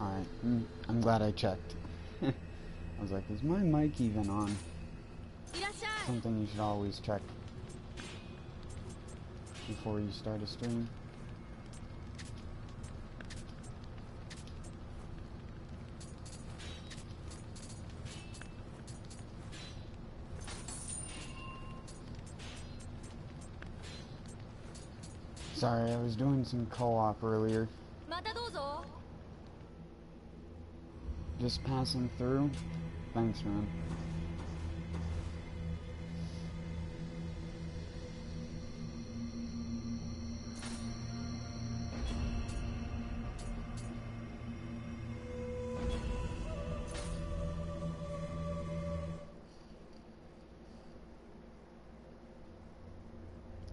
Alright, I'm glad I checked. I was like, is my mic even on? Something you should always check before you start a stream. Sorry, I was doing some co-op earlier. Just passing through. Thanks, man.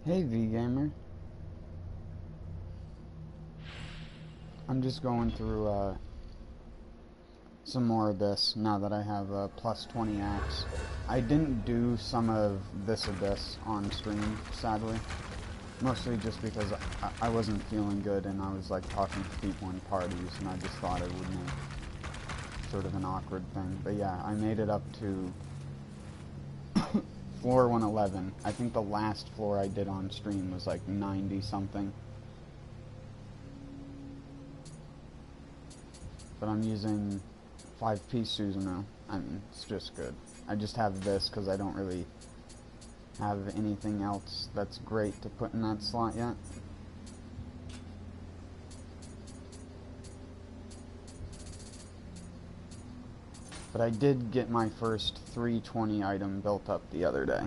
Hey, V-Gamer. I'm just going through, some more of this now that I have a plus 20 axe. I didn't do some of this Abyss on stream, sadly. Mostly just because I wasn't feeling good and I was like talking to people in parties and I just thought it would make sort of an awkward thing. But yeah, I made it up to floor 111. I think the last floor I did on stream was like 90 something. But I'm using 5-piece Susanoo. I mean, it's just good. I just have this because I don't really have anything else that's great to put in that slot yet. But I did get my first 320 item built up the other day.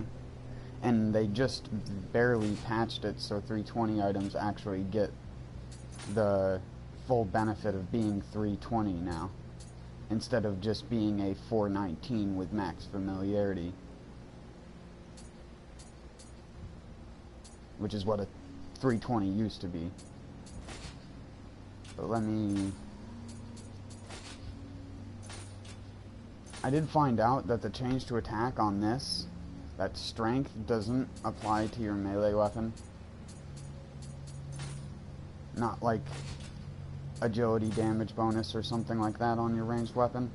And they just barely patched it so 320 items actually get the full benefit of being 320 now, instead of just being a 419 with max familiarity, which is what a 320 used to be. But I did find out that the change to attack on this, that strength doesn't apply to your melee weapon. Not like agility damage bonus or something like that on your ranged weapon.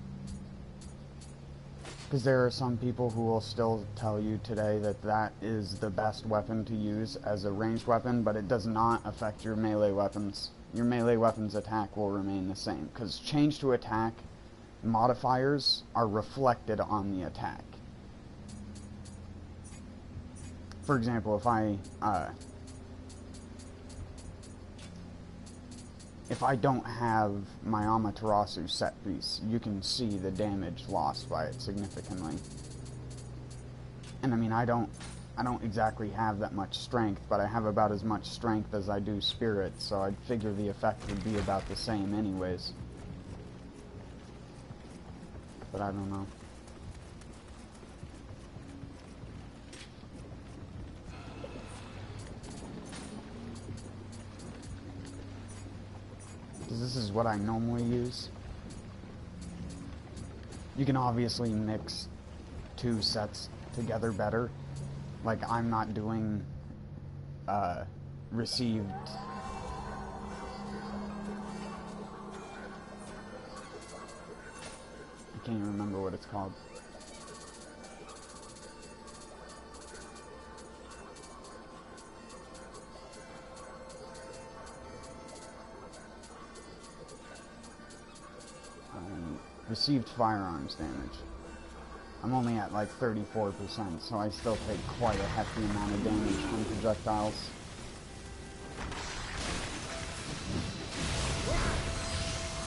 Because there are some people who will still tell you today that that is the best weapon to use as a ranged weapon, but it does not affect your melee weapons. Your melee weapon's attack will remain the same, because change to attack modifiers are reflected on the attack. For example, if I don't have my Amaterasu set piece, you can see the damage lost by it significantly. And I mean, I don't exactly have that much strength, but I have about as much strength as I do spirit, so I'd figure the effect would be about the same anyways. But I don't know. Because this is what I normally use. You can obviously mix two sets together better. Like, I'm not doing received. I can't even remember what it's called. Received firearms damage. I'm only at like 34%, so I still take quite a hefty amount of damage from projectiles.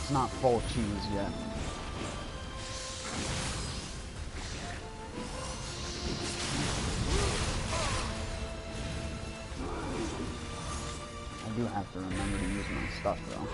It's not full cheese yet. I do have to remember to use my stuff though.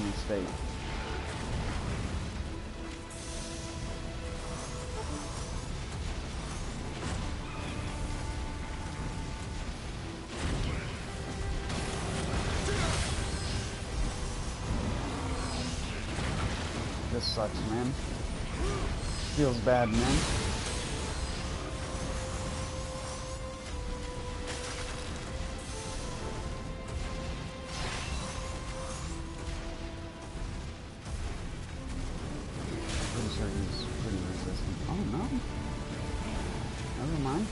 mistake. This sucks, man. Feels bad, man. Pretty sure he's pretty resistant. Oh no. Never mind.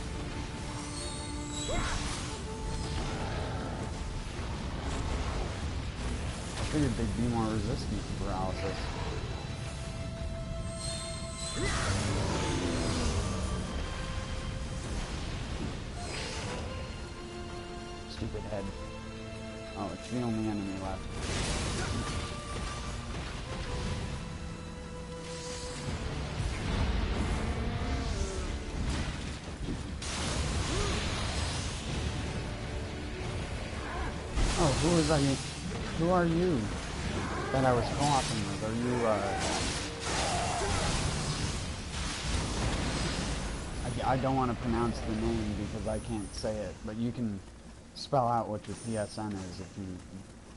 I figured they'd be more resistant to paralysis. Stupid head. Oh, it's the only enemy left. Oh, who is I? Who are you that I was co-oping with? Are you, I don't want to pronounce the name because I can't say it, but you can spell out what your PSN is if you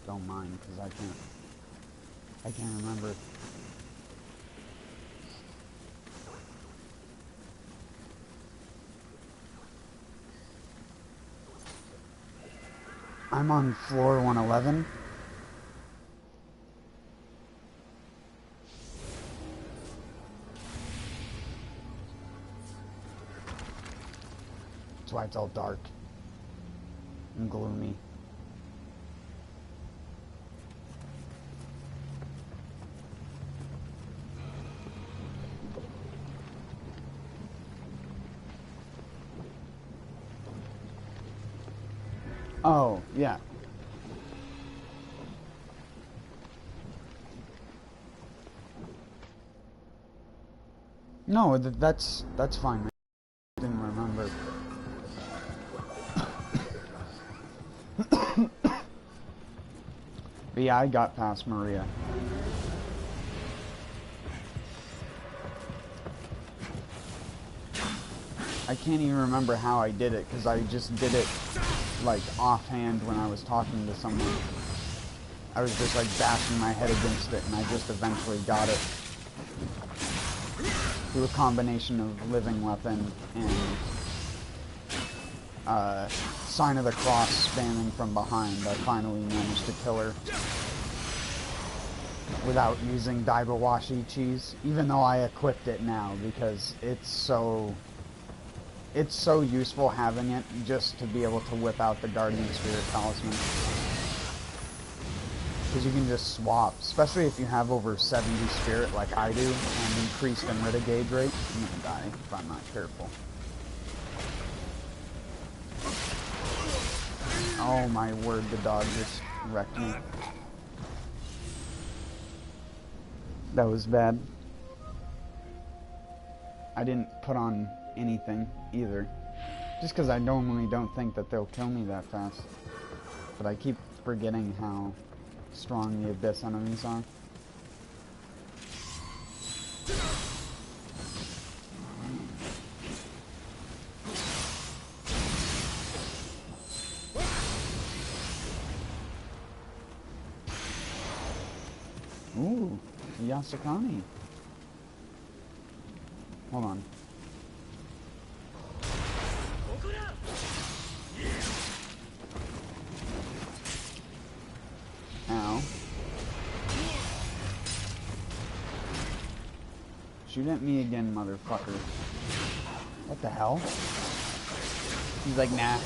don't mind, because I can't remember. I'm on floor 111. That's why it's all dark and gloomy. Oh, yeah. No, that's fine. I didn't remember. But yeah, I got past Maria. I can't even remember how I did it, because I just did it, like, offhand when I was talking to someone. I was just, like, bashing my head against it, and I just eventually got it. Through a combination of living weapon and, Sign of the Cross spamming from behind, I finally managed to kill her. Without using Daibawashi cheese, even though I equipped it now, because it's so useful having it just to be able to whip out the Guardian Spirit Talisman. Because you can just swap, especially if you have over 70 spirit like I do, and increased Enrita gauge rate. I'm gonna die if I'm not careful. Oh my word, the dog just wrecked me. That was bad. I didn't put on anything either. Just because I normally don't think that they'll kill me that fast. But I keep forgetting how strong the Abyss enemies are. Ooh, Yasukani. Hold on. Ow. Shoot at me again, motherfucker. What the hell? He's like, nah.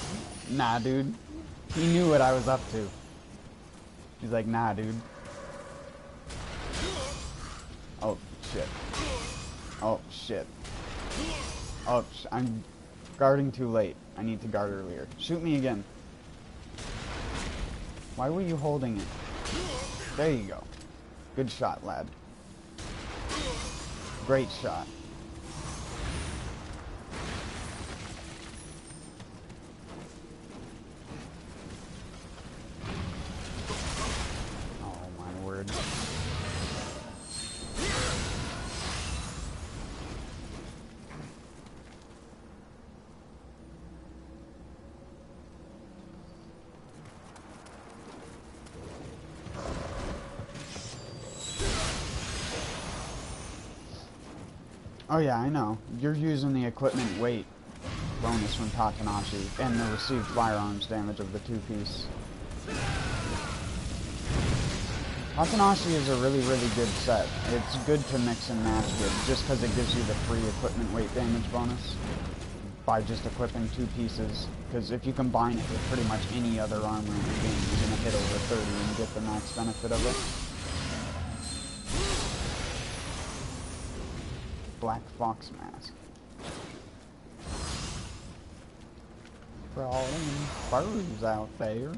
Nah, dude. He knew what I was up to. He's like, nah, dude. Oh, shit. Oh, shit. Oh, I'm guarding too late. I need to guard earlier. Shoot me again. Why were you holding it? There you go. Good shot, lad. Great shot. Oh, my word. Oh yeah, I know. You're using the equipment weight bonus from Tatanashi and the received firearms damage of the two-piece. Tatanashi is a really, really good set. It's good to mix and match with, just because it gives you the free equipment weight damage bonus by just equipping two pieces. Because if you combine it with pretty much any other armor in the game, you're going to hit over 30 and get the max benefit of it. Black Fox Mask. For all them birds out there.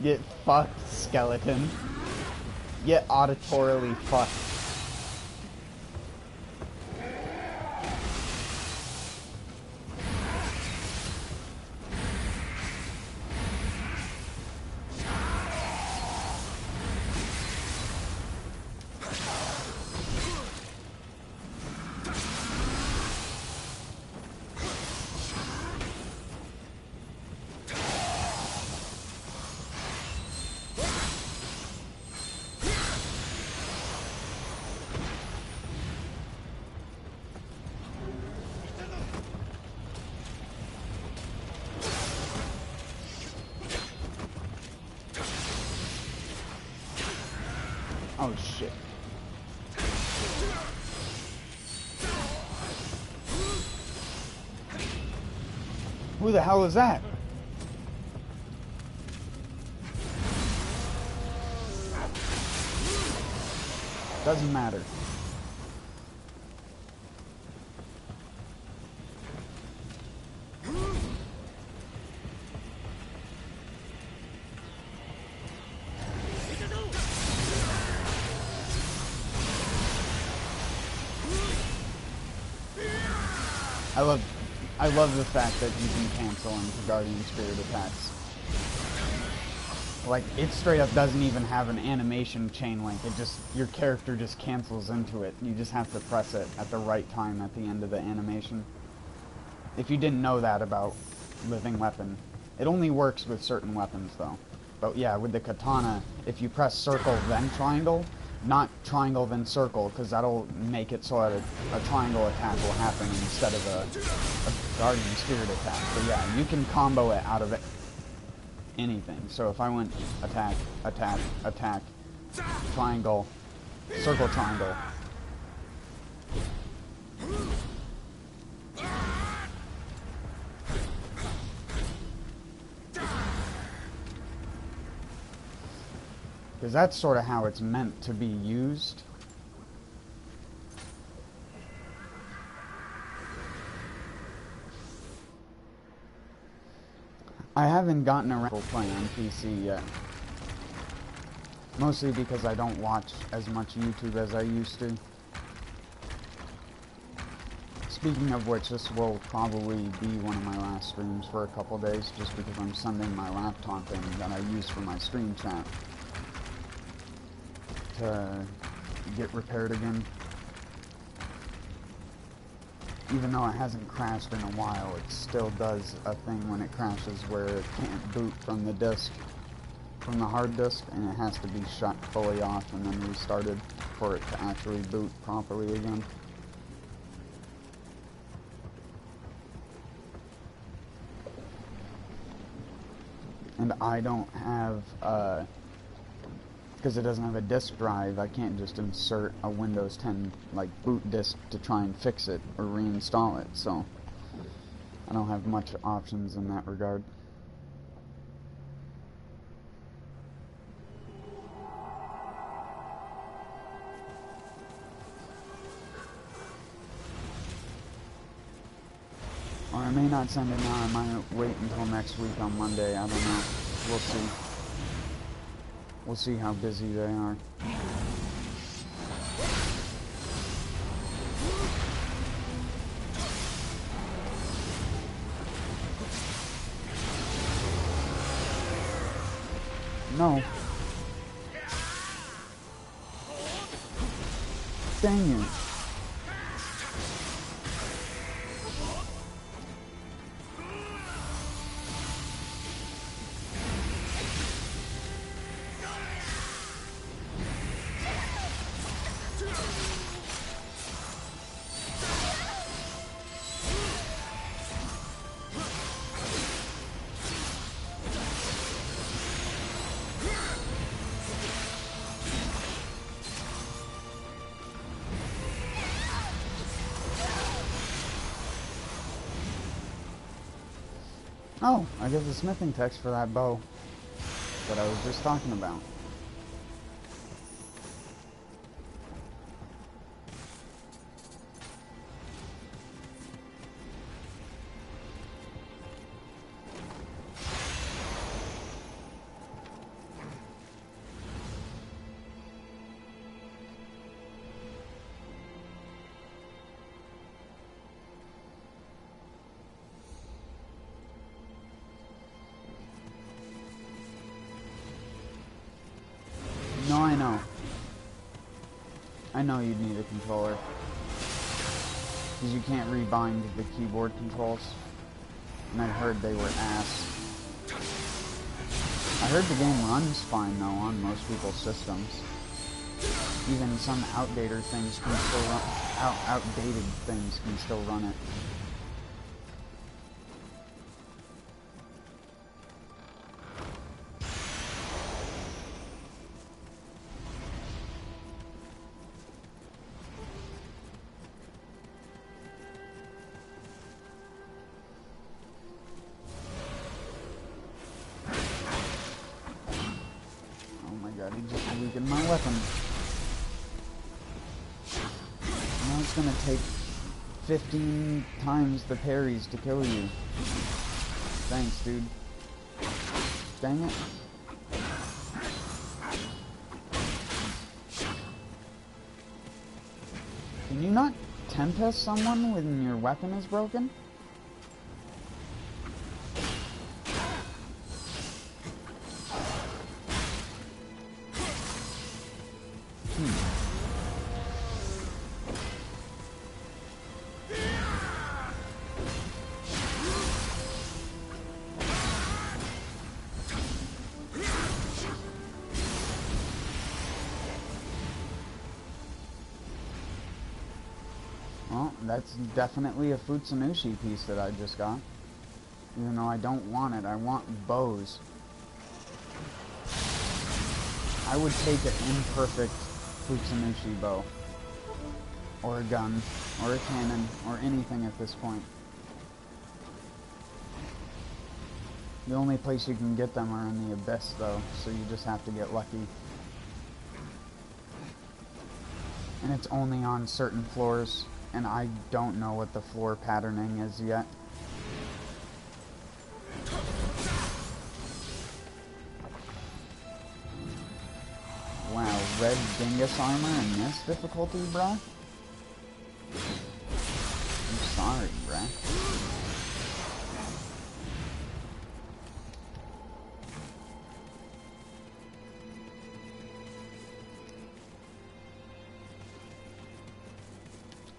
Get fucked, skeleton. Get auditorily fucked. Oh shit. Who the hell is that? Doesn't matter. I love the fact that you can cancel into Guardian Spirit attacks. Like, it straight up doesn't even have an animation chain link. It just, your character just cancels into it. You just have to press it at the right time at the end of the animation. If you didn't know that about Living Weapon. It only works with certain weapons though. But yeah, with the katana, if you press circle then triangle, not triangle then circle, because that'll make it so that a triangle attack will happen instead of a Guardian Spirit attack. But yeah, you can combo it out of it. Anything. So if I went attack, attack, attack, triangle, circle, triangle. Because that's sort of how it's meant to be used. I haven't gotten around to playing on PC yet. Mostly because I don't watch as much YouTube as I used to. Speaking of which, this will probably be one of my last streams for a couple days, just because I'm sending my laptop in that I use for my stream chat to get repaired again. Even though it hasn't crashed in a while, it still does a thing when it crashes where it can't boot from the disk, from the hard disk, and it has to be shut fully off and then restarted for it to actually boot properly again. And I don't have, because it doesn't have a disk drive, I can't just insert a Windows 10 like boot disk to try and fix it or reinstall it, so I don't have much options in that regard. Or I may not send it now, I might wait until next week on Monday, I don't know. We'll see. We'll see how busy they are. no. Dang it. Oh, I get the smithing text for that bow that I was just talking about. No, I know. I know you'd need a controller. Because you can't rebind the keyboard controls. And I heard they were ass. I heard the game runs fine though on most people's systems. Even some outdated things can still run outdated things can still run it. He just weakened my weapon. Now it's gonna take 15 times the parries to kill you. Thanks, dude. Dang it. Can you not tempest someone when your weapon is broken? Well, that's definitely a Futsunushi piece that I just got. Even though I don't want it, I want bows. I would take an imperfect Futsunushi bow. Or a gun, or a cannon, or anything at this point. The only place you can get them are in the Abyss, though, so you just have to get lucky. And it's only on certain floors. And I don't know what the floor patterning is yet. Wow, red dingus armor in this difficulty, bruh? I'm sorry, bruh.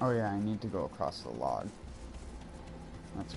Oh yeah, I need to go across the log. That's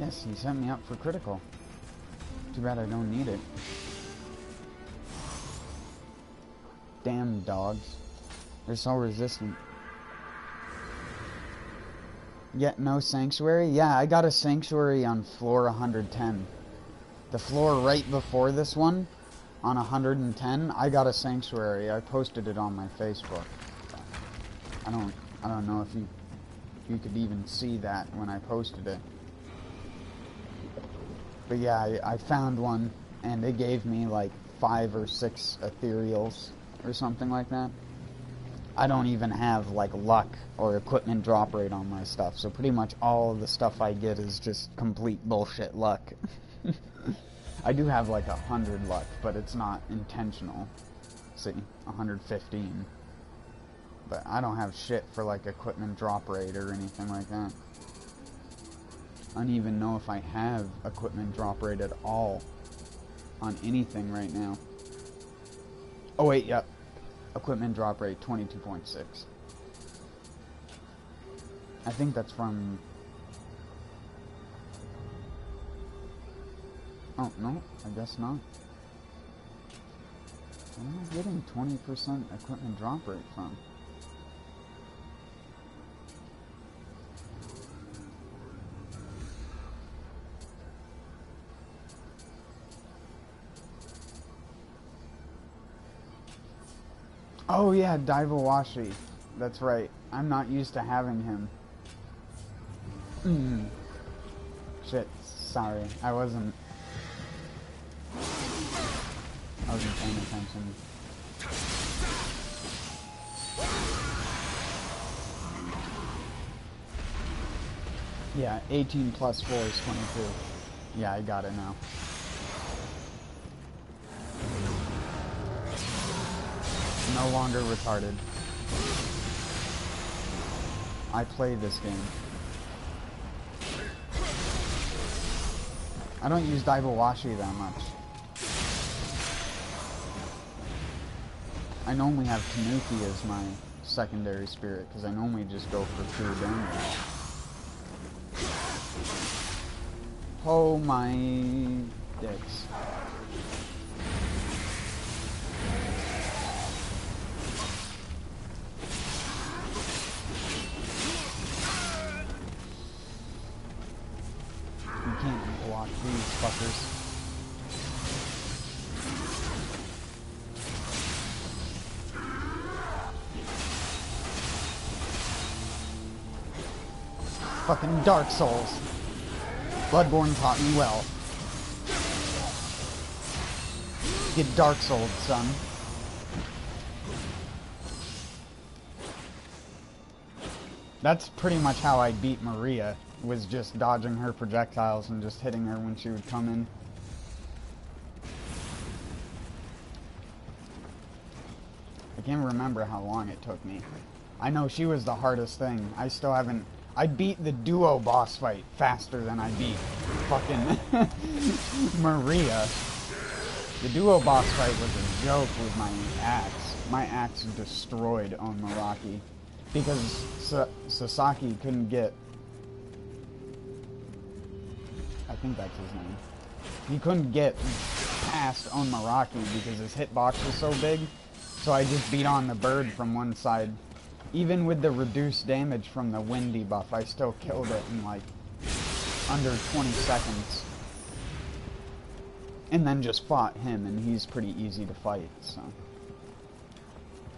Nice, he set me up for critical. Too bad I don't need it. Damn dogs. They're so resistant. Yet no sanctuary? Yeah, I got a sanctuary on floor 110. The floor right before this one, on 110, I got a sanctuary. I posted it on my Facebook. I don't know if you could even see that when I posted it. But yeah, I found one, and it gave me like 5 or 6 ethereals or something like that. I don't even have like luck or equipment drop rate on my stuff, so pretty much all of the stuff I get is just complete bullshit luck. I do have like 100 luck, but it's not intentional. See, 115. But I don't have shit for like equipment drop rate or anything like that. I don't even know if I have equipment drop rate at all on anything right now. Oh wait, yep. Equipment drop rate 22.6. I think that's from... Oh, no, I guess not. Where am I getting 20% equipment drop rate from? Oh yeah, Daivawashi. That's right. I'm not used to having him. Shit, sorry. I wasn't paying attention. Yeah, 18 plus 4 is 22. Yeah, I got it now. No longer retarded. I play this game. I don't use Daivawashi that much. I normally have Tanuki as my secondary spirit, because I normally just go for pure damage. Oh my dicks. You can't block these fuckers. Fucking Dark Souls. Bloodborne taught me well. Get Dark Souls, son. That's pretty much how I beat Maria, was just dodging her projectiles and just hitting her when she would come in. I can't remember how long it took me. I know she was the hardest thing. I still haven't... I beat the duo boss fight faster than I beat fucking Maria. The duo boss fight was a joke with my axe. My axe destroyed on Meraki. Because Sasaki couldn't get... I think that's his name. He couldn't get past on Meraki because his hitbox was so big. So I just beat on the bird from one side. Even with the reduced damage from the wind debuff, I still killed it in like under 20 seconds. And then just fought him, and he's pretty easy to fight, so...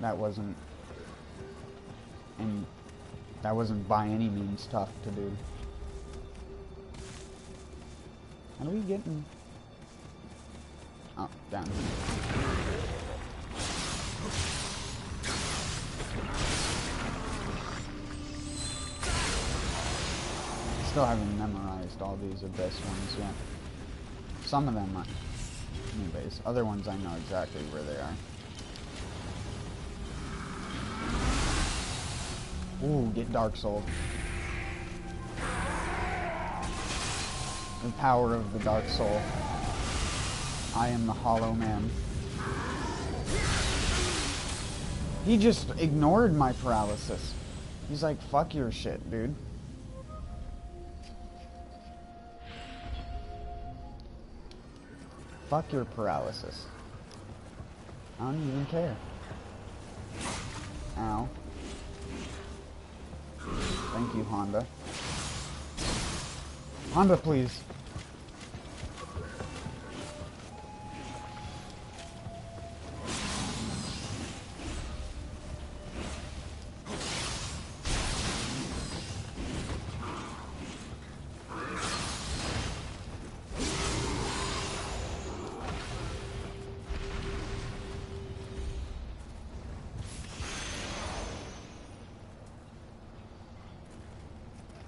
That wasn't by any means tough to do. How do we get in? Oh, down here. Still haven't memorized all these Abyss ones yet. Some of them, anyways. Other ones I know exactly where they are. Ooh, get Dark Soul. The power of the Dark Soul. I am the Hollow Man. He just ignored my paralysis. He's like, fuck your shit, dude. Fuck your paralysis. I don't even care. Ow. Thank you, Honda. Honda, please.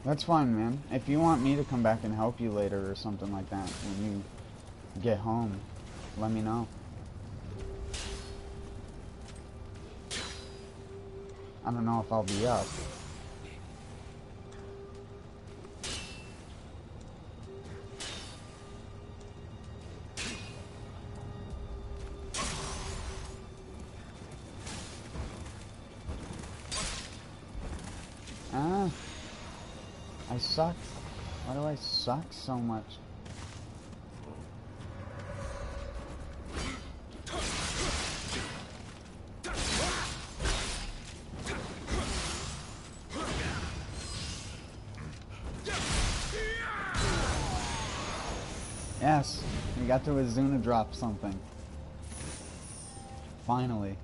That's fine, man. If you want me to come back and help you later or something like that, when you get home, let me know. I don't know if I'll be up. Ah. I suck. Why do I suck so much? Yes, we got to Azuna drop something. Finally.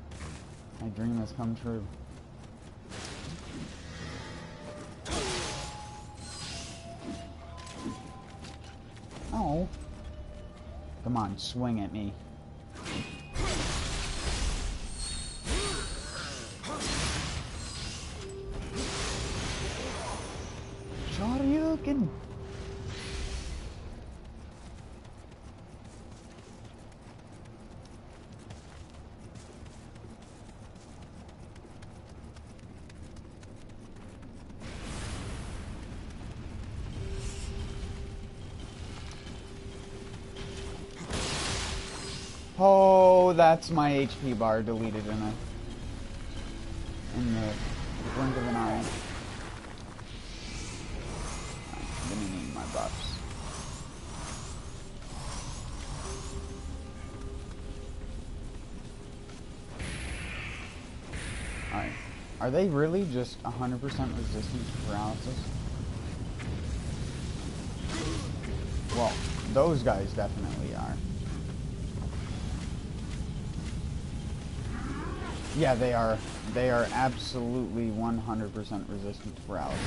My dream has come true. Oh. Come on, swing at me. Shoryuken. Oh, that's my HP bar deleted in the blink of an eye. I'm gonna need my buffs. Alright. Are they really just 100% resistant to paralysis? Well, those guys definitely are. Yeah, they are. They are absolutely 100% resistant to paralysis.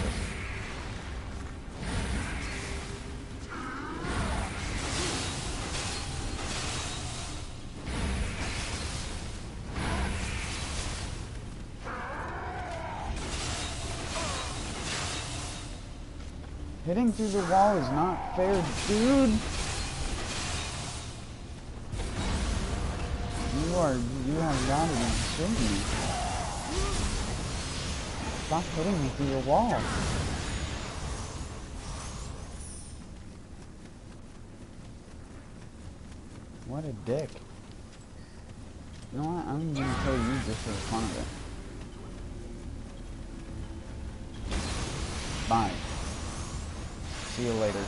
Hitting through the wall is not fair, dude. You have got to be shitting me. Stop hitting me through the wall. What a dick. You know what? I'm gonna kill you just for the fun of it. Bye. See you later.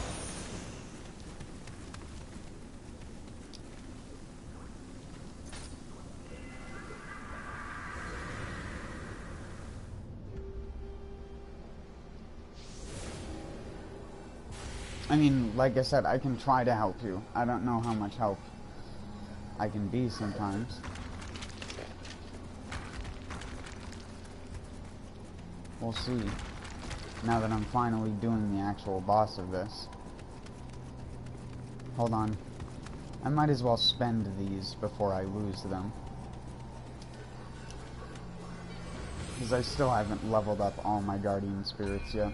I mean, like I said, I can try to help you. I don't know how much help I can be sometimes. We'll see. Now that I'm finally doing the actual boss of this. Hold on. I might as well spend these before I lose them. Because I still haven't leveled up all my guardian spirits yet.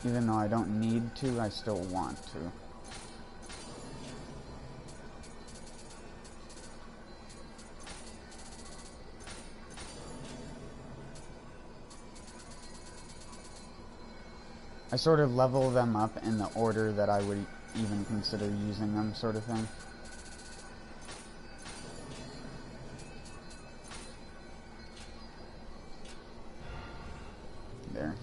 Even though I don't need to, I still want to. I sort of level them up in the order that I would even consider using them, sort of thing. There.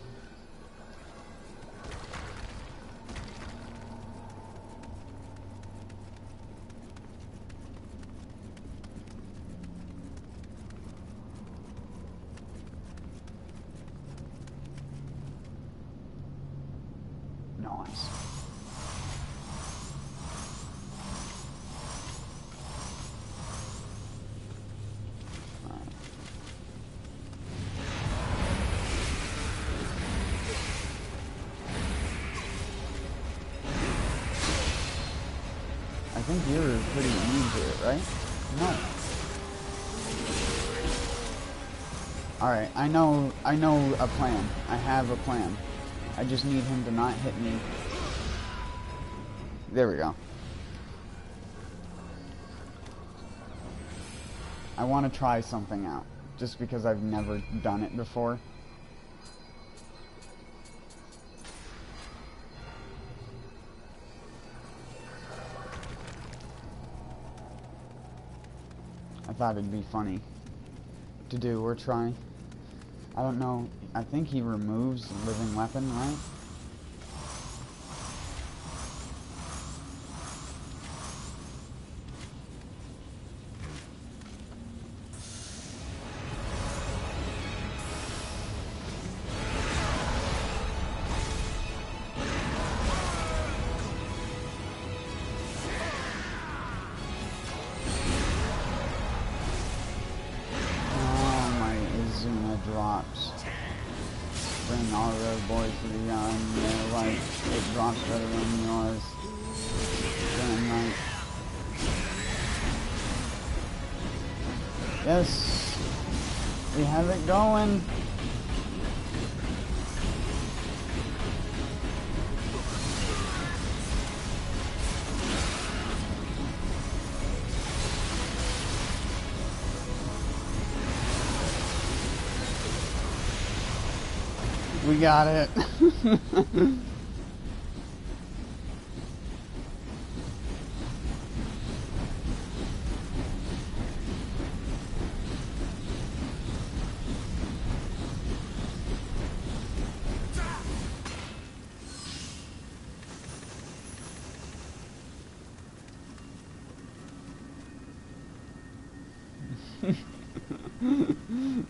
I think you're pretty immune to it, right? No. Alright, I know a plan. I have a plan. I just need him to not hit me. There we go. I want to try something out, just because I've never done it before. I thought it'd be funny to do or try. I don't know. I think he removes living weapon, right? Drops. Bring all the other boys to the young. Their life, it drops better than yours. Damn right. Yes, we have it going. We got it.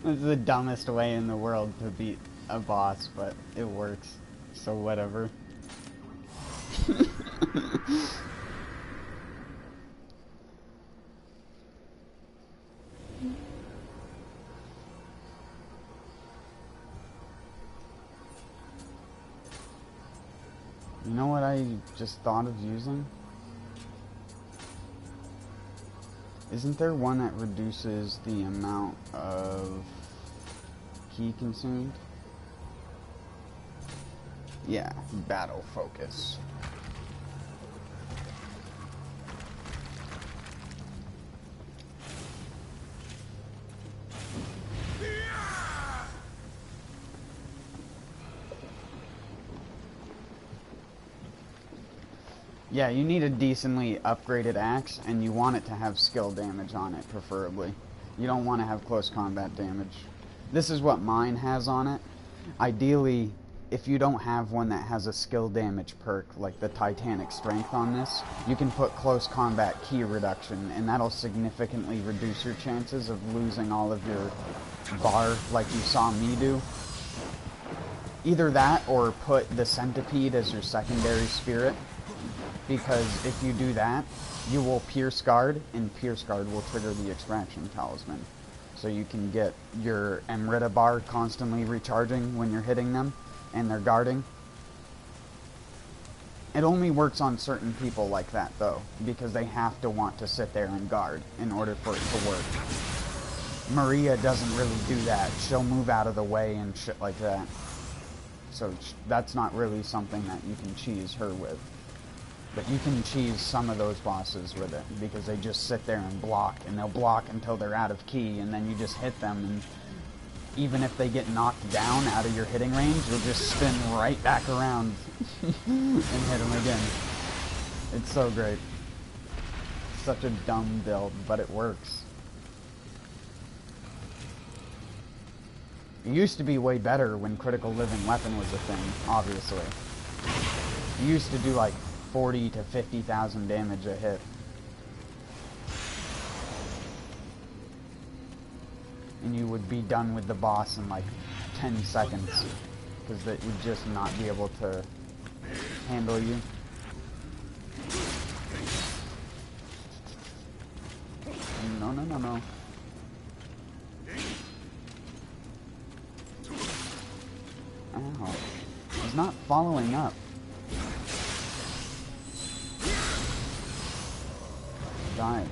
This is the dumbest way in the world to beat a boss, but it works, so whatever. You know what I just thought of using? Isn't there one that reduces the amount of ki consumed? Yeah, battle focus. Yeah, you need a decently upgraded axe, and you want it to have skill damage on it, preferably. You don't want to have close combat damage. This is what mine has on it. Ideally, if you don't have one that has a skill damage perk, like the Titanic Strength on this, you can put close combat ki reduction, and that'll significantly reduce your chances of losing all of your bar like you saw me do. Either that, or put the Centipede as your secondary spirit, because if you do that, you will Pierce Guard, and Pierce Guard will trigger the Extraction Talisman. So you can get your Amrita bar constantly recharging when you're hitting them and they're guarding. It only works on certain people like that, though, because they have to want to sit there and guard in order for it to work. Maria doesn't really do that. She'll move out of the way and shit like that. So that's not really something that you can cheese her with. But you can cheese some of those bosses with it, because they just sit there and block, and they'll block until they're out of ki, and then you just hit them, and even if they get knocked down out of your hitting range, you'll just spin right back around and hit them again. It's so great. Such a dumb build, but it works. It used to be way better when critical living weapon was a thing, obviously. You used to do like 40 to 50,000 damage a hit. And you would be done with the boss in like 10 seconds, because it would just not be able to handle you. No, no, no, no. Ow. He's not following up. side.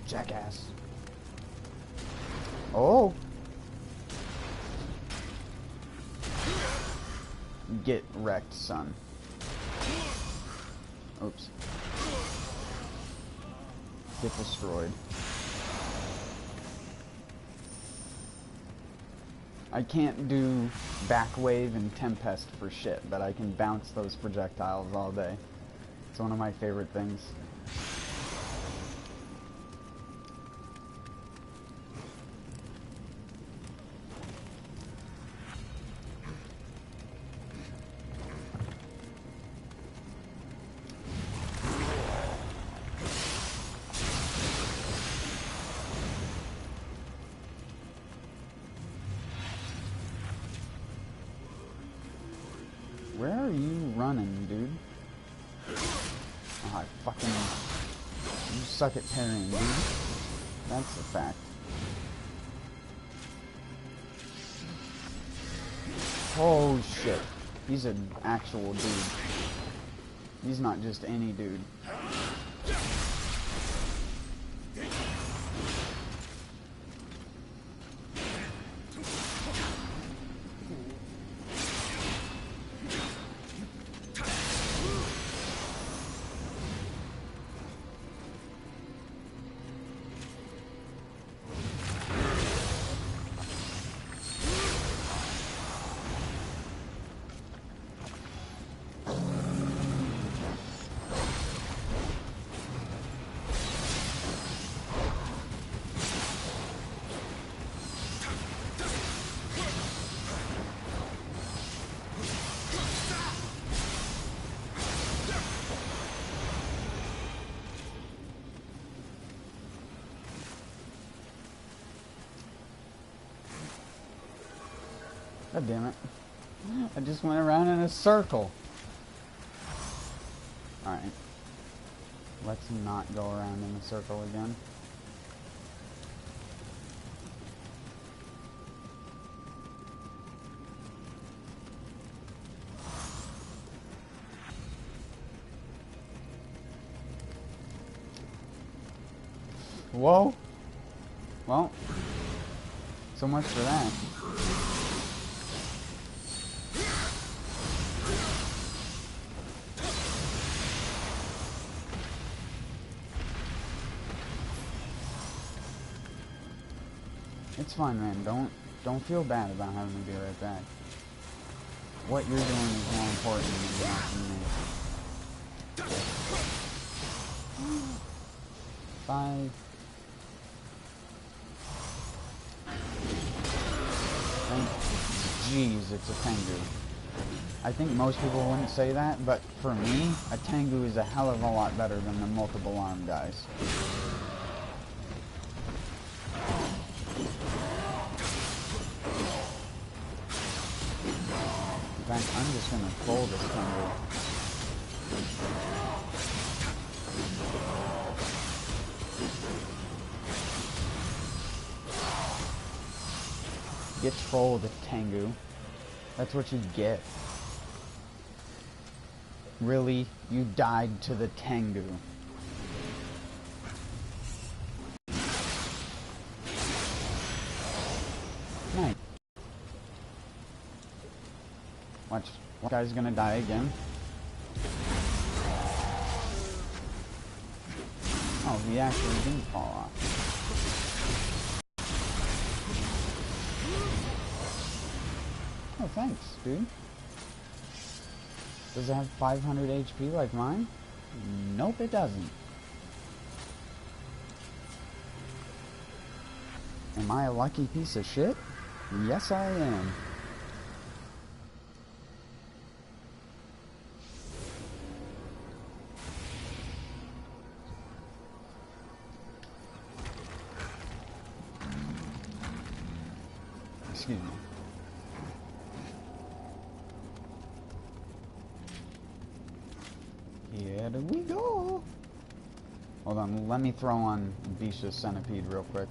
Jackass. Oh! Get wrecked, son. Oops. Get destroyed. I can't do backwave and tempest for shit, but I can bounce those projectiles all day. It's one of my favorite things. Where are you running, dude? Oh, I fucking... You suck at parrying, dude. That's a fact. Oh, shit. He's an actual dude. He's not just any dude. God damn it. I just went around in a circle. Alright. Let's not go around in a circle again. Whoa! Well, so much for that. It's fine, man. Don't feel bad about having to be right back. What you're doing is more important than me. 5. Jeez, it's a Tengu. I think most people wouldn't say that, but for me, a Tengu is a hell of a lot better than the multiple arm guys. In fact, I'm just gonna troll this Tengu. Get trolled, Tengu. That's what you get. Really? You died to the Tengu. Nice. Watch. One guy's gonna die again. Oh, he actually didn't fall off. Oh, thanks, dude. Does it have 500 HP like mine? Nope, it doesn't. Am I a lucky piece of shit? Yes, I am. Excuse me. Here we go. Hold on, let me throw on Bisha's Centipede real quick.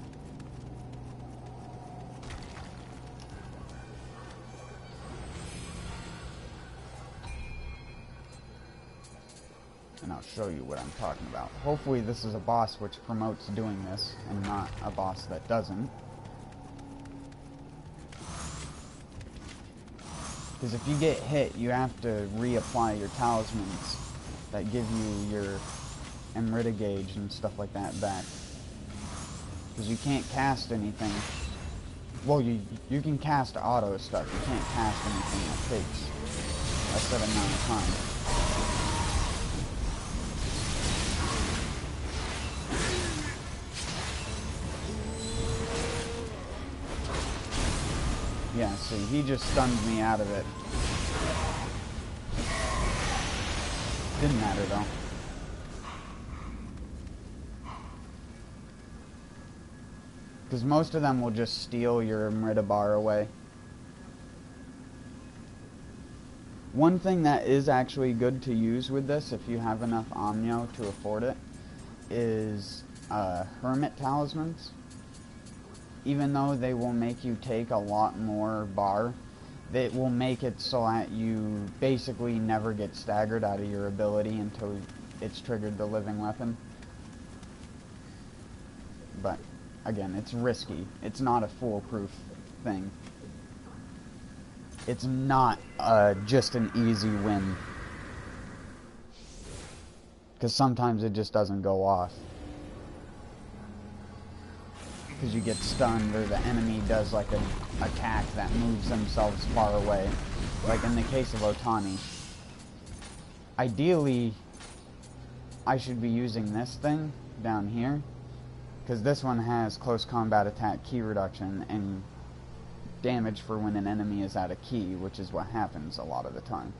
And I'll show you what I'm talking about. Hopefully this is a boss which promotes doing this, and not a boss that doesn't. Because if you get hit, you have to reapply your talismans that give you your Amrita gauge and stuff like that back. Because you can't cast anything. Well, you can cast auto stuff. You can't cast anything that takes a certain amount of time. Yeah, see, he just stunned me out of it. Didn't matter, though. Because most of them will just steal your Amrita bar away. One thing that is actually good to use with this, if you have enough Nioh to afford it, is Hermit Talismans. Even though they will make you take a lot more bar, it will make it so that you basically never get staggered out of your ability until it's triggered the living weapon. But again, it's risky. It's not a foolproof thing. It's not just an easy win. Because sometimes it just doesn't go off. Because you get stunned, or the enemy does like an attack that moves themselves far away. Like in the case of Otani. Ideally, I should be using this thing down here. Because this one has close combat attack key reduction and damage for when an enemy is at a key, which is what happens a lot of the time.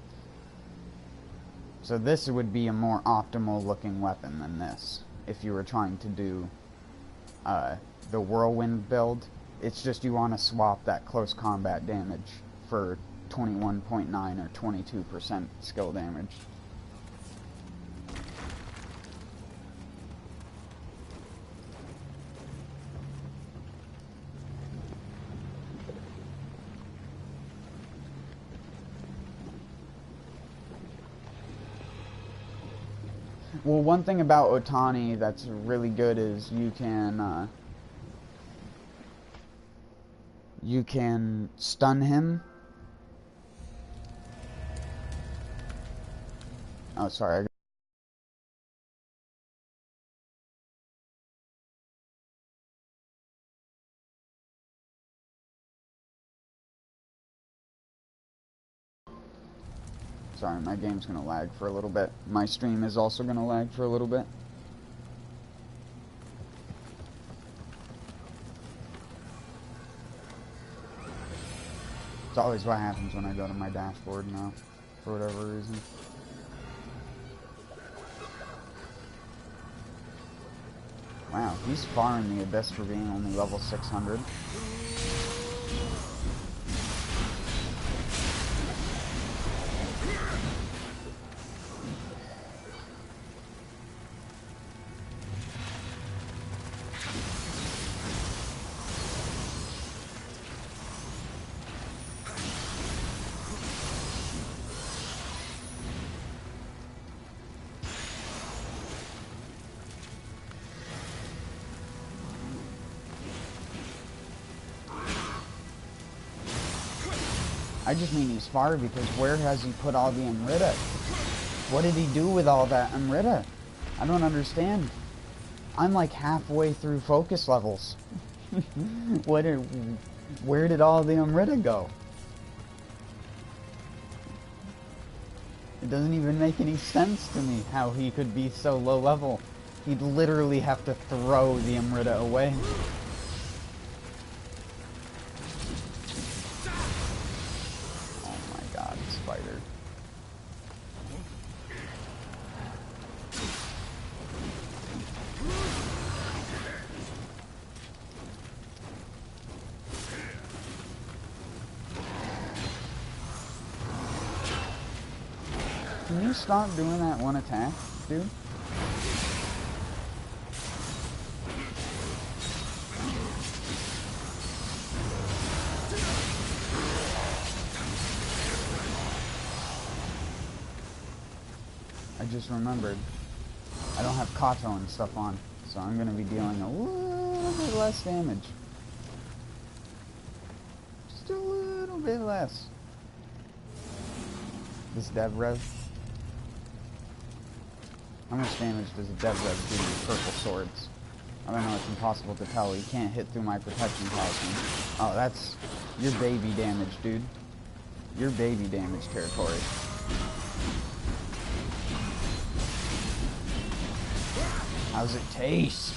So this would be a more optimal looking weapon than this, if you were trying to do the whirlwind build. It's just you want to swap that close combat damage for 21.9 or 22% skill damage. Well, one thing about Otani that's really good is you can stun him. Oh, sorry. Sorry, my game's gonna lag for a little bit. My stream is also gonna lag for a little bit. It's always what happens when I go to my dashboard now, for whatever reason. Wow, he's far in the abyss for being only level 600. I just mean he's far because where has he put all the Amrita? What did he do with all that Amrita? I don't understand. I'm like halfway through focus levels. Where did all the Amrita go? It doesn't even make any sense to me how he could be so low level. He'd literally have to throw the Amrita away. Spider. Can you stop doing that one attack, dude? I just remembered. I don't have Kato and stuff on, so I'm going to be dealing a little bit less damage. Just a little bit less. This Dev Rev. How much damage does a Dev Rev do with purple swords? I don't know, it's impossible to tell. You can't hit through my protection talisman. Oh, that's your baby damage, dude. Your baby damage territory. How's it taste?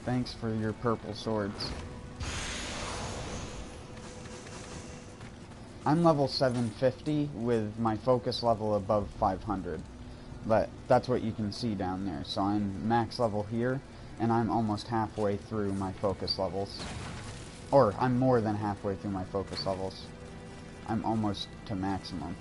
Thanks for your purple swords. I'm level 750 with my focus level above 500. But that's what you can see down there. So I'm max level here, and I'm almost halfway through my focus levels. Or, I'm more than halfway through my focus levels. I'm almost to maximum.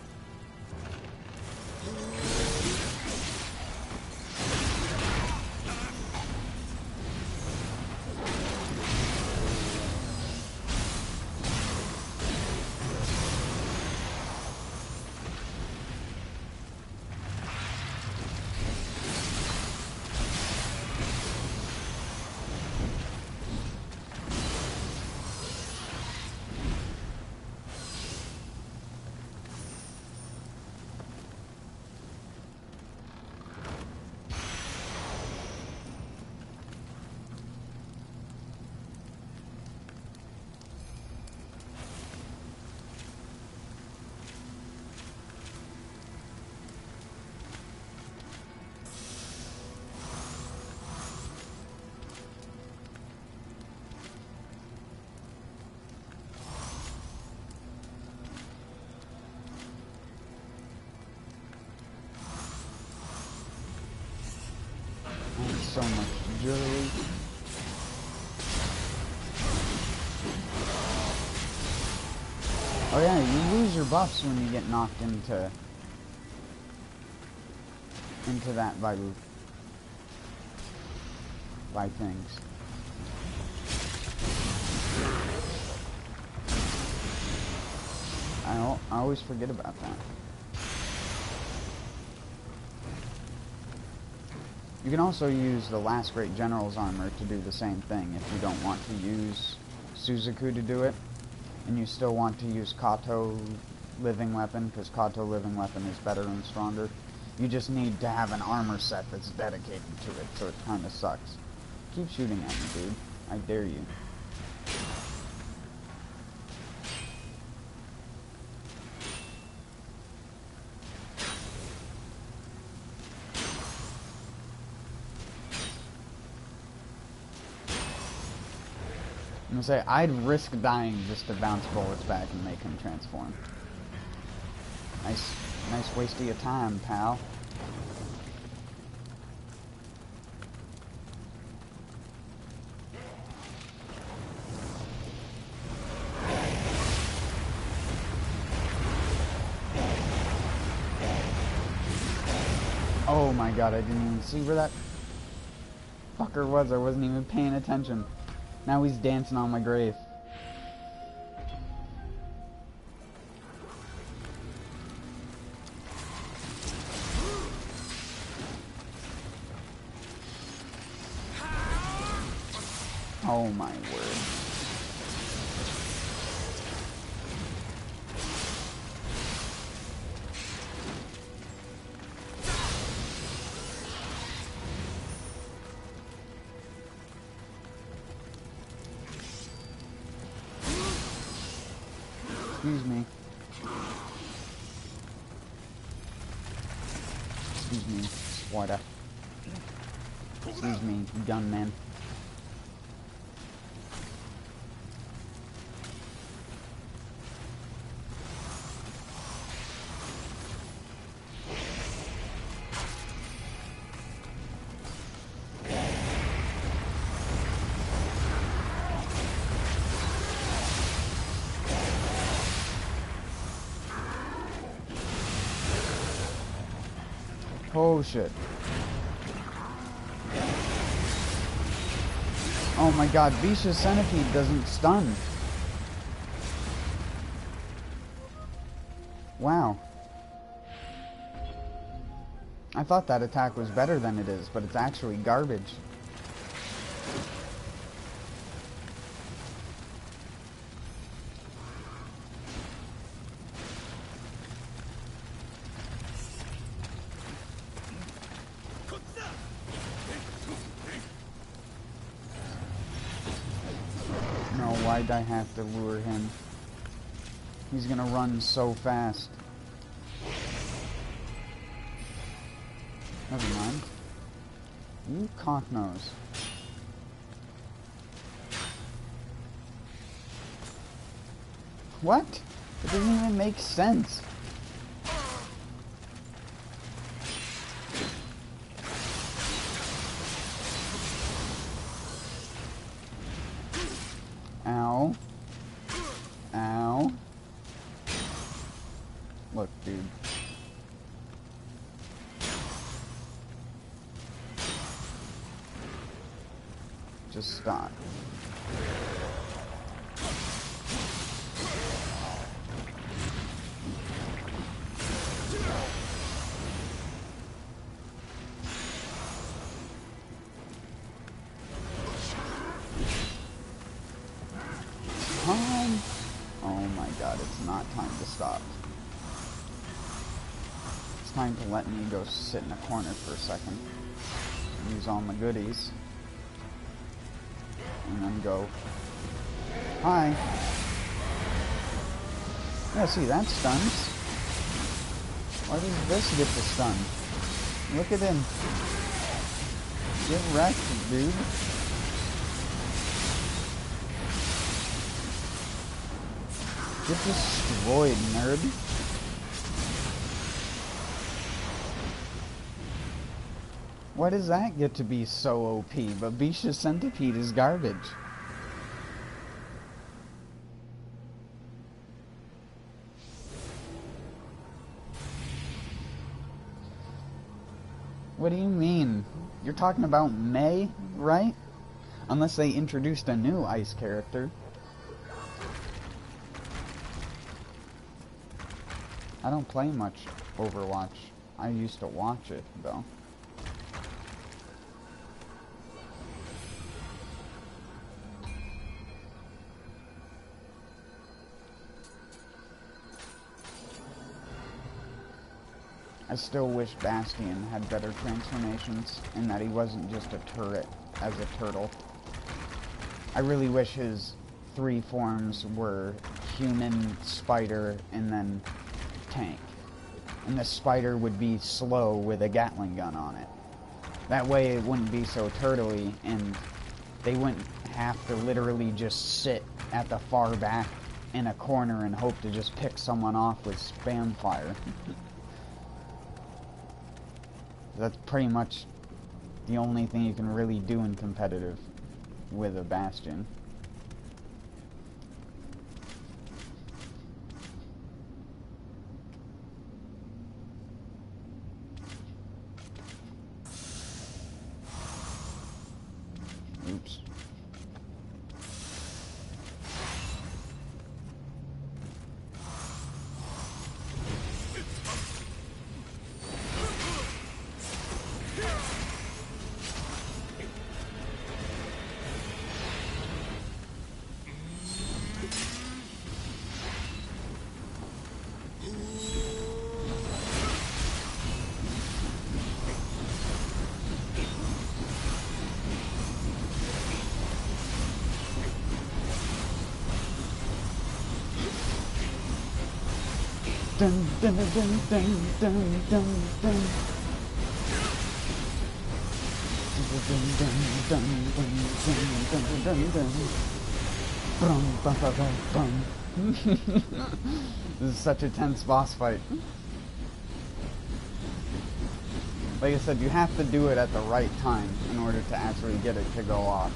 So much jewelry. Oh yeah, you lose your buffs when you get knocked into that by things. I always forget about that. You can also use the Last Great General's armor to do the same thing if you don't want to use Suzaku to do it, and you still want to use Kato Living Weapon, because Kato Living Weapon is better and stronger. You just need to have an armor set that's dedicated to it, so it kinda sucks. Keep shooting at me, dude. I dare you. I'm gonna say, I'd risk dying just to bounce bullets back and make him transform. Nice waste of your time, pal. Oh my god, I didn't even see where that fucker was. I wasn't even paying attention. Now he's dancing on my grave. Oh my word. Excuse me. Excuse me, spider. Excuse me, gunman. Oh shit. Oh my god, Vicious Centipede doesn't stun. Wow. I thought that attack was better than it is, but it's actually garbage. No, why'd I have to lure him? He's gonna run so fast. Never mind. You cocknose. What? It doesn't even make sense. Ow. Ow. Look, dude. Just stop. Time. Oh my god, it's not time to stop. It's time to let me go sit in a corner for a second. Use all my goodies. And then go. Hi. Yeah, see, that stuns. Why does this get to stun? Look at him. Get wrecked, dude. Get destroyed, nerd. Why does that get to be so OP, but Bisha's Centipede is garbage? What do you mean? You're talking about May, right? Unless they introduced a new ice character. I don't play much Overwatch. I used to watch it, though. I still wish Bastion had better transformations, and that he wasn't just a turret as a turtle. I really wish his 3 forms were human, spider, and then tank. And the spider would be slow with a Gatling gun on it. That way it wouldn't be so turtly, and they wouldn't have to literally just sit at the far back in a corner and hope to just pick someone off with spam fire. That's pretty much the only thing you can really do in competitive with a Bastion. Oops. Dun dun dun dun dun dun dun dun. This is such a tense boss fight. Like I said, you have to do it at the right time in order to actually get it to go off.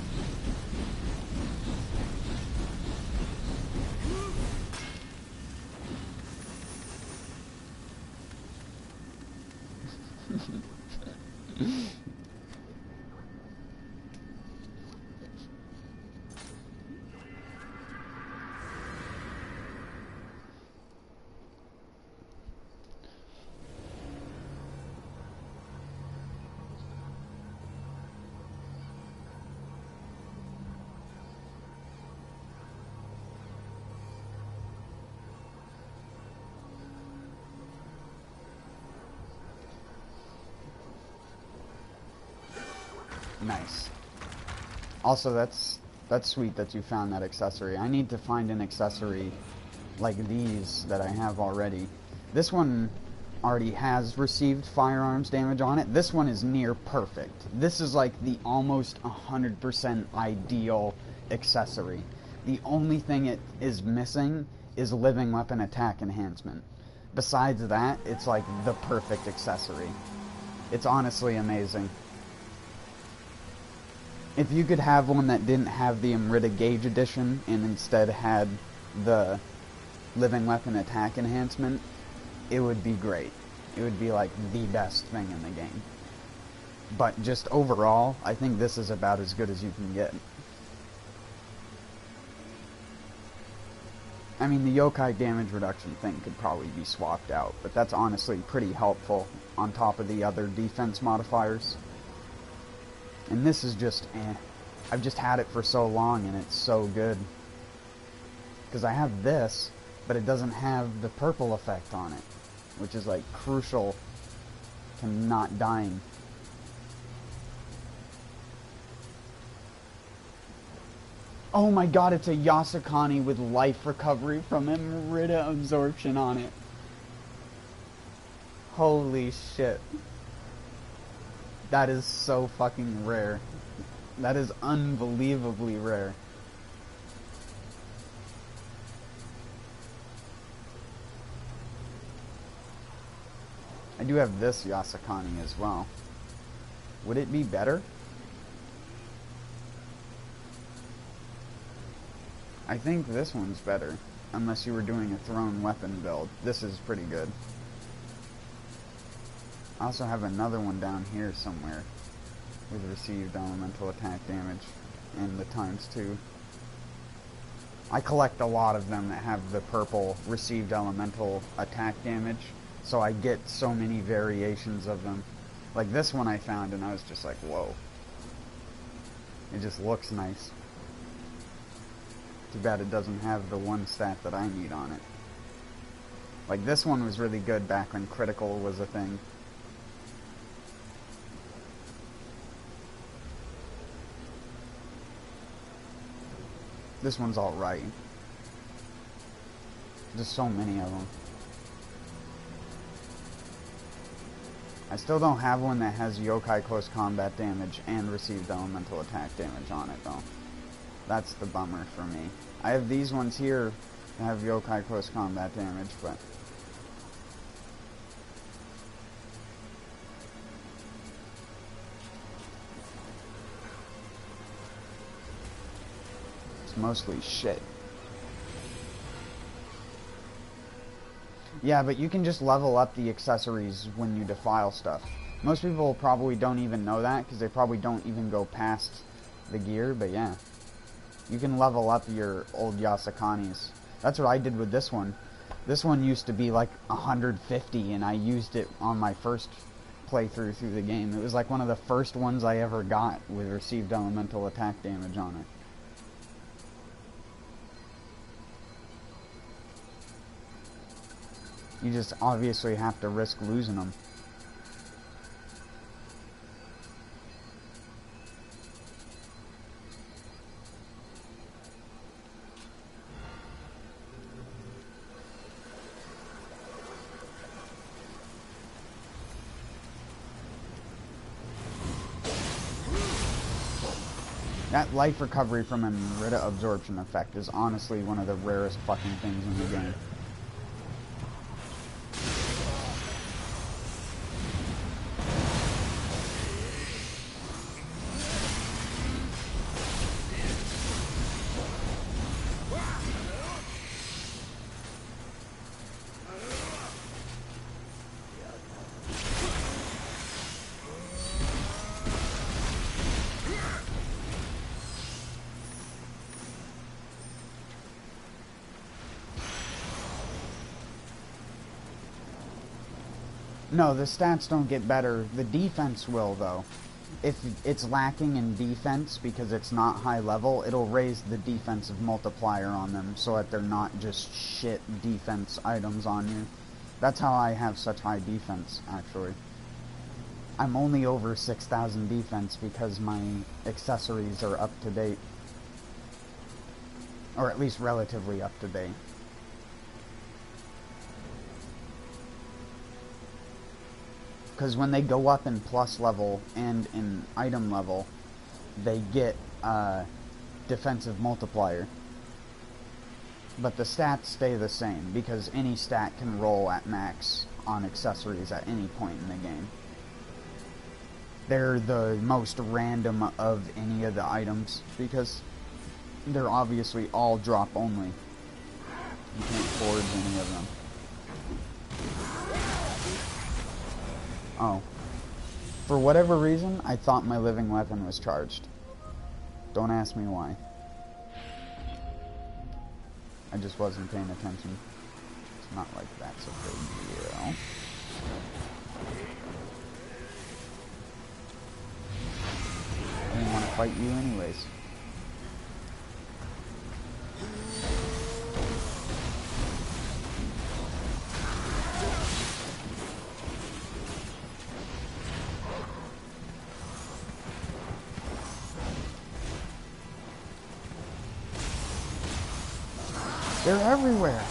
Nice. Also, that's sweet that you found that accessory. I need to find an accessory like these that I have already. This one already has received firearms damage on it. This one is near perfect. This is like the almost 100% ideal accessory. The only thing it is missing is living weapon attack enhancement. Besides that, it's like the perfect accessory. It's honestly amazing. If you could have one that didn't have the Amrita Gauge edition and instead had the living weapon attack enhancement, it would be great. It would be like the best thing in the game. But just overall, I think this is about as good as you can get. I mean, the yokai damage reduction thing could probably be swapped out, but that's honestly pretty helpful on top of the other defense modifiers. And this is just, I've just had it for so long and it's so good. Because I have this, but it doesn't have the purple effect on it, which is like crucial to not dying. Oh my god, it's a Yasukani with life recovery from Amrita absorption on it. Holy shit. That is so fucking rare. That is unbelievably rare. I do have this Yasukani as well. Would it be better? I think this one's better, unless you were doing a thrown weapon build. This is pretty good. I also have another one down here somewhere with received elemental attack damage and the ×2. I collect a lot of them that have the purple received elemental attack damage, so I get so many variations of them. Like this one I found and I was just like, whoa. It just looks nice. Too bad it doesn't have the one stat that I need on it. Like this one was really good back when critical was a thing. This one's alright. There's so many of them. I still don't have one that has yokai close combat damage and received elemental attack damage on it though. That's the bummer for me. I have these ones here that have yokai close combat damage, but it's mostly shit. Yeah, but you can just level up the accessories when you defile stuff. Most people probably don't even know that because they probably don't even go past the gear, but yeah. You can level up your old Yasukanis. That's what I did with this one. This one used to be like 150 and I used it on my first playthrough through the game. It was like one of the first ones I ever got with received elemental attack damage on it. You just obviously have to risk losing them. That life recovery from Amrita absorption effect is honestly one of the rarest fucking things in the game. No, the stats don't get better. The defense will, though. If it's lacking in defense because it's not high level, it'll raise the defensive multiplier on them so that they're not just shit defense items on you. That's how I have such high defense, actually. I'm only over 6,000 defense because my accessories are up to date. Or at least relatively up to date. Because when they go up in plus level and in item level, they get defensive multiplier. But the stats stay the same, because any stat can roll at max on accessories at any point in the game. They're the most random of any of the items, because they're obviously all drop only. You can't forge any of them. Oh. For whatever reason, I thought my living weapon was charged. Don't ask me why. I just wasn't paying attention. It's not like that's a big deal. I didn't want to fight you anyways. They're everywhere.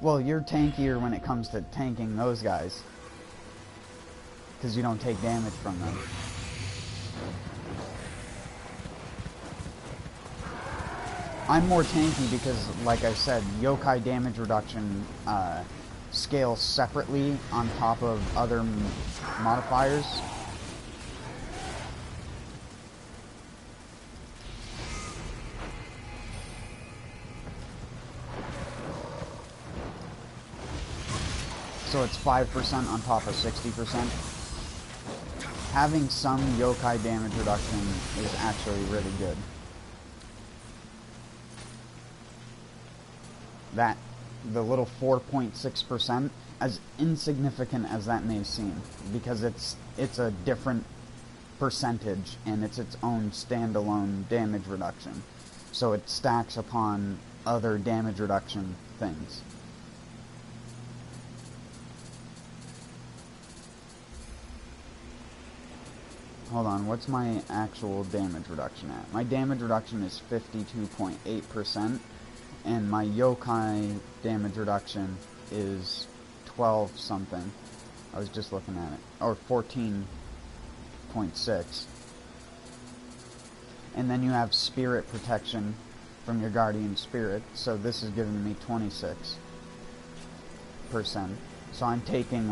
Well, you're tankier when it comes to tanking those guys, because you don't take damage from them. I'm more tanky because, like I said, yokai damage reduction scales separately on top of other modifiers. So it's 5% on top of 60%. Having some yokai damage reduction is actually really good. That, the little 4.6%, as insignificant as that may seem, because it's a different percentage and it's its own standalone damage reduction. So it stacks upon other damage reduction things. Hold on, what's my actual damage reduction at? My damage reduction is 52.8%, and my yokai damage reduction is 12 something. I was just looking at it. Or 14.6. And then you have spirit protection from your guardian spirit, so this is giving me 26%. So I'm taking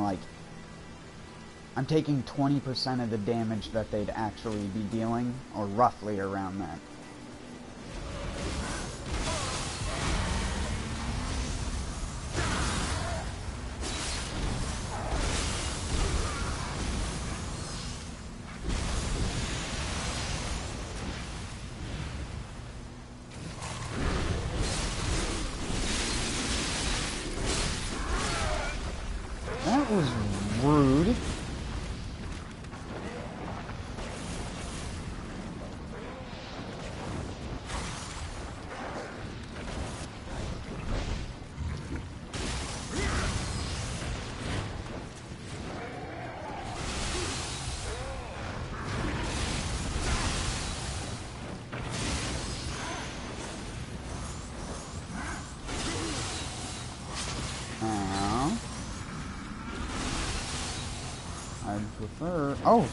20% of the damage that they'd actually be dealing, or roughly around that. That was rude. I'd prefer... Oh!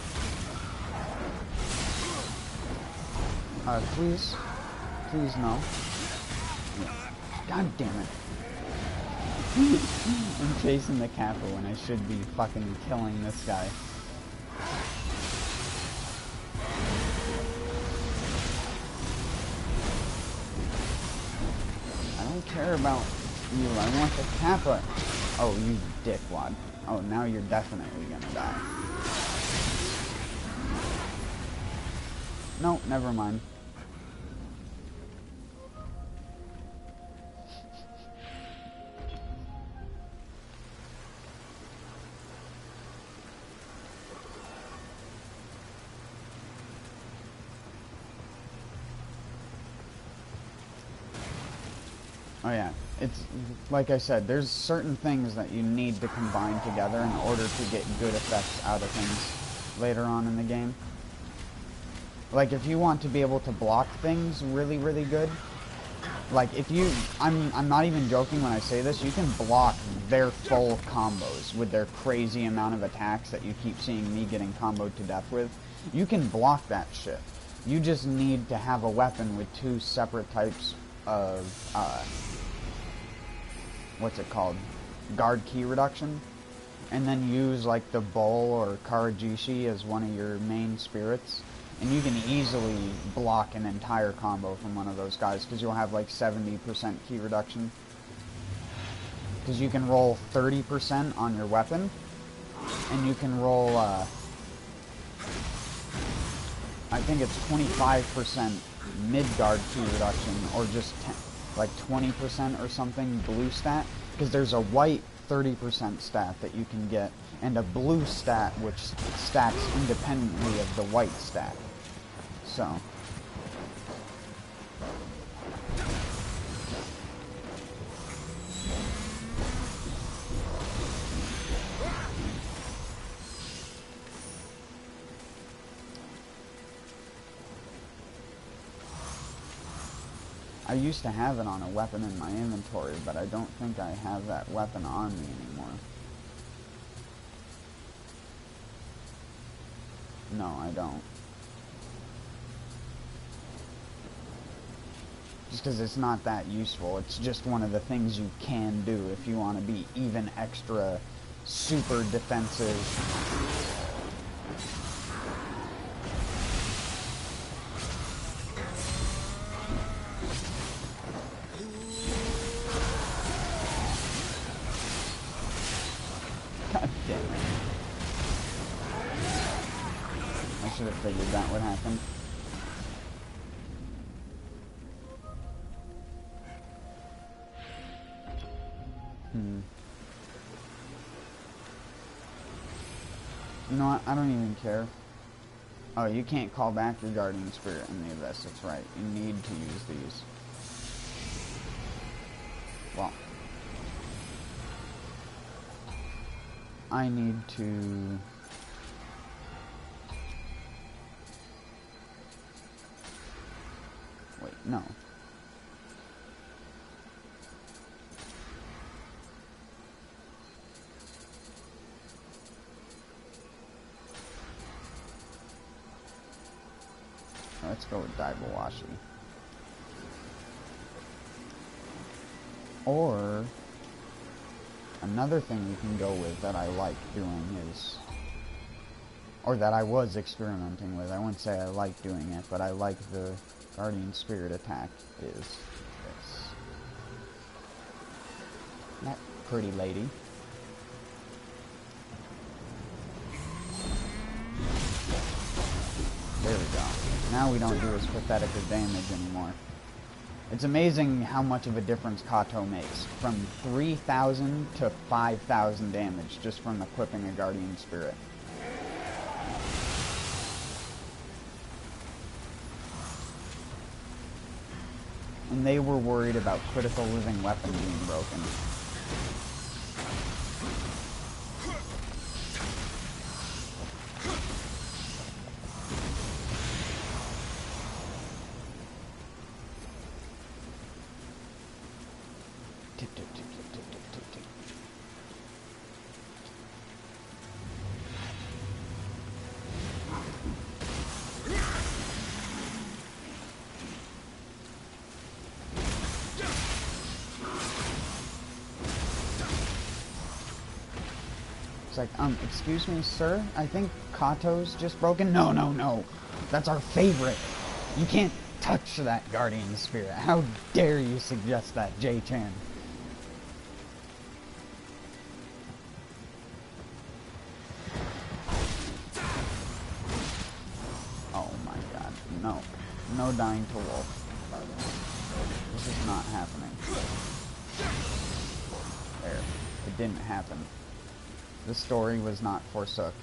Please. Please, no. Yeah. God damn it. I'm chasing the Kappa when I should be fucking killing this guy. I don't care about you. I want the Kappa. Oh, you dickwad. Oh, now you're definitely gonna die. No, never mind. Oh yeah, it's like I said, there's certain things that you need to combine together in order to get good effects out of things later on in the game. Like if you want to be able to block things really, really good, like if you, I'm not even joking when I say this, you can block their full combos with their crazy amount of attacks that you keep seeing me getting comboed to death with. You can block that shit. You just need to have a weapon with two separate types of, what's it called? Guard key reduction. And then use like the Bull or Karajishi as one of your main spirits. And you can easily block an entire combo from one of those guys because you'll have like 70% key reduction. Because you can roll 30% on your weapon. And you can roll, I think it's 25% mid-guard key reduction, or just like 20% or something blue stat, because there's a white 30% stat that you can get, and a blue stat which stacks independently of the white stat. So I used to have it on a weapon in my inventory, but I don't think I have that weapon on me anymore. No, I don't. Just because it's not that useful. It's just one of the things you can do if you want to be even extra super defensive. God damn it. I should have figured that would happen. You know what? I don't even care. Oh, you can't call back your guardian spirit in the Abyss. That's right. You need to use these. Well, I need to... Wait, no. Let's go with Daibawashi. Or another thing you can go with that I like doing is, or that I was experimenting with, I wouldn't say I like doing it, but I like the Guardian Spirit attack, is this. That pretty lady. There we go. Now we don't do as pathetic of damage anymore. It's amazing how much of a difference Kato makes. From 3,000 to 5,000 damage just from equipping a Guardian Spirit. And they were worried about critical living weapon being broken. Like, excuse me, sir? I think Kato's just broken? No, no, no. That's our favorite. You can't touch that Guardian Spirit. How dare you suggest that, J-Chan? Oh my god. No. No dying to wolf. This is not happening. There. It didn't happen. The story was not forsook.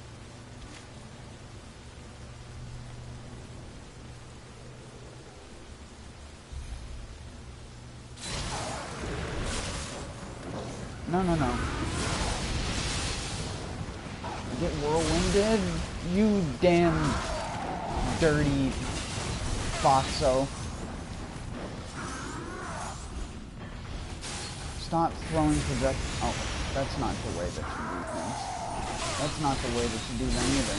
No, no, no. Get whirlwinded, you damn dirty foxo. Stop throwing project. Oh, that's not the way that you do things. That's not the way that you do them either.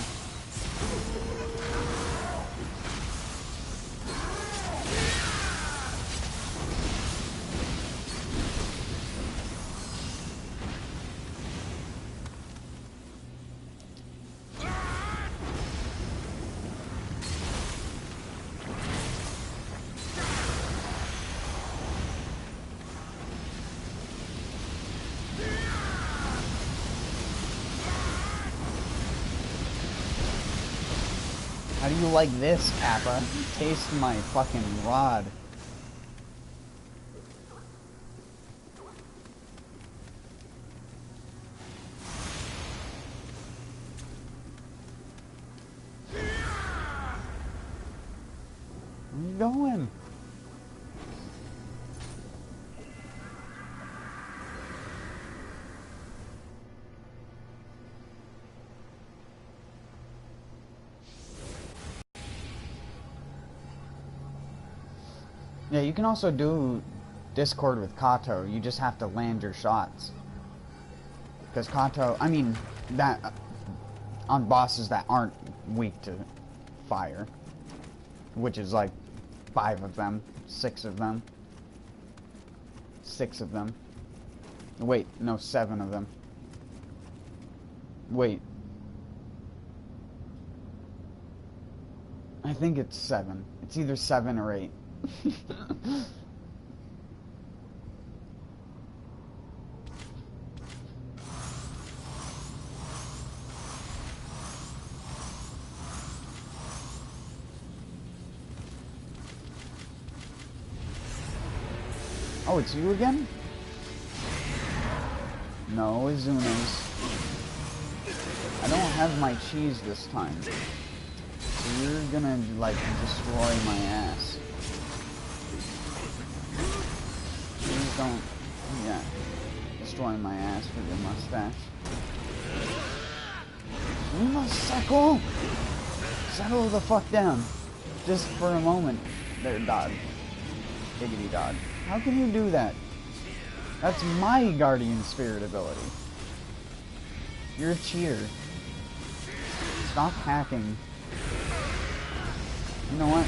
How do you like this, Kappa? Taste my fucking rod. Where are you going? Yeah, you can also do Discord with Kato. You just have to land your shots. Because Kato, I mean, that on bosses that aren't weak to fire, which is like 5 of them, 6 of them, 6 of them. Wait, no, 7 of them. Wait. I think it's 7. It's either 7 or 8. Oh, it's you again? No, it's Zuna's. I don't have my cheese this time. So you're gonna, like, destroy my ass. Please don't, yeah, destroy my ass with your mustache. You must settle the fuck down. Just for a moment. There, dog. Diggity dog. How can you do that? That's my guardian spirit ability. You're a cheater. Stop hacking. You know what?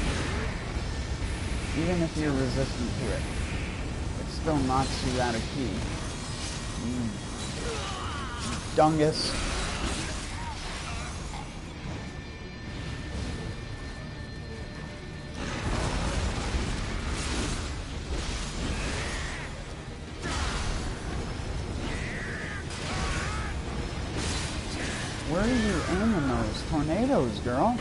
Even if you're resistant to it, it still knocks you out of key. You dungus. Where are you aiming those tornadoes, girl?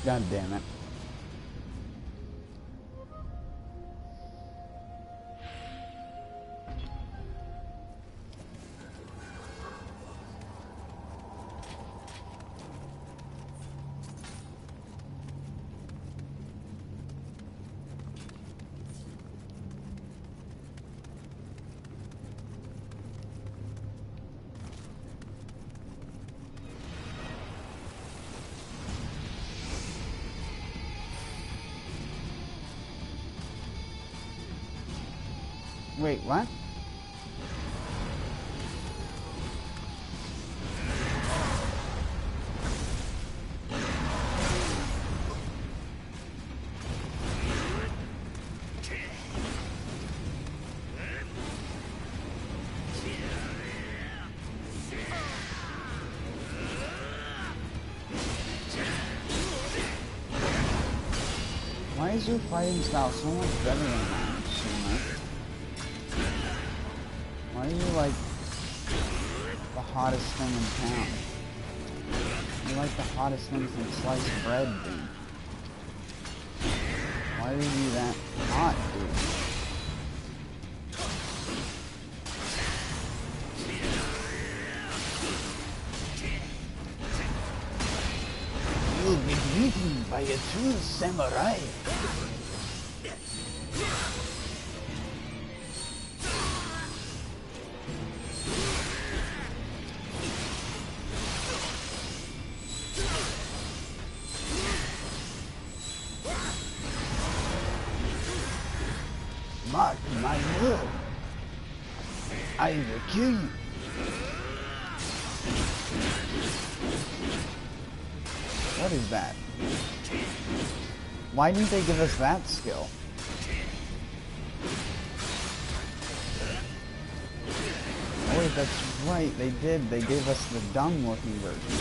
God damn it. Wait, what? Why is your fighting style so much better than mine, Shima? Why are you like the hottest thing in town? You're like the hottest thing since sliced bread, dude. Why are you that hot, dude? You'll be beaten by a true samurai. Mark my word. I will kill you. What is that? Why didn't they give us that skill? Oh wait, that's right, they did. They gave us the dumb looking version.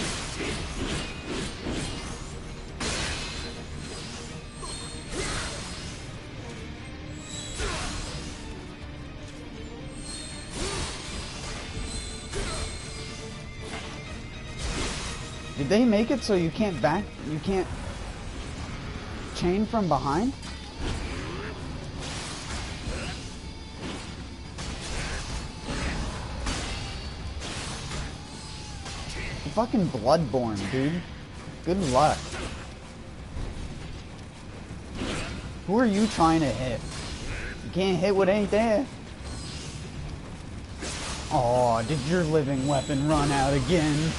Did they make it so you can't chain from behind? Fucking Bloodborne, dude. Good luck. Who are you trying to hit? You can't hit what ain't there. Aw, did your living weapon run out again?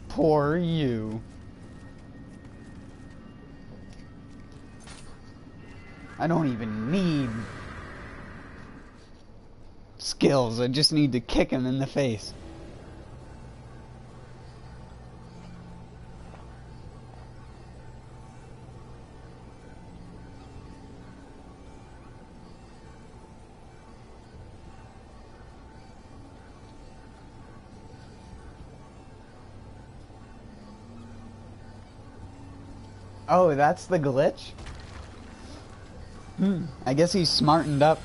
Poor you. I don't even need skills, I just need to kick him in the face. Oh, that's the glitch? I guess he's smartened up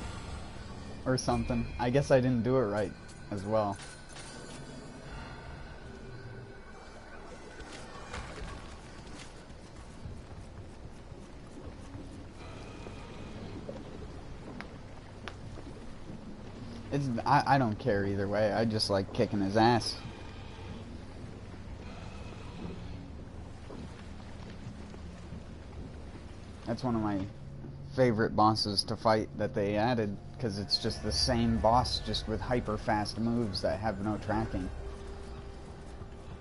or something. I guess I didn't do it right as well. I don't care either way. I just like kicking his ass. That's one of my favorite bosses to fight that they added, because it's just the same boss, just with hyper fast moves that have no tracking.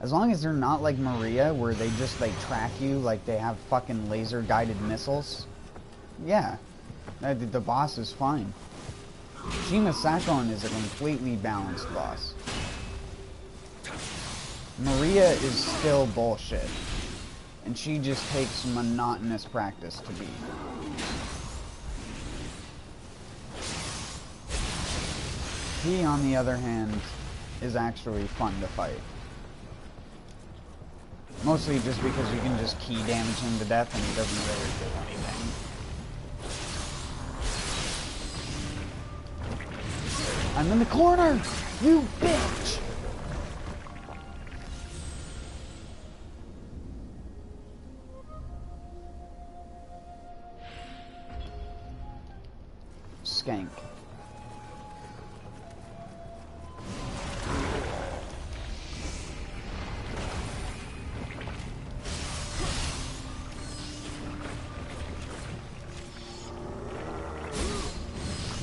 As long as they're not like Maria, where they just like track you like they have fucking laser guided missiles, yeah, the boss is fine. Shima Sakon is a completely balanced boss. Maria is still bullshit, and she just takes monotonous practice to beat. He, on the other hand, is actually fun to fight. Mostly just because you can just key damage him to death and he doesn't really do anything. I'm in the corner! You bitch! Skank.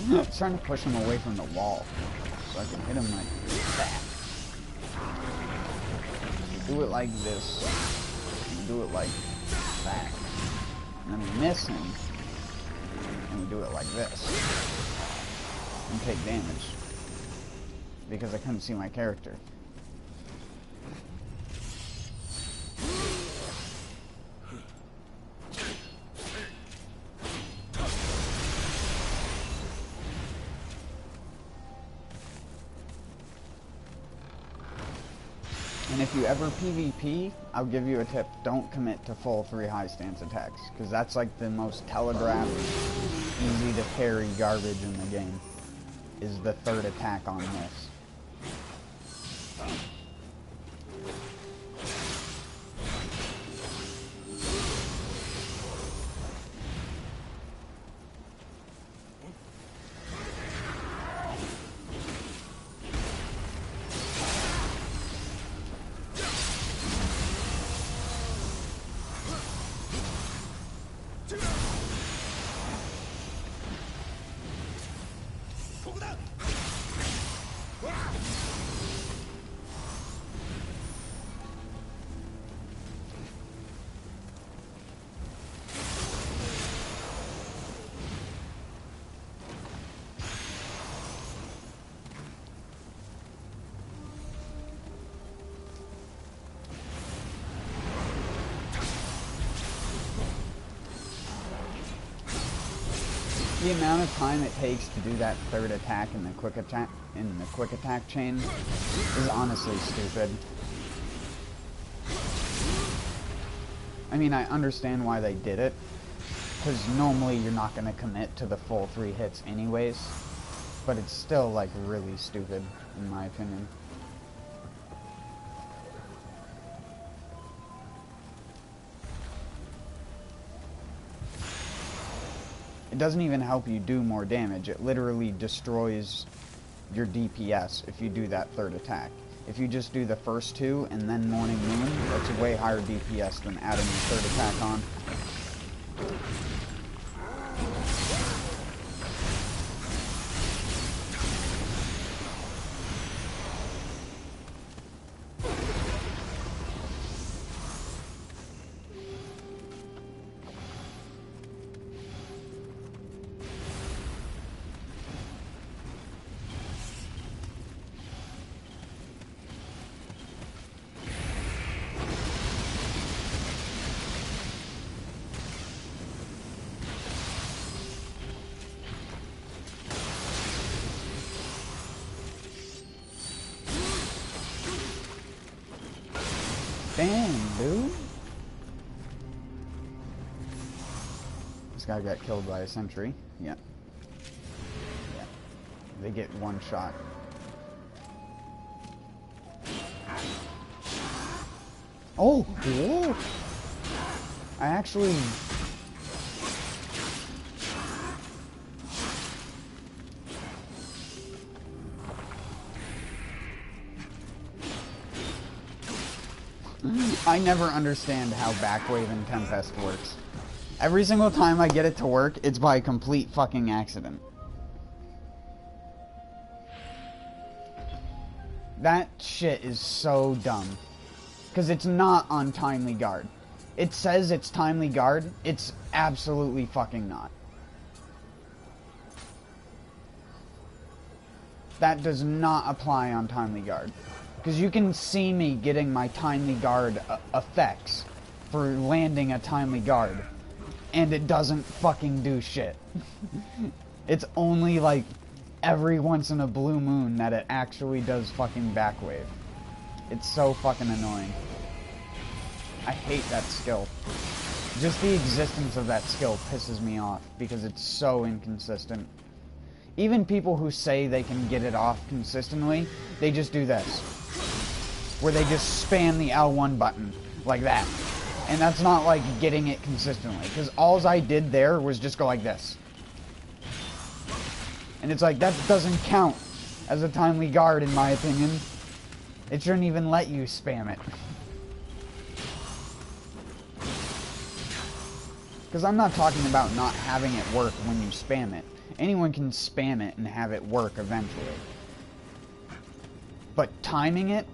I'm trying to push him away from the wall so I can hit him like that. Do it like this. And do it like that. And then we miss him. And we do it like this. And take damage. Because I couldn't see my character. And if you ever PvP, I'll give you a tip. Don't commit to full 3 high stance attacks, because that's like the most telegraphed, easy to parry garbage in the game, is the 3rd attack on this. the amount of time it takes to do that third attack in the quick attack chain is honestly stupid. I mean, I understand why they did it, because normally you're not going to commit to the full 3 hits anyways, but it's still, like, really stupid, in my opinion. It doesn't even help you do more damage. It literally destroys your DPS if you do that third attack. If you just do the first 2 and then Morning Moon, that's a way higher DPS than adding the third attack on. Damn, dude. This guy got killed by a sentry. Yeah. They get 1 shot. Oh! Whoa! I actually... I never understand how Backwave in Tempest works. Every single time I get it to work, it's by complete fucking accident. That shit is so dumb. Because it's not on Timely Guard. It says it's Timely Guard, it's absolutely fucking not. That does not apply on Timely Guard. Because you can see me getting my Timely Guard effects for landing a Timely Guard. And it doesn't fucking do shit. It's only like every once in a blue moon that it actually does fucking Backwave. It's so fucking annoying. I hate that skill. Just the existence of that skill pisses me off because it's so inconsistent. Even people who say they can get it off consistently, they just do this. Where they just spam the L1 button, like that. And that's not like getting it consistently, because all I did there was just go like this. And it's like, that doesn't count as a Timely Guard in my opinion. It shouldn't even let you spam it. Because I'm not talking about not having it work when you spam it. Anyone can spam it and have it work eventually. But timing it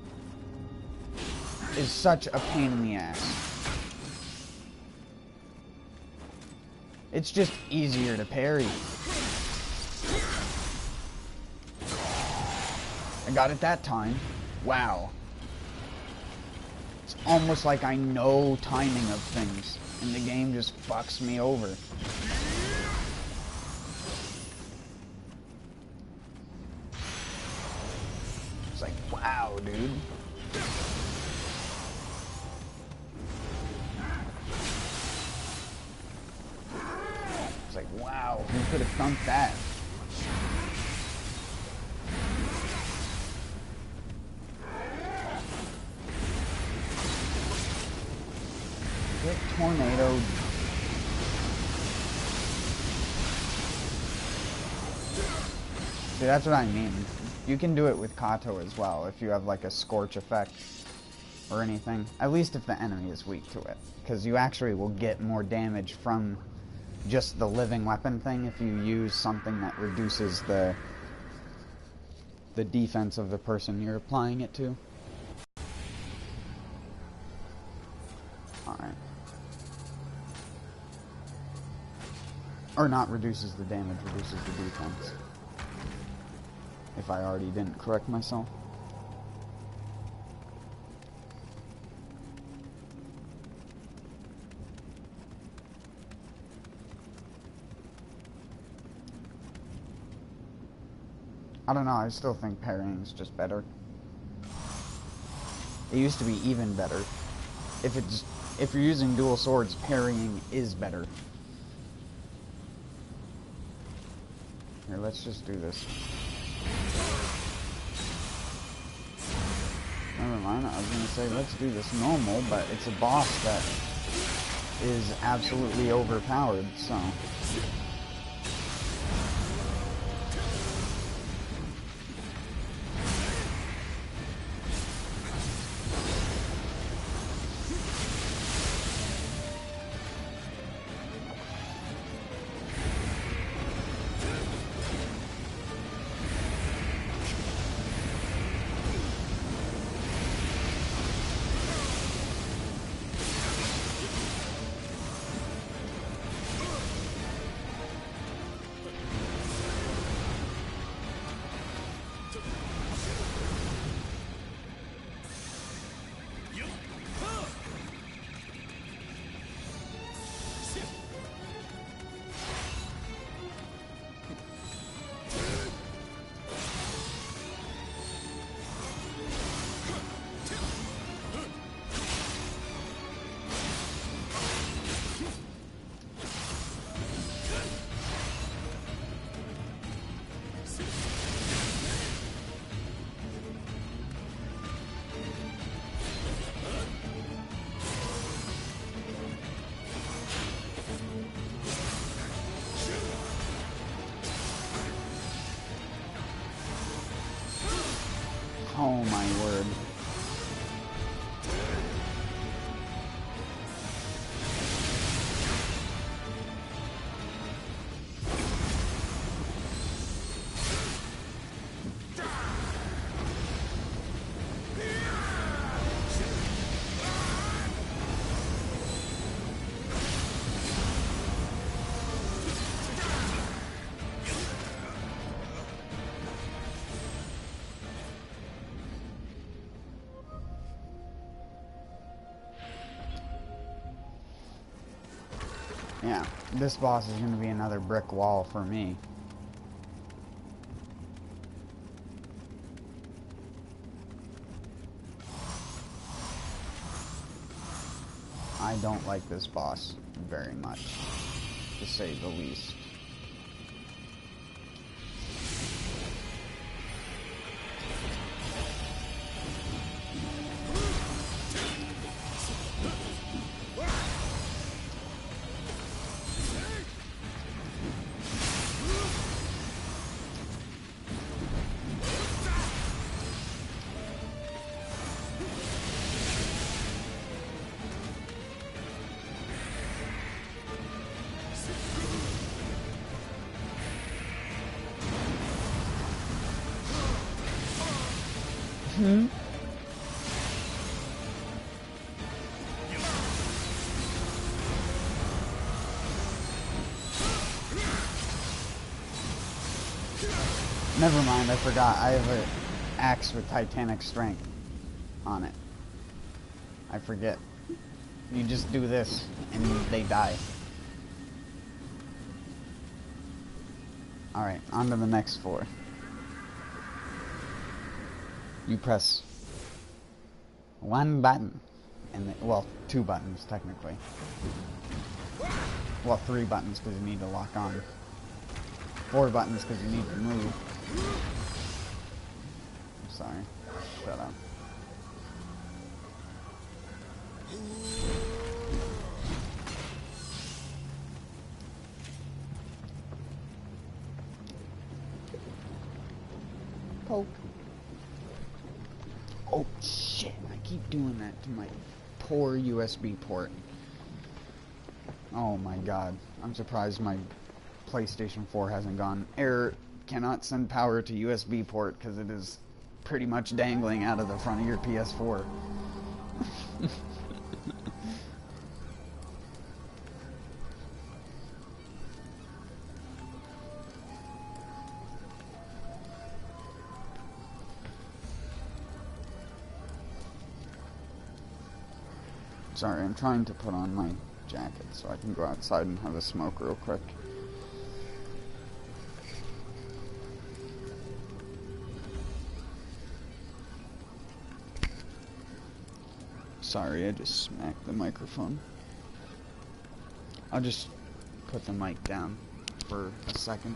is such a pain in the ass. It's just easier to parry. I got it that time. Wow. It's almost like I know timing of things, and the game just fucks me over. It's like, wow, dude. It's like, wow, who could have done that? Get tornadoed. See, that's what I mean. You can do it with Kato as well, if you have like a scorch effect or anything. At least if the enemy is weak to it. Because you actually will get more damage from just the living weapon thing if you use something that reduces the defense of the person you're applying it to. Alright. Or not reduces the damage, reduces the defense. If I already didn't correct myself. I don't know, I still think parrying's just better. It used to be even better. If you're using dual swords, parrying is better. Here, let's just do this. Never mind, I was gonna say let's do this normal, but it's a boss that is absolutely overpowered, so... Oh my word. Yeah, this boss is going to be another brick wall for me. I don't like this boss very much, to say the least. Never mind, I forgot. I have an axe with Titanic strength on it. I forget. You just do this, and they die. Alright, on to the next floor. You press one button, and well, two buttons, technically. Well, three buttons, because you need to lock on. Four buttons, because you need to move. I'm sorry. Shut up. Poke. Oh, shit. I keep doing that to my poor USB port. Oh my god. I'm surprised my PlayStation 4 hasn't gone. Error, cannot send power to USB port because it is pretty much dangling out of the front of your PS4. Sorry, I'm trying to put on my jacket so I can go outside and have a smoke real quick. Sorry, I just smacked the microphone. I'll just put the mic down for a second.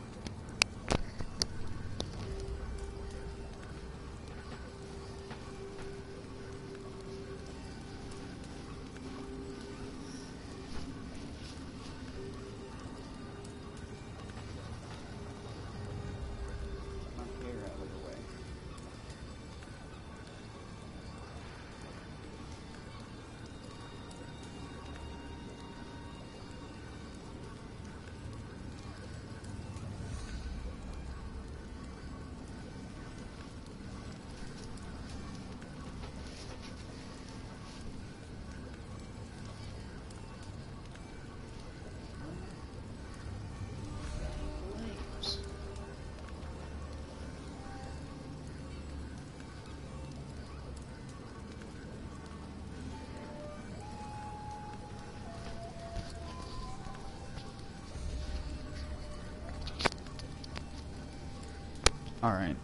All right.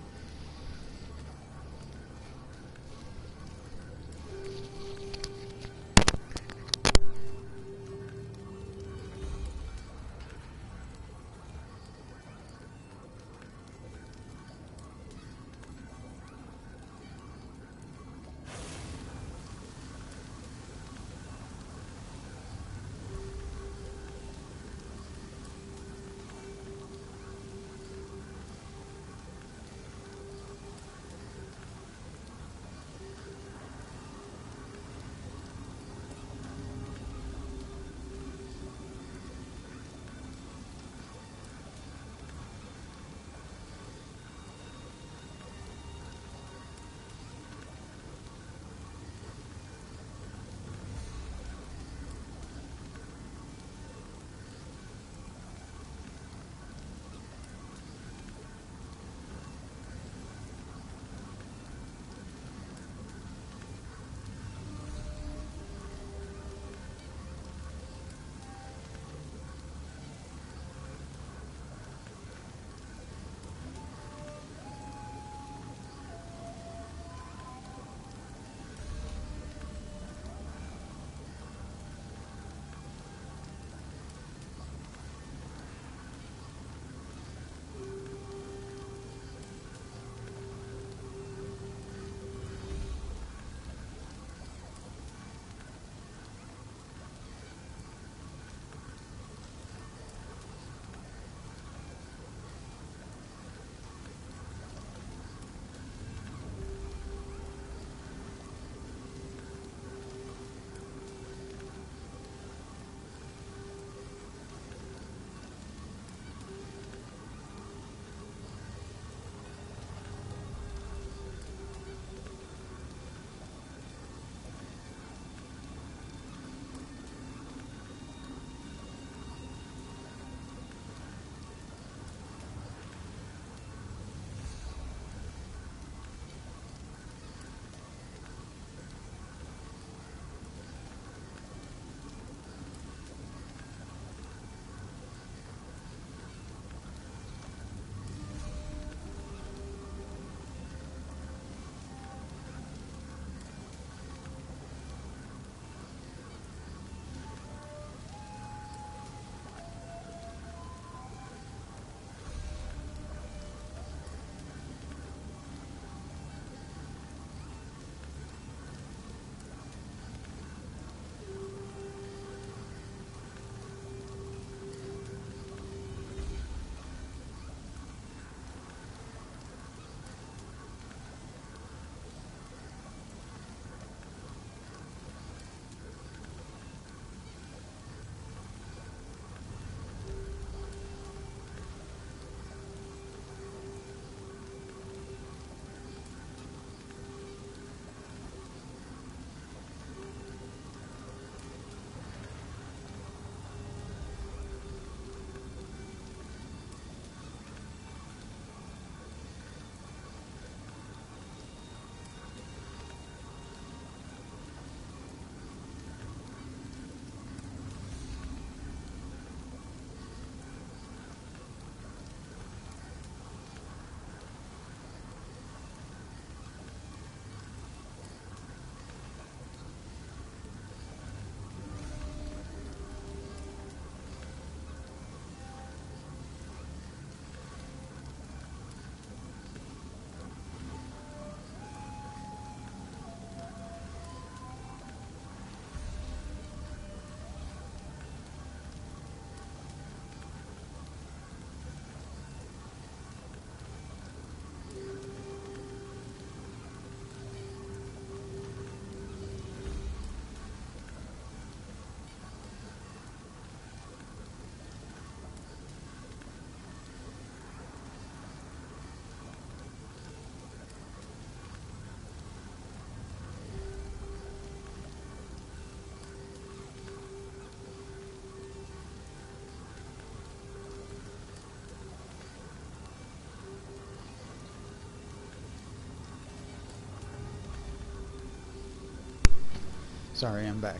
Sorry, I'm back.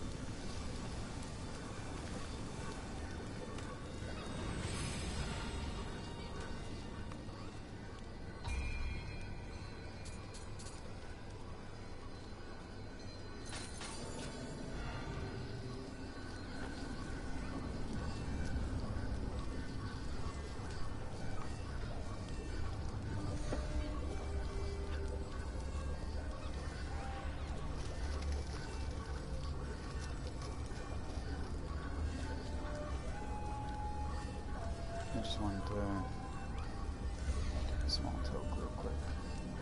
I just wanted to small talk real quick.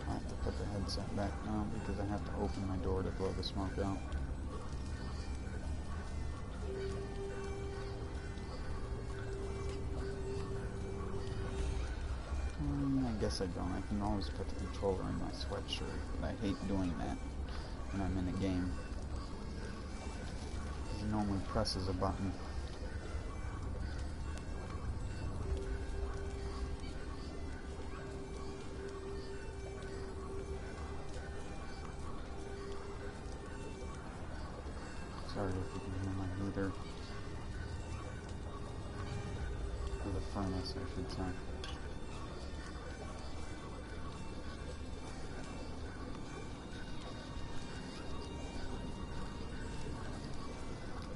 I have to put the headset back now because I have to open my door to blow the smoke out. I guess I don't. I can always put the controller in my sweatshirt, but I hate doing that when I'm in a game. It normally presses a button. Sorry if you can hear my heater. Or the furnace, I should say.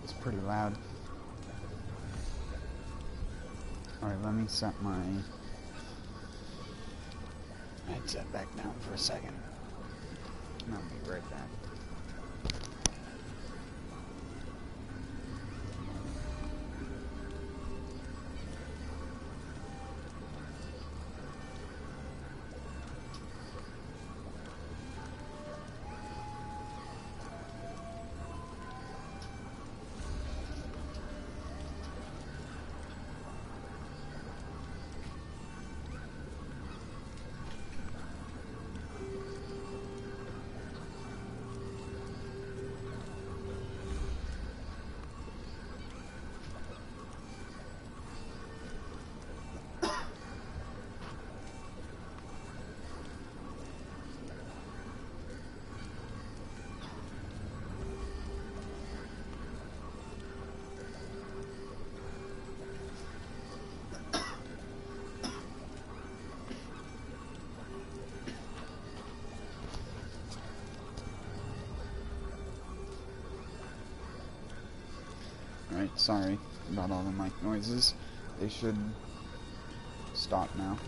It's pretty loud. Alright, let me set my headset back down for a second. And I'll be right back. Alright, sorry about all the mic noises. They should stop now.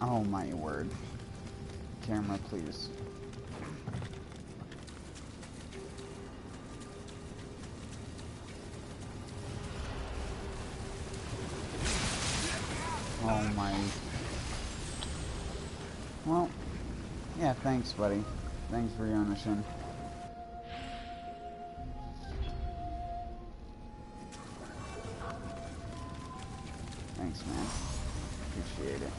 Oh my word. Camera, please. Oh my. Well, yeah, thanks, buddy. Thanks for your mission. Thanks, man. Appreciate it.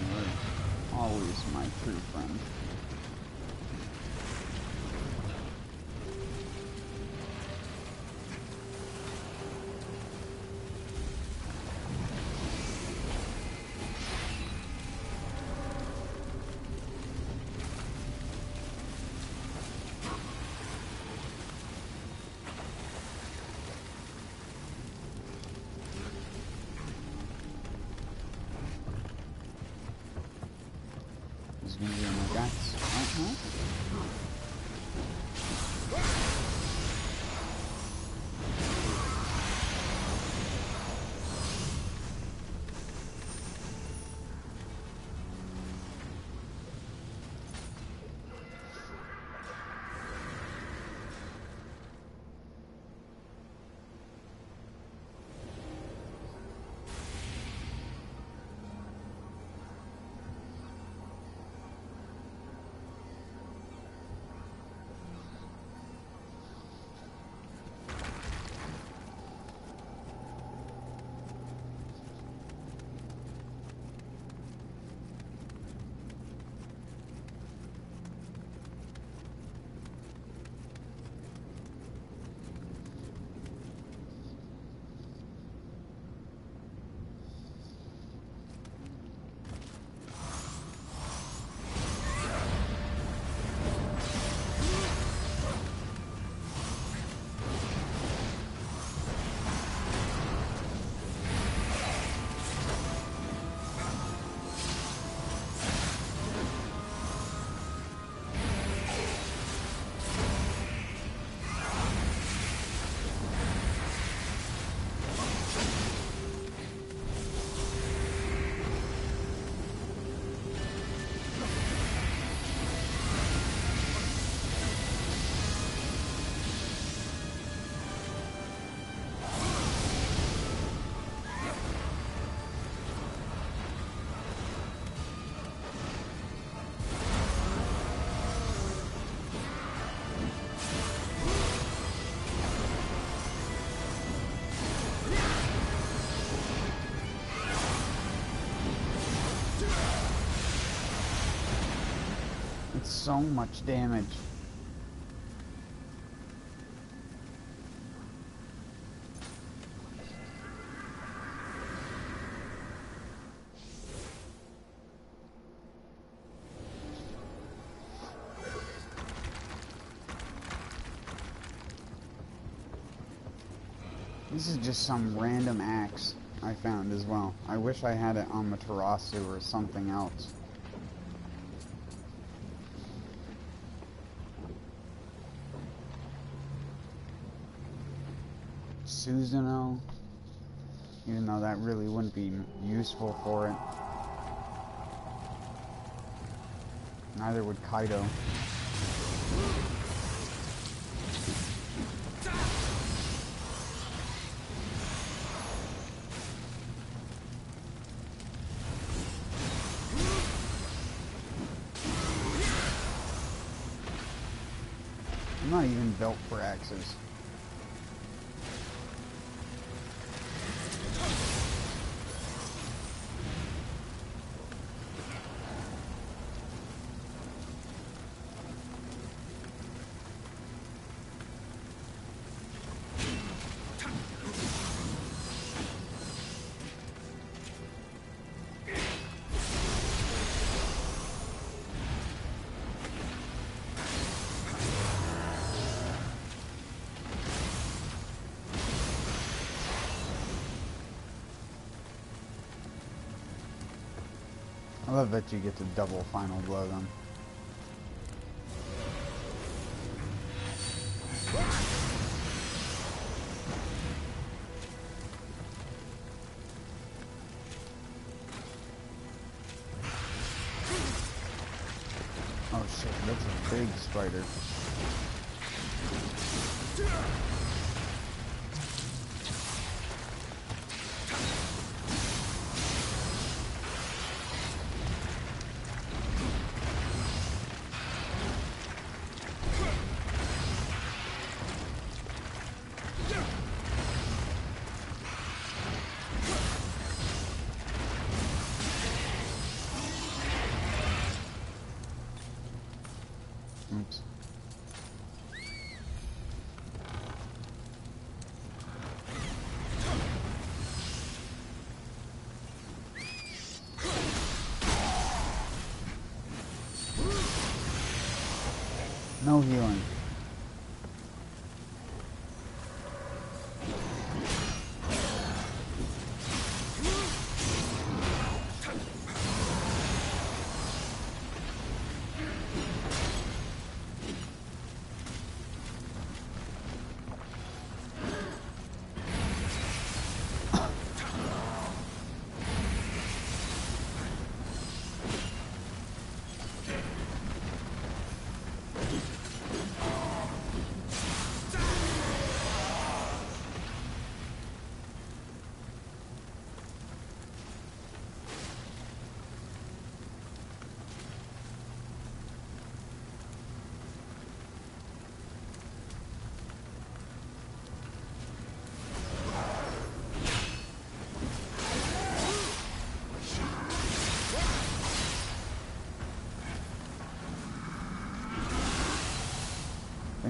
You're always my true friend. gonna be in my guts. Oh, it's so much damage. This is just some random axe I found as well. I wish I had it on Matarasu or something else. Susanoo, even though that really wouldn't be useful for it. Neither would Kaido. I'm not even built for axes. I love that you get to double final blow them. Oh shit, that's a big spider. Oops. No healing.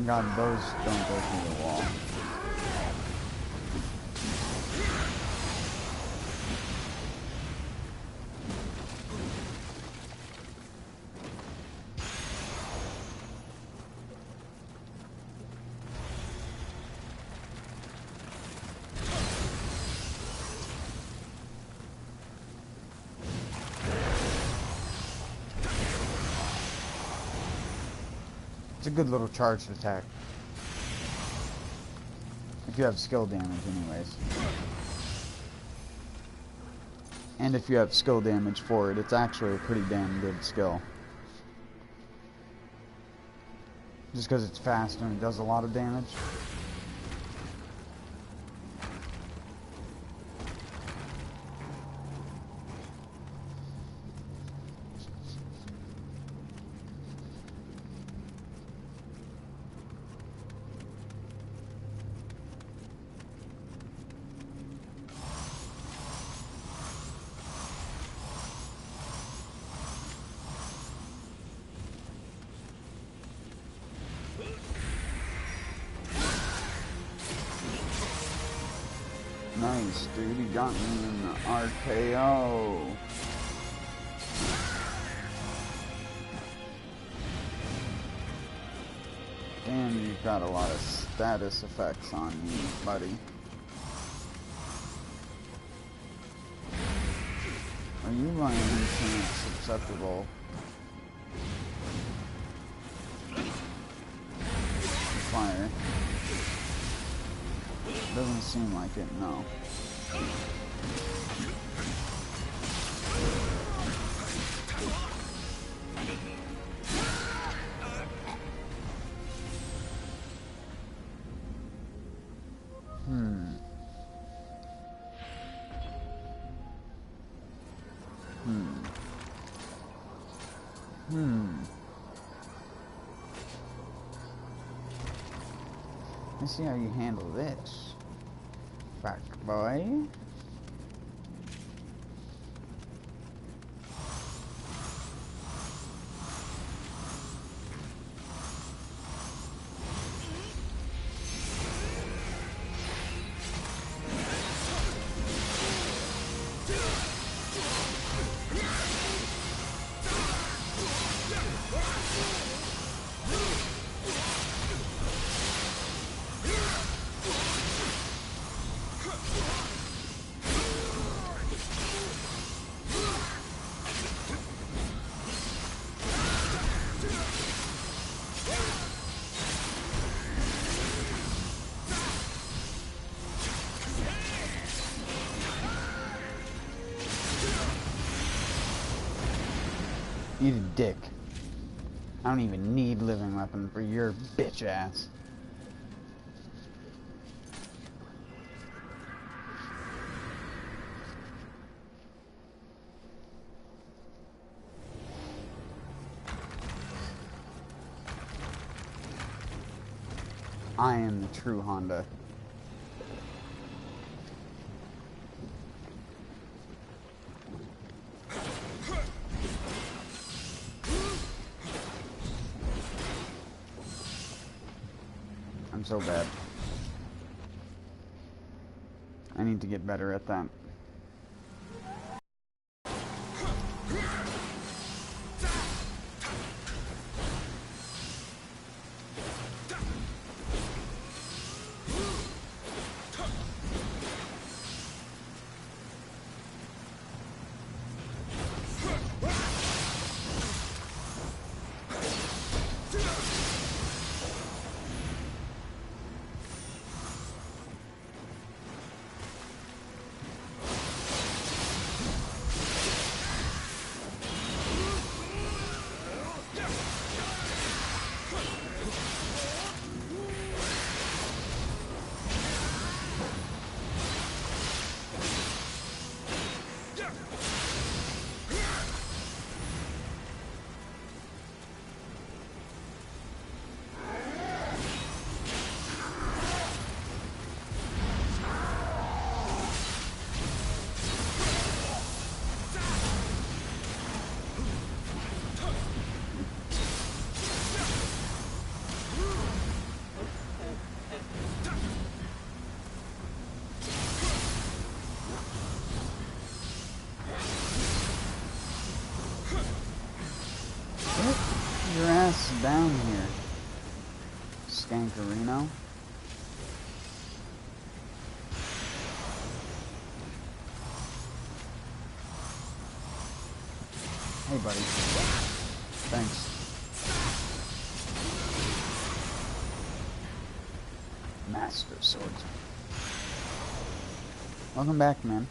Thank God those don't go through the wall. It's a good little charged attack. If you have skill damage anyways. And if you have skill damage for it, it's actually a pretty damn good skill. Just because it's fast and it does a lot of damage. Nice, dude. He got me in the RKO. Damn, you've got a lot of status effects on you, buddy. Are you by any chance susceptible to fire? Doesn't seem like it, no. Let's see how you handle this, fuck boy. Eat a dick. I don't even need living weapon for your bitch ass. I am the true Honda. I'm so bad. I need to get better at that. ass down here, Skankarino. Hey, buddy. Thanks. Master Swordsman. Welcome back, man.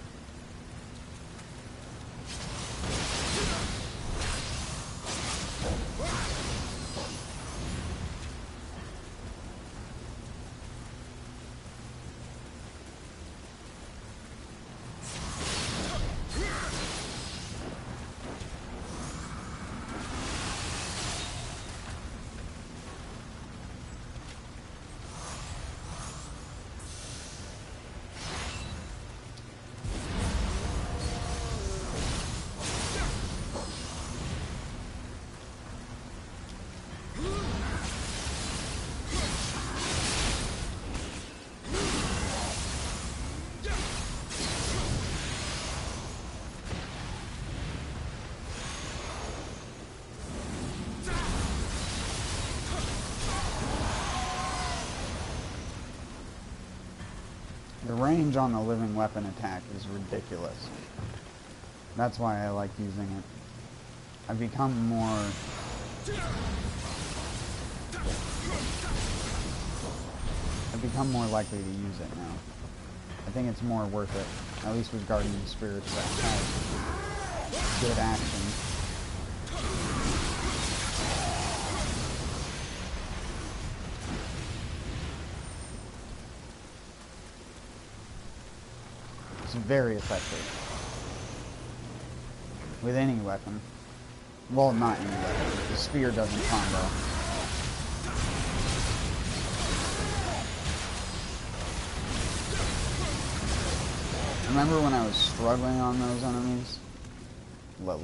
The range on the living weapon attack is ridiculous. That's why I like using it. I've become more... likely to use it now. I think it's more worth it, at least with Guardian Spirits that has good action. It's very effective. With any weapon. Well, not any weapon. The spear doesn't combo. Remember when I was struggling on those enemies? Low.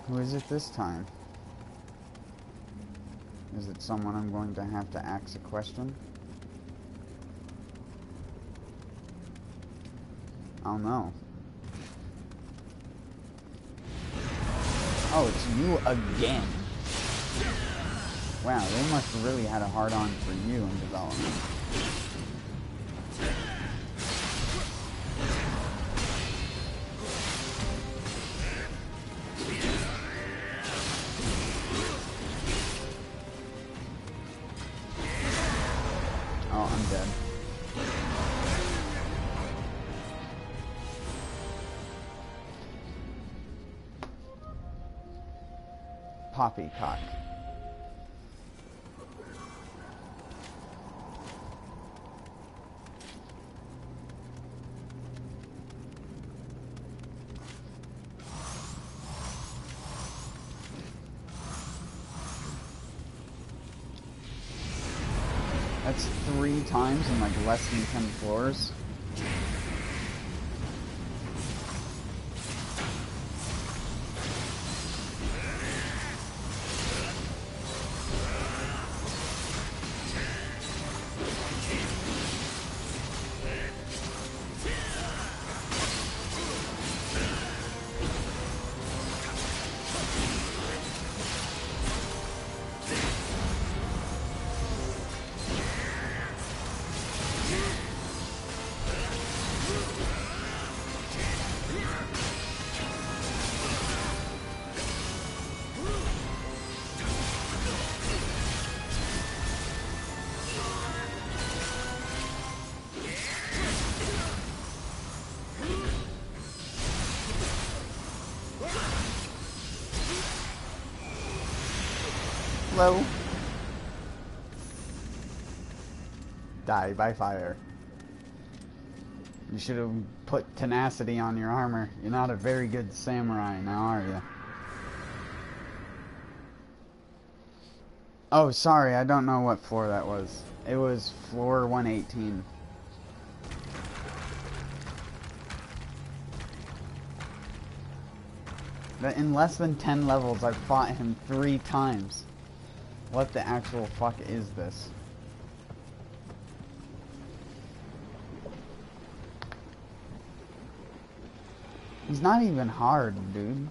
Who is it this time? Is it someone I'm going to have to ask a question? I don't know. Oh, it's you again. Wow, they must have really had a hard-on for you in development. Oh, I'm dead. Poppycock. That's 3 times in like less than 10 floors. Hello. Die by fire. You should have put tenacity on your armor. You're not a very good samurai now, are you? Oh, sorry, I don't know what floor that was. It was floor 118. In less than 10 levels, I've fought him 3 times. What the actual fuck is this? He's not even hard, dude.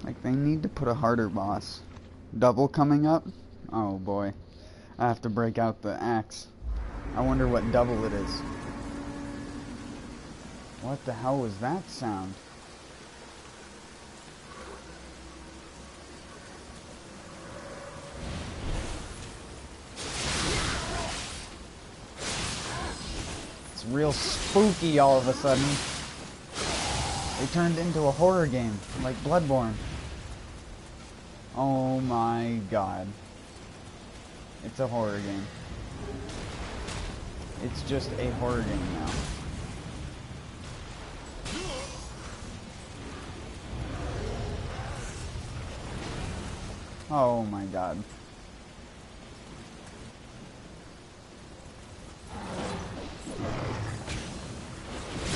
Like, they need to put a harder boss. Double coming up? Oh boy. I have to break out the axe. I wonder what double it is. What the hell was that sound? It's real spooky all of a sudden. They turned into a horror game, like Bloodborne. Oh my god. It's a horror game. It's just a horror game now. Oh my god.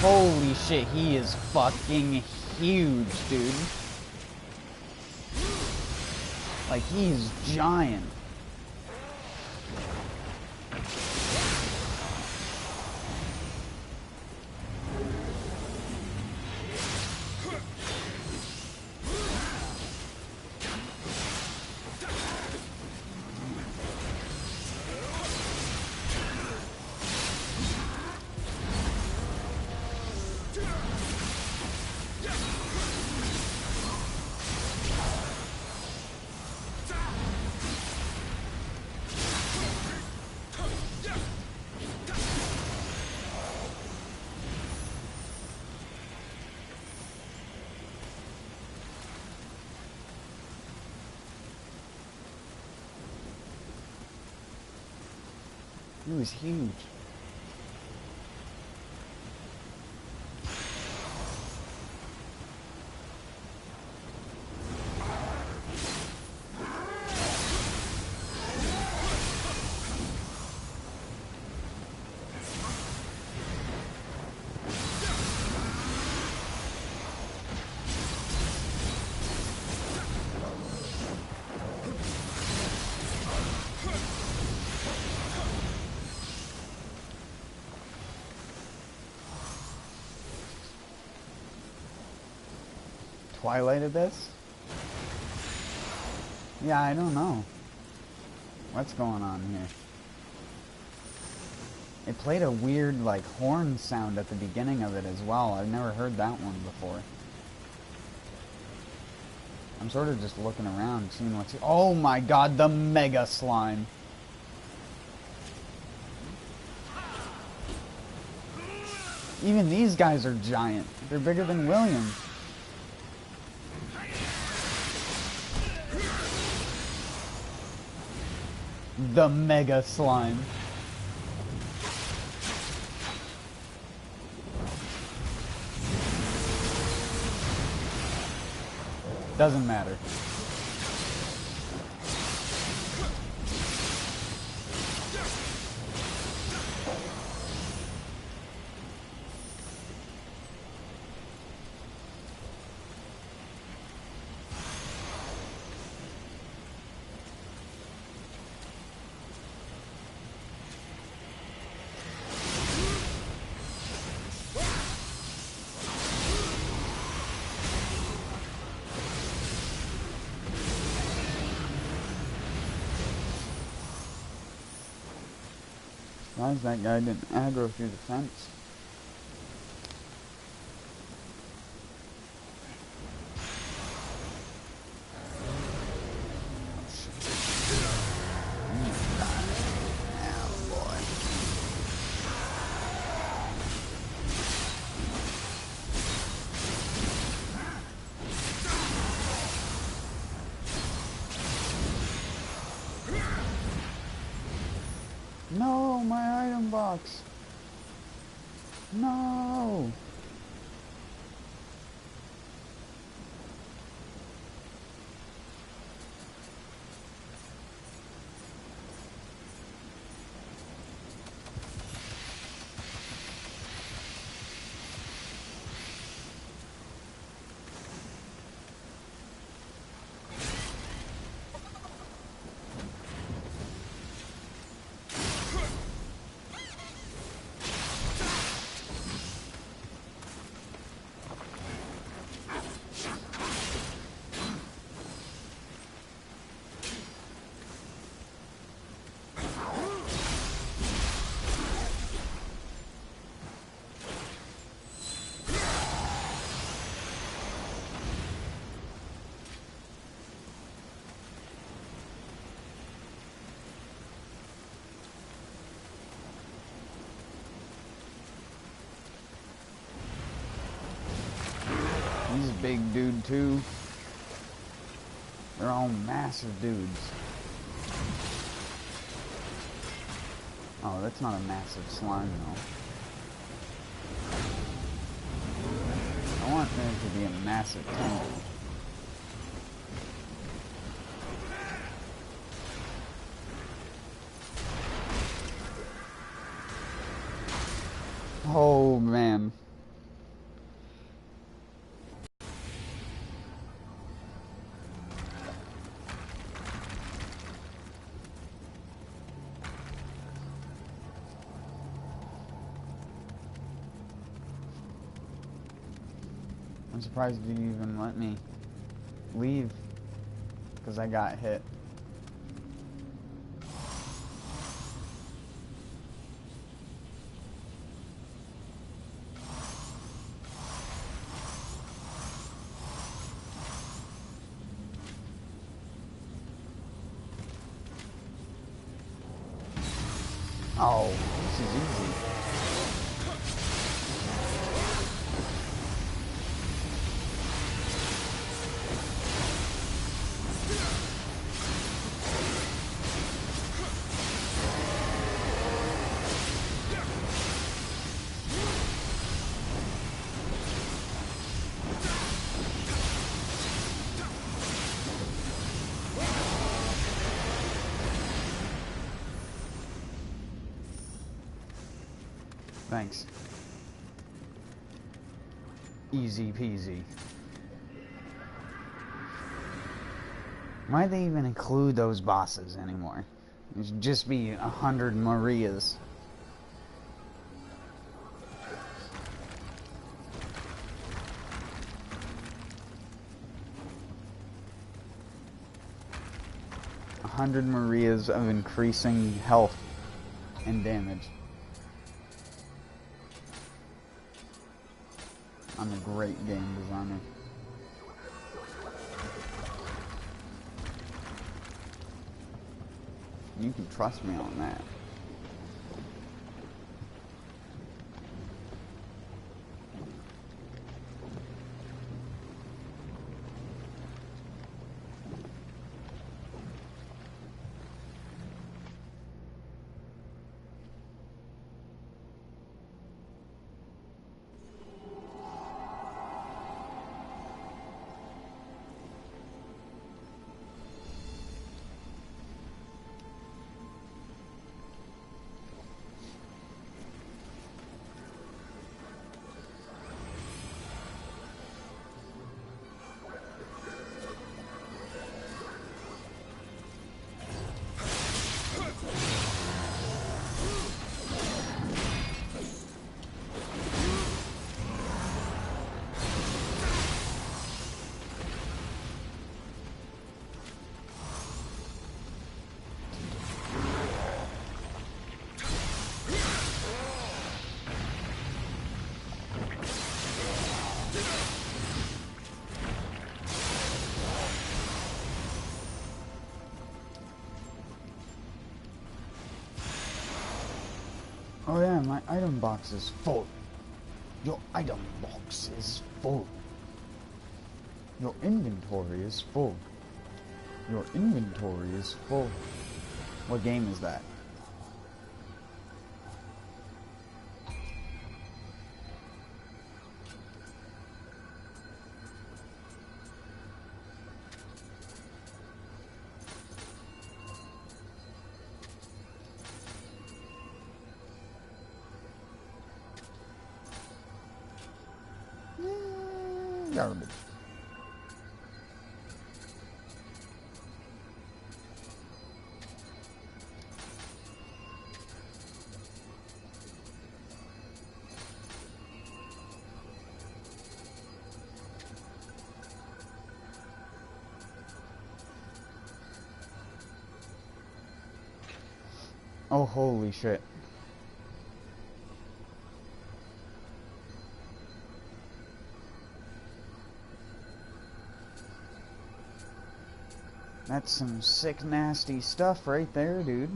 Holy shit, he is fucking huge, dude. Like, he's giant. He was huge. Twilight Abyss? Yeah, I don't know. What's going on here? It played a weird, like, horn sound at the beginning of it as well. I've never heard that one before. I'm sort of just looking around, seeing what's... Oh my god, the Mega Slime! Even these guys are giant. They're bigger than William. The Mega Slime. Doesn't matter. Why is that guy didn't aggro through the fence? No, my item box. No. big dude too. They're all massive dudes. Oh, that's not a massive slime though. I want there to be a massive tank. Oh man. I'm surprised you even let me leave because I got hit. Oh, this is easy. Thanks. Easy peasy. Why'd they even include those bosses anymore? It should just be 100 Marias. A 100 Marias of increasing health and damage. I'm a great game designer. You can trust me on that. Oh yeah, my item box is full. Your item box is full. Your inventory is full. Your inventory is full. What game is that? Garbage. Oh, holy shit. That's some sick, nasty stuff right there, dude.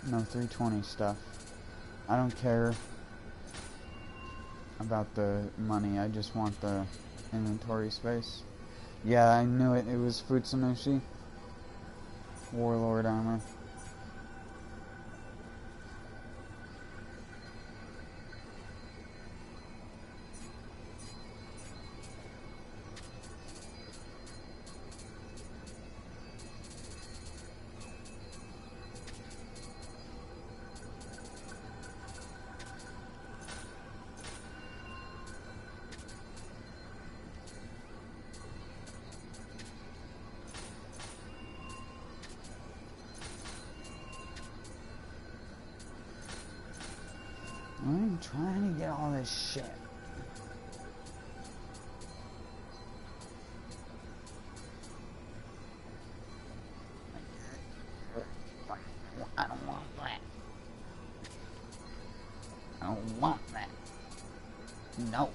No 320 stuff. I don't care about the money, I just want the inventory space. Yeah, I knew it. It was Futsunushi. Warlord armor. I'm trying to get all this shit. I don't want that. I don't want that. No.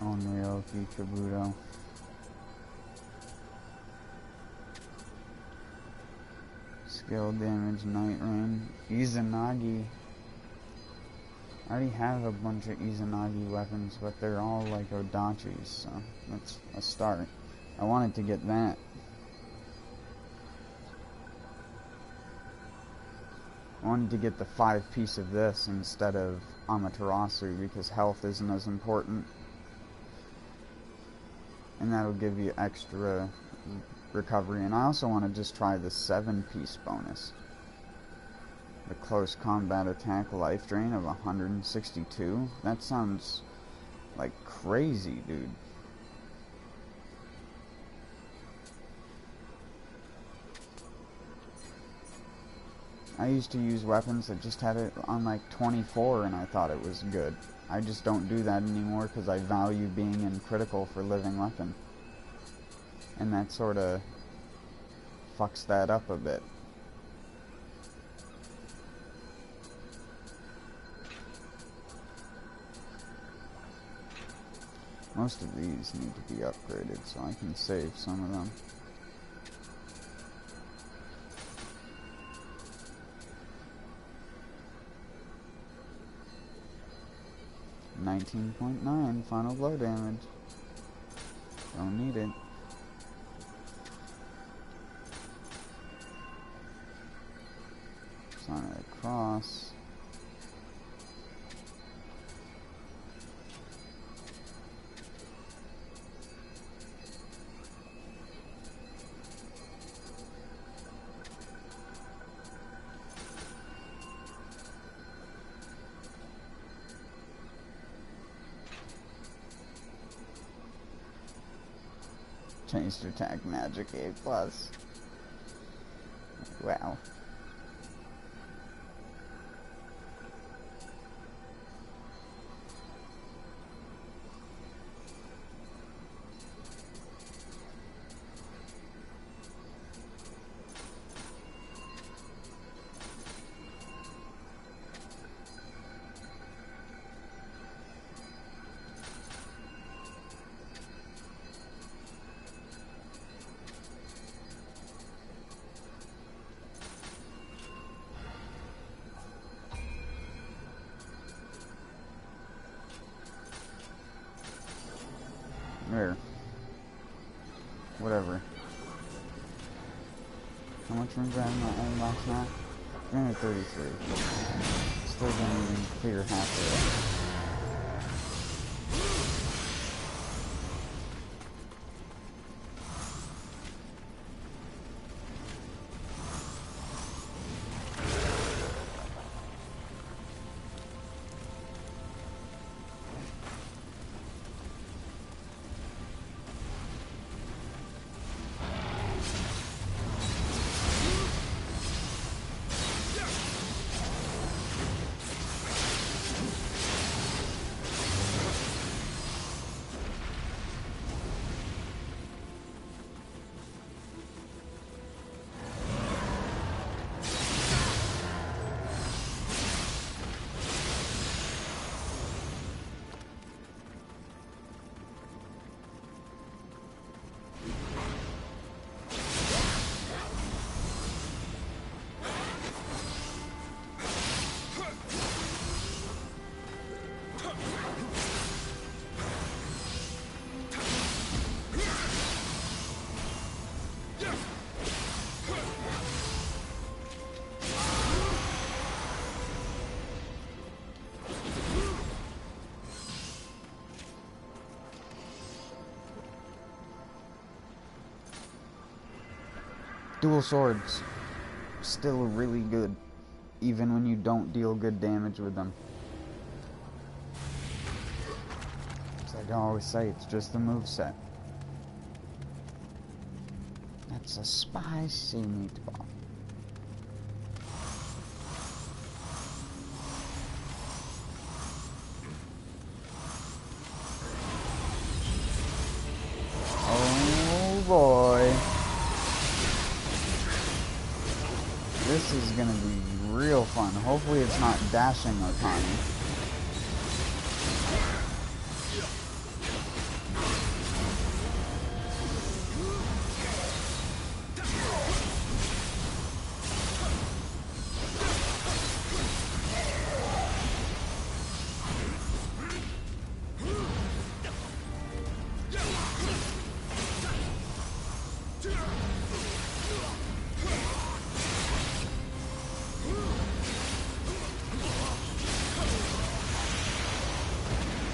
Oh, Nioh, Kabuto. Skill damage, Night Rain. Izanagi. I already have a bunch of Izanagi weapons, but they're all like Odachis, so that's a start. I wanted to get that. I wanted to get the 5-piece of this instead of Amaterasu because health isn't as important. And that'll give you extra recovery. And I also want to just try the 7-piece bonus. The close combat attack life drain of 162. That sounds like crazy, dude. I used to use weapons that just had it on like 24 and I thought it was good. I just don't do that anymore because I value being in critical for living weapon. And that sort of fucks that up a bit. Most of these need to be upgraded so I can save some of them. .9 final blow damage. Don't need it. Sign of the Cross. Changed attack magic A+. Wow. Where? Whatever. How much room do I have in my own box now? 333. Still didn't even clear half of it. Dual swords, still really good, even when you don't deal good damage with them. It's like I always say, it's just the moveset. That's a spicy meatball. Oh boy. This is gonna be real fun. Hopefully it's not dashing or tiny.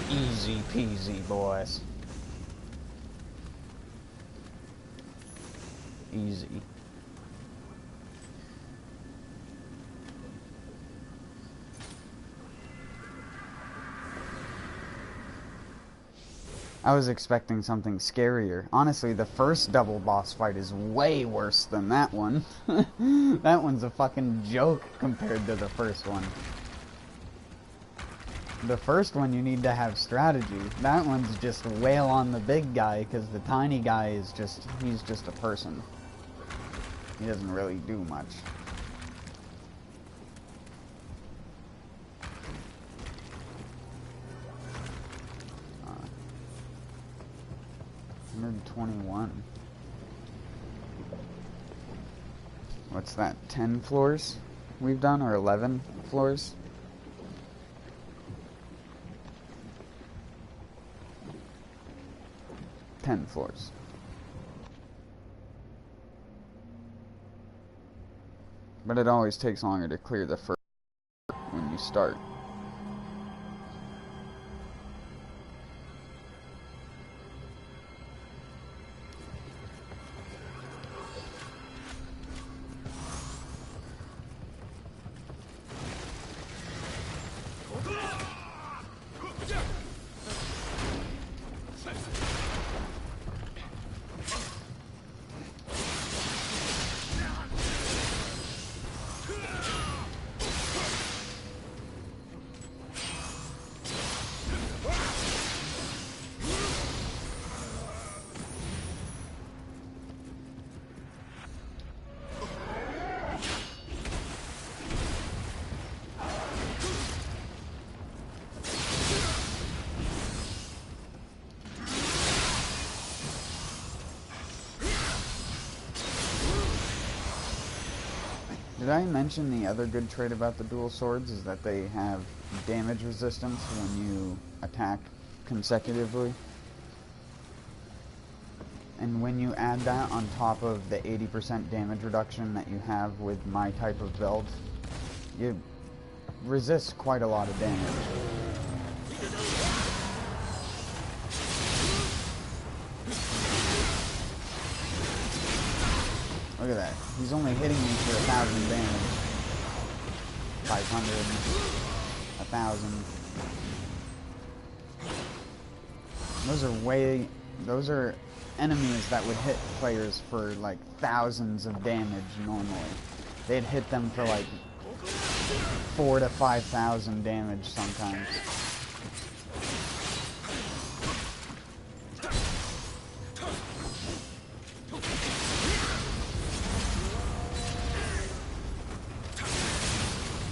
Easy peasy, boys. Easy. I was expecting something scarier. Honestly, the first double boss fight is way worse than that one. That one's a fucking joke compared to the first one. The first one you need to have strategy. That one's just wail on the big guy because the tiny guy is just, he's just a person. He doesn't really do much. Uh, 121. What's that, 10 floors we've done, or 11 floors? Floors. But it always takes longer to clear the first when you start. Did I mention the other good trait about the dual swords is that they have damage resistance when you attack consecutively? And when you add that on top of the 80% damage reduction that you have with my type of build, you resist quite a lot of damage. Look at that. He's only hitting me for 1,000 damage. 500, 1,000. Those are enemies that would hit players for like thousands of damage normally. They'd hit them for like 4,000 to 5,000 damage sometimes.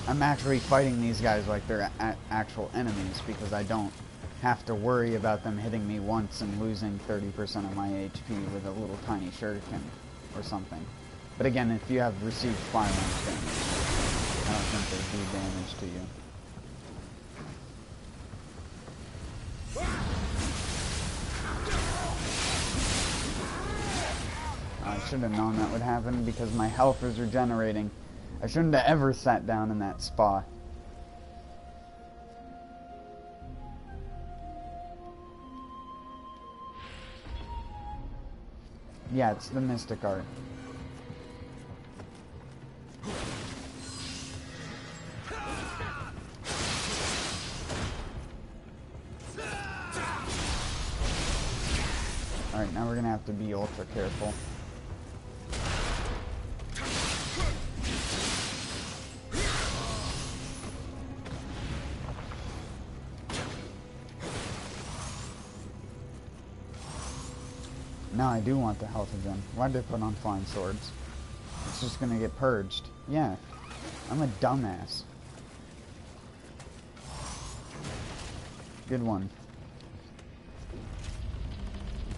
I'm actually fighting these guys like they're actual enemies because I don't have to worry about them hitting me once and losing 30% of my HP with a little tiny shuriken or something. But again, if you have received fire damage, I don't think they do damage to you. I should have known that would happen because my health was regenerating. I shouldn't have ever sat down in that spa. Yeah, it's the Mystic Art. Alright, now we're gonna have to be ultra careful. Now I do want the health again. Why'd they put on flying swords? It's just gonna get purged. Yeah, I'm a dumbass. Good one.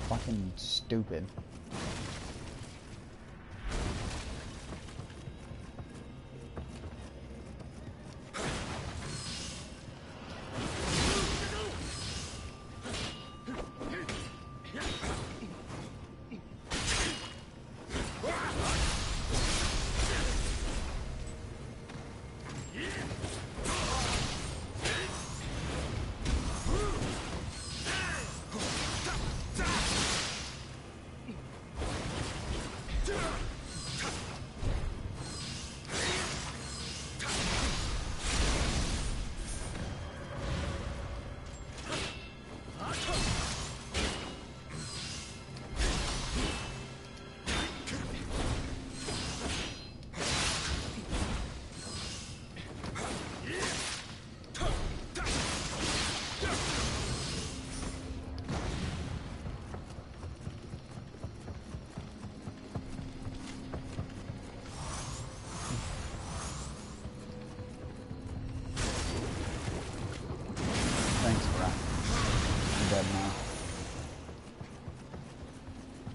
Fucking stupid.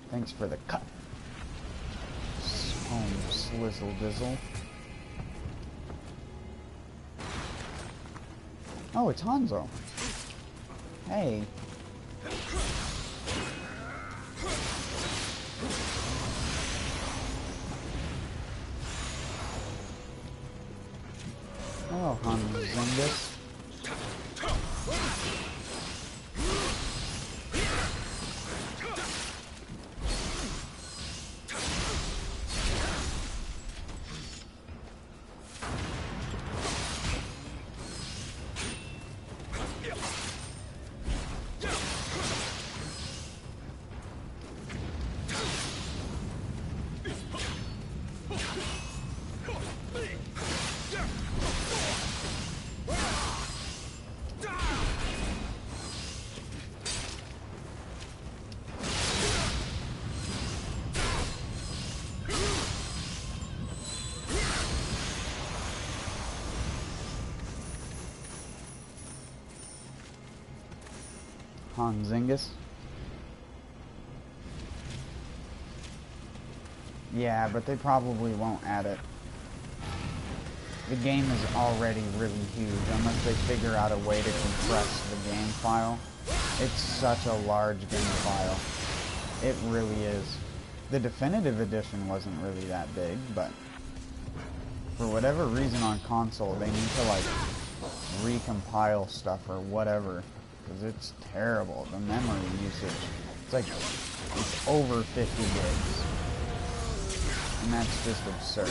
Thanks for the cut. Slizzle dizzle. Oh, it's Hanzo. Hey. Oh, Hanzo. Zingus. Yeah, but they probably won't add it. The game is already really huge, unless they figure out a way to compress the game file. It's such a large game file. It really is. The definitive edition wasn't really that big, but for whatever reason on console, they need to like recompile stuff or whatever. Because it's terrible, the memory usage. It's like, it's over 50 gigs. And that's just absurd.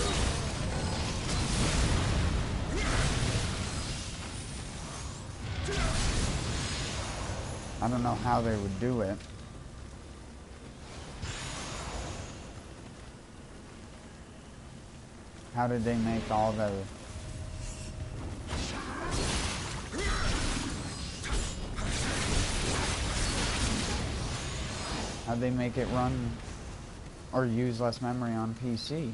I don't know how they would do it. How did they make all the... How'd they make it run or use less memory on PC?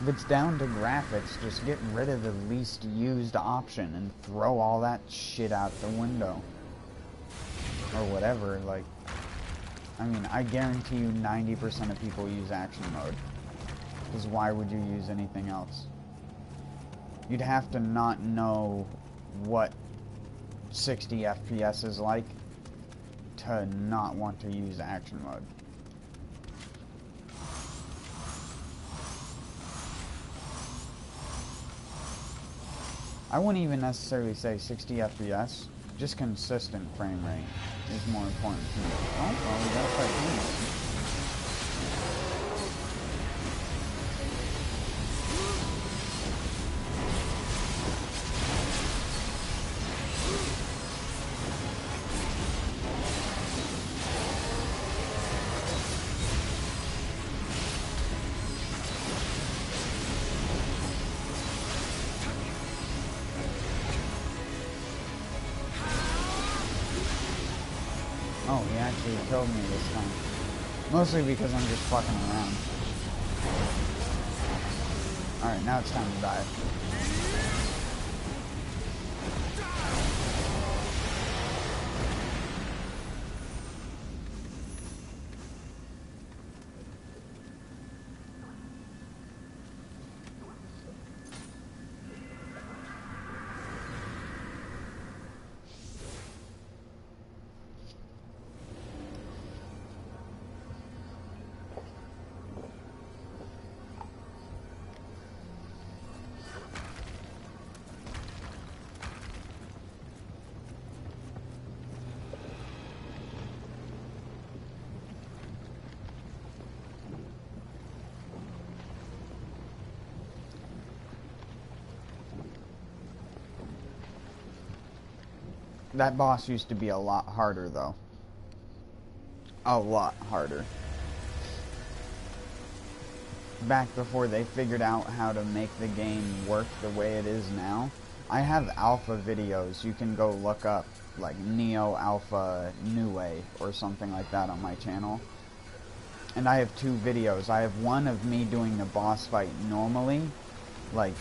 If it's down to graphics, just get rid of the least used option and throw all that shit out the window. Or whatever, like... I mean, I guarantee you 90% of people use action mode. Because why would you use anything else? You'd have to not know what 60 FPS is like to not want to use action mode. I wouldn't even necessarily say 60 FPS, just consistent frame rate is more important to me. Oh, well, we gotta start doing it. actually killed me this time. Mostly because I'm just fucking around. Alright, now it's time to die. That boss used to be a lot harder, though. A lot harder. Back before they figured out how to make the game work the way it is now. I have alpha videos you can go look up, like Nioh Alpha Nue or something like that on my channel. And I have 2 videos. I have one of me doing the boss fight normally, like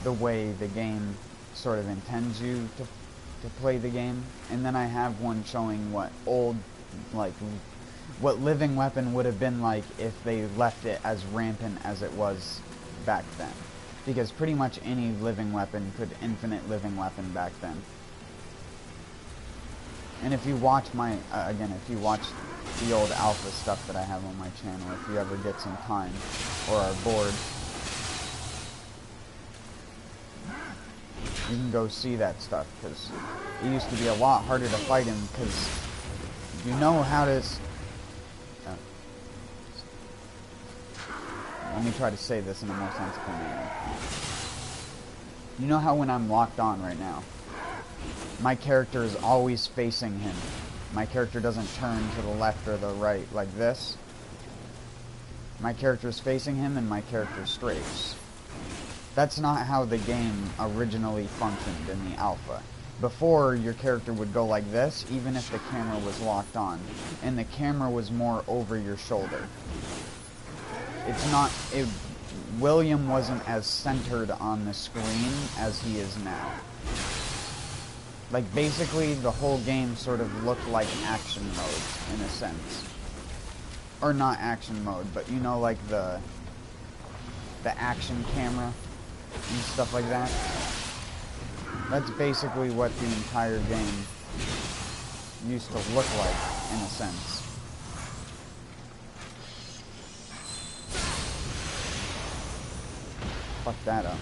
the way the game sort of intends you to play the game, and then I have one showing what what living weapon would have been like if they left it as rampant as it was back then, because pretty much any living weapon could infinite living weapon back then. And if you watch my again, if you watch the old alpha stuff that I have on my channel, if you ever get some time or are bored, you can go see that stuff, because it used to be a lot harder to fight him, because you know how to... let me try to say this in a more sensible manner. You know how when I'm locked on right now, my character is always facing him. My character doesn't turn to the left or the right like this. My character is facing him and my character strafes. That's not how the game originally functioned in the alpha. Before, your character would go like this, even if the camera was locked on, and the camera was more over your shoulder. William wasn't as centered on the screen as he is now. Like, basically, the whole game sort of looked like action mode, in a sense. Or not action mode, but you know, like the action camera and stuff like that. That's basically what the entire game used to look like, in a sense. Fuck that up.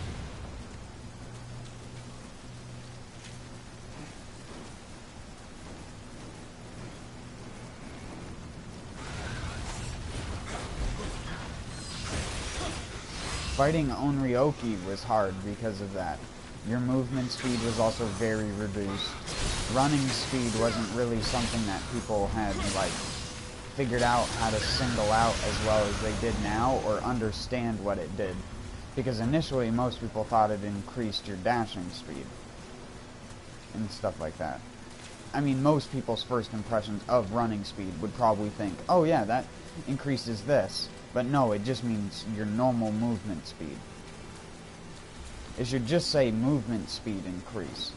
Fighting Onryoki was hard because of that. Your movement speed was also very reduced. Running speed wasn't really something that people had, like, figured out how to single out as well as they did now, or understand what it did. Because initially, most people thought it increased your dashing speed. And stuff like that. I mean, most people's first impressions of running speed would probably think, oh yeah, that increases this. But no, it just means your normal movement speed. It should just say movement speed increase.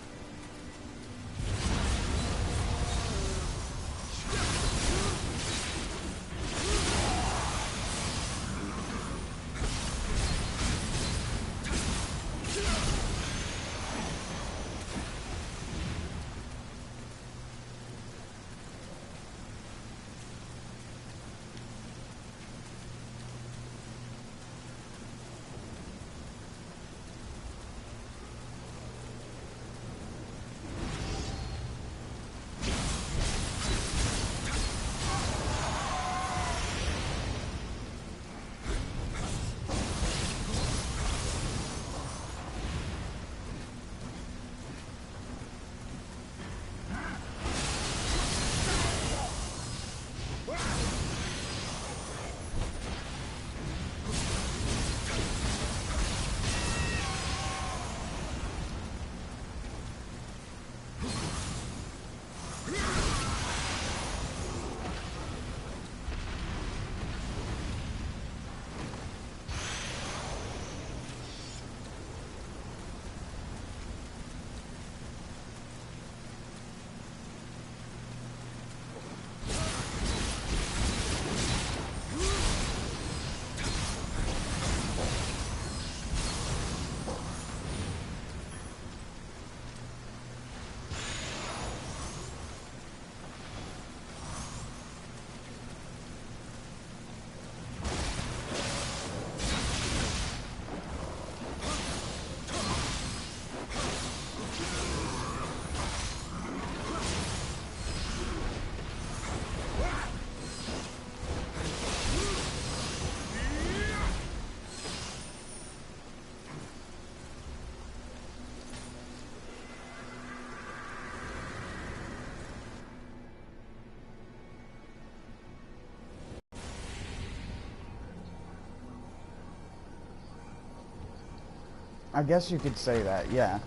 I guess you could say that, yeah.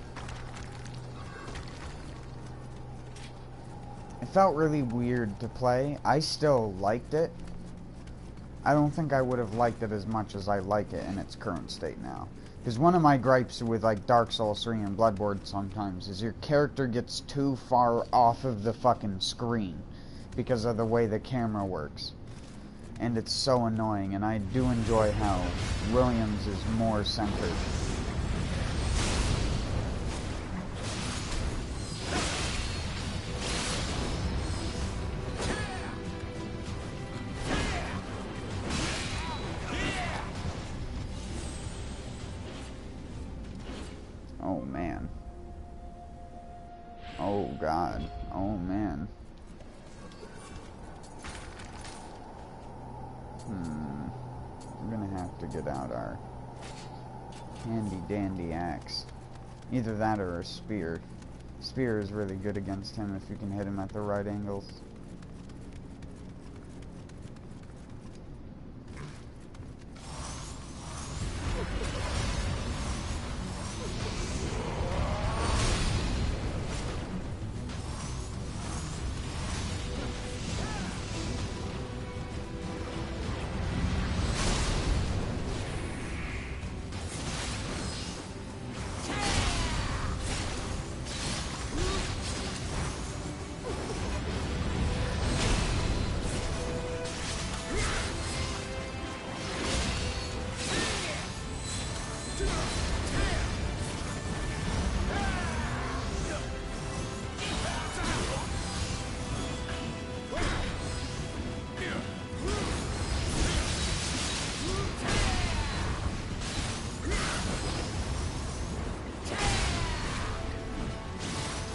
It felt really weird to play. I still liked it. I don't think I would have liked it as much as I like it in its current state now. Because one of my gripes with like Dark Souls 3 and Bloodborne sometimes is your character gets too far off of the fucking screen because of the way the camera works. And it's so annoying, and I do enjoy how Williams is more centered. Oh man. Oh god. Oh man. We're gonna have to get out our handy dandy axe. Either that or a spear. Spear is really good against him if you can hit him at the right angles.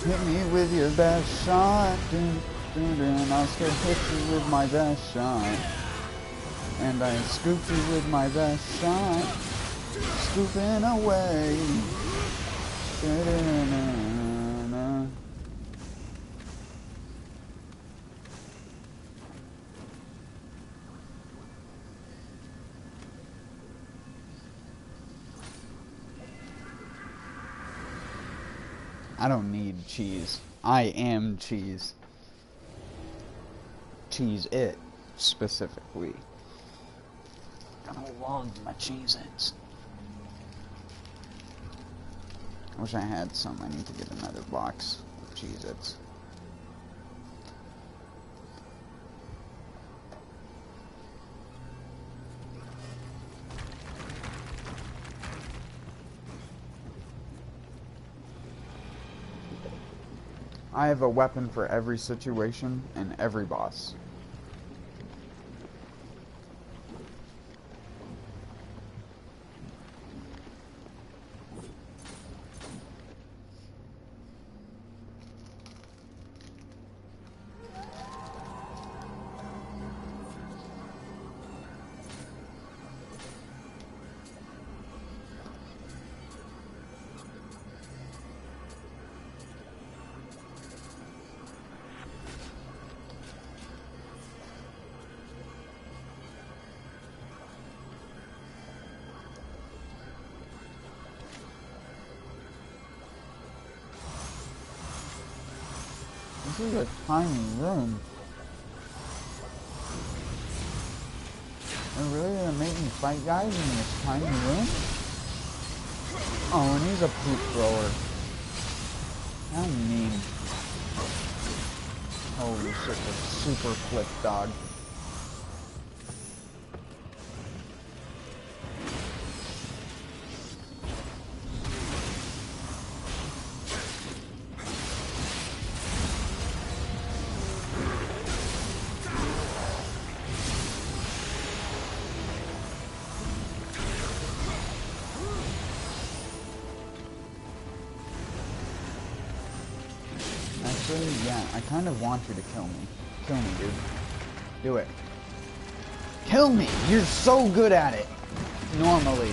Hit me with your best shot, dun, dun, dun. I'll still hit you with my best shot. And I scoop you with my best shot, scooping away. Dun, dun, dun, dun, dun. I don't need cheese. I am cheese. Cheese it, specifically. I love my Cheez-Its. I wish I had some. I need to get another box of Cheez-Its. I have a weapon for every situation and every boss. This is a tiny room. They're really gonna make me fight guys in this tiny room? Oh, and he's a poop thrower. How mean. Holy shit, the super flip dog. Yeah, I kind of want you to kill me. Kill me, dude. Do it. Kill me! You're so good at it! Normally.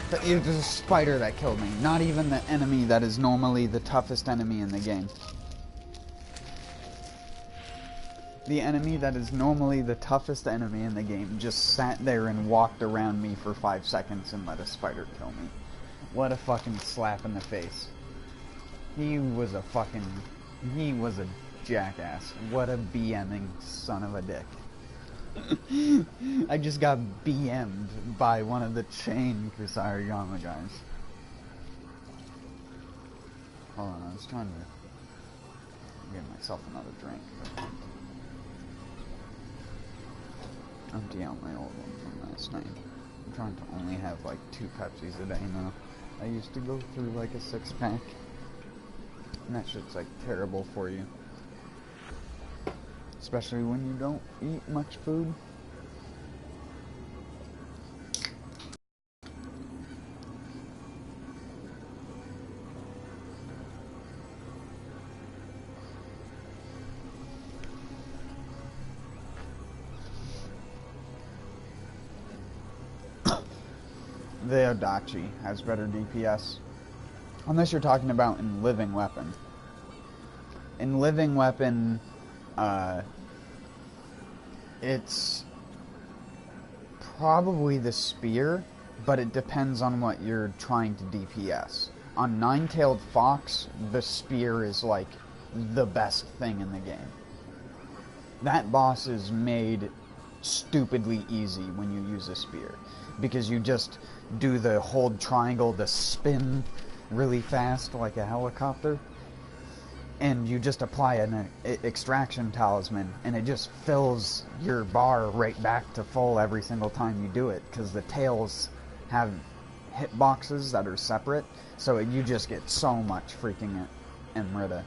But it was a spider that killed me. Not even the enemy that is normally the toughest enemy in the game. The enemy that is normally the toughest enemy in the game just sat there and walked around me for 5 seconds and let a spider kill me. What a fucking slap in the face. He was a jackass. What a BMing son of a dick. I just got BM'd by one of the chain Kusarigama guys. Hold on, I was trying to get myself another drink. Empty out my old one from last night. I'm trying to only have like 2 Pepsis a day now. I used to go through like a 6-pack. And that shit's like terrible for you. Especially when you don't eat much food. The Odachi has better DPS. Unless you're talking about in Living Weapon. In Living Weapon, it's probably the spear, but it depends on what you're trying to DPS. On Nine-Tailed Fox, the spear is like the best thing in the game. That boss is made stupidly easy when you use a spear, because you just do the hold triangle to spin really fast like a helicopter, and you just apply an extraction talisman, and it just fills your bar right back to full every single time you do it, because the tails have hitboxes that are separate, so you just get so much freaking Emrita.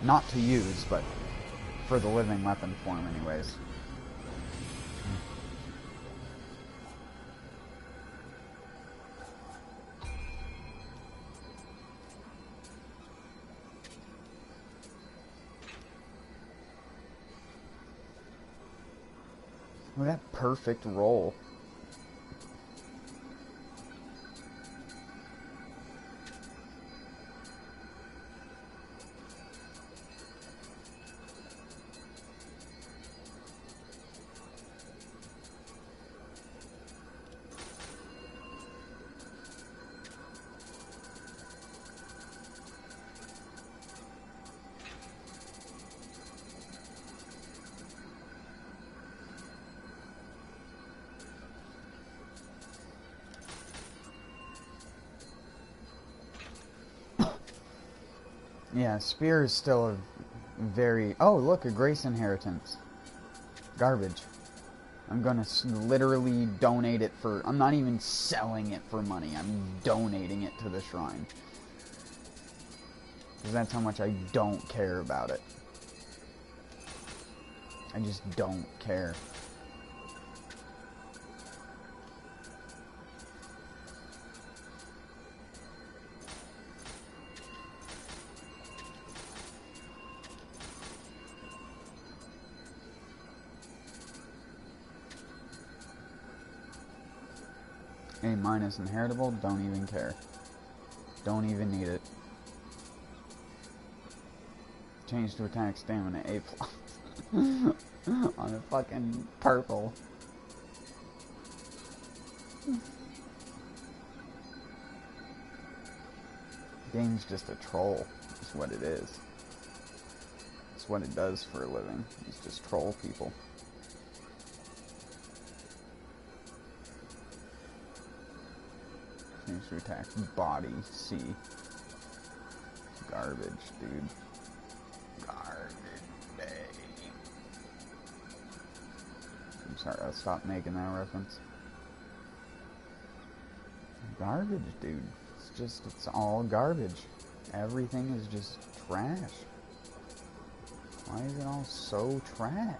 Not to use, but for the living weapon form anyways. Look at that perfect roll. Yeah, spear is still a very... Oh, look, a Grace Inheritance. Garbage. I'm gonna literally donate it for... I'm not even selling it for money. I'm donating it to the shrine. Because that's how much I don't care about it. I just don't care. A minus inheritable, don't even care. Don't even need it. Change to attack stamina, A+. On a fucking purple. Game's just a troll, is what it is. It's what it does for a living. It's just troll people. Change to attack body, C. Garbage, dude. Garbage day. I'm sorry, I'll stop making that reference. Garbage, dude. It's all garbage. Everything is just trash. Why is it all so trash?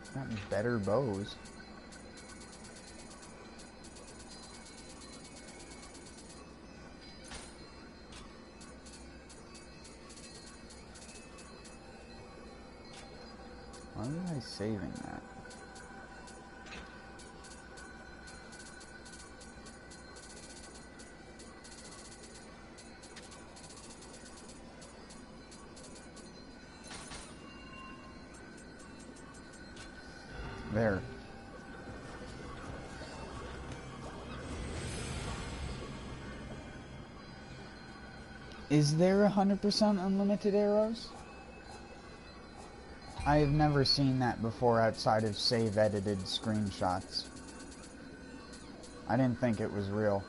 It's got better bows. Why was I saving that? There. Is there 100% unlimited arrows? I have never seen that before outside of save-edited screenshots. I didn't think it was real.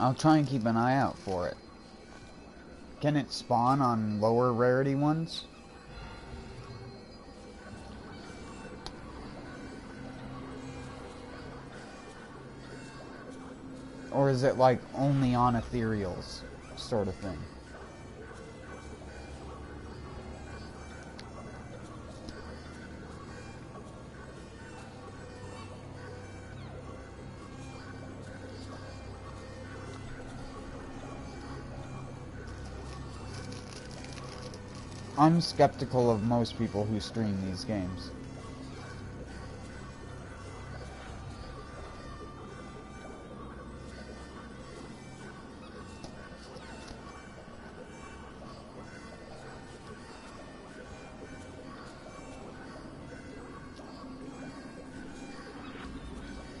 I'll try and keep an eye out for it. Can it spawn on lower rarity ones? Or is it like only on ethereals sort of thing? I'm skeptical of most people who stream these games.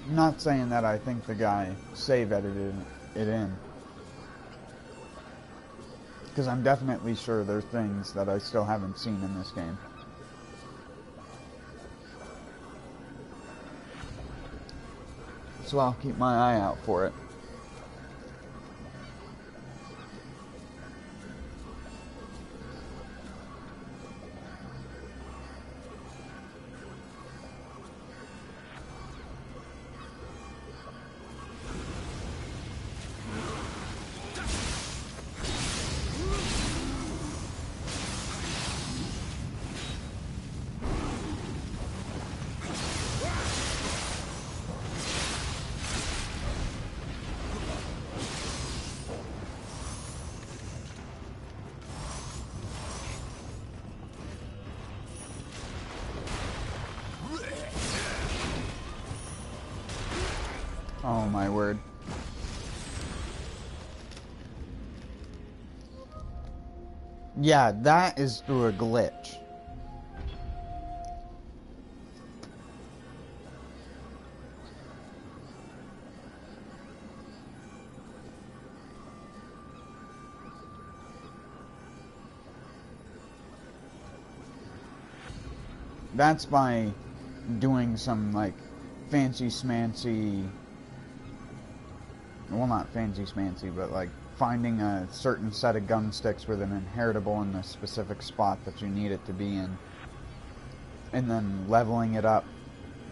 I'm not saying that I think the guy save edited it in. Because I'm definitely sure there's things that I still haven't seen in this game. So I'll keep my eye out for it. Oh my word. Yeah, that is through a glitch. That's by doing some, like, fancy smancy... Well, not fancy smancy, but, like, finding a certain set of gun sticks with an inheritable in the specific spot that you need it to be in. And then leveling it up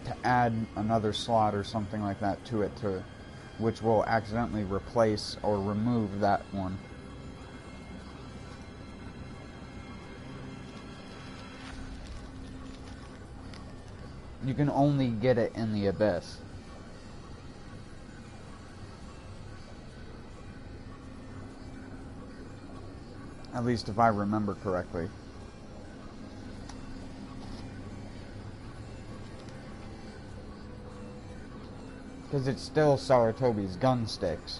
to add another slot or something like that to it, which will accidentally replace or remove that one. You can only get it in the Abyss. At least if I remember correctly. Because it's still Saratobi's gun sticks.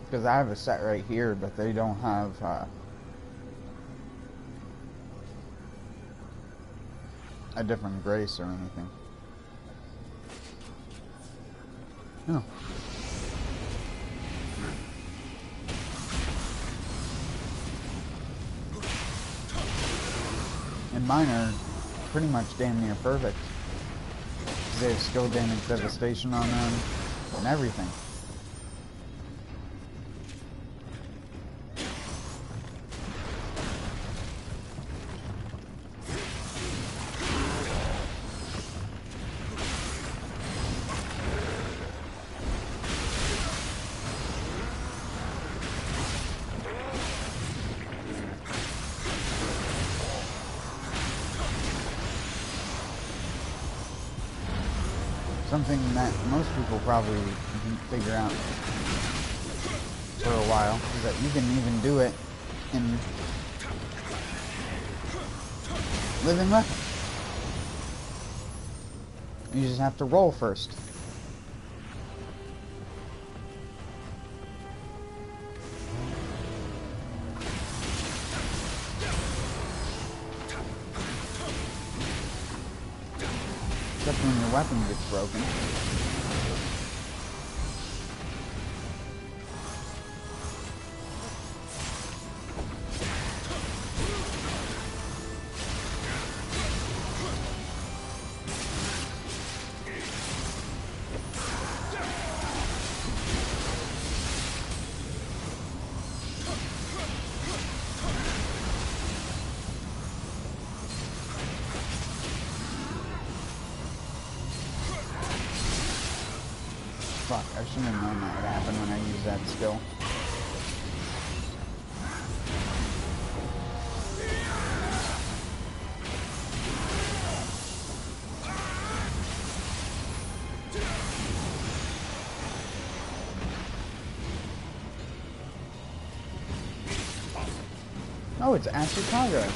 Because I have a set right here, but they don't have a different grace or anything. No. And mine are pretty much damn near perfect. They have skill damage devastation on them and everything. Something that most people probably didn't figure out for a while is that you can even do it in living weapon. You just have to roll first. Except when your weapon gets broken. Fuck, I shouldn't have known that would happen when I used that skill. Oh, it's Ashikaga.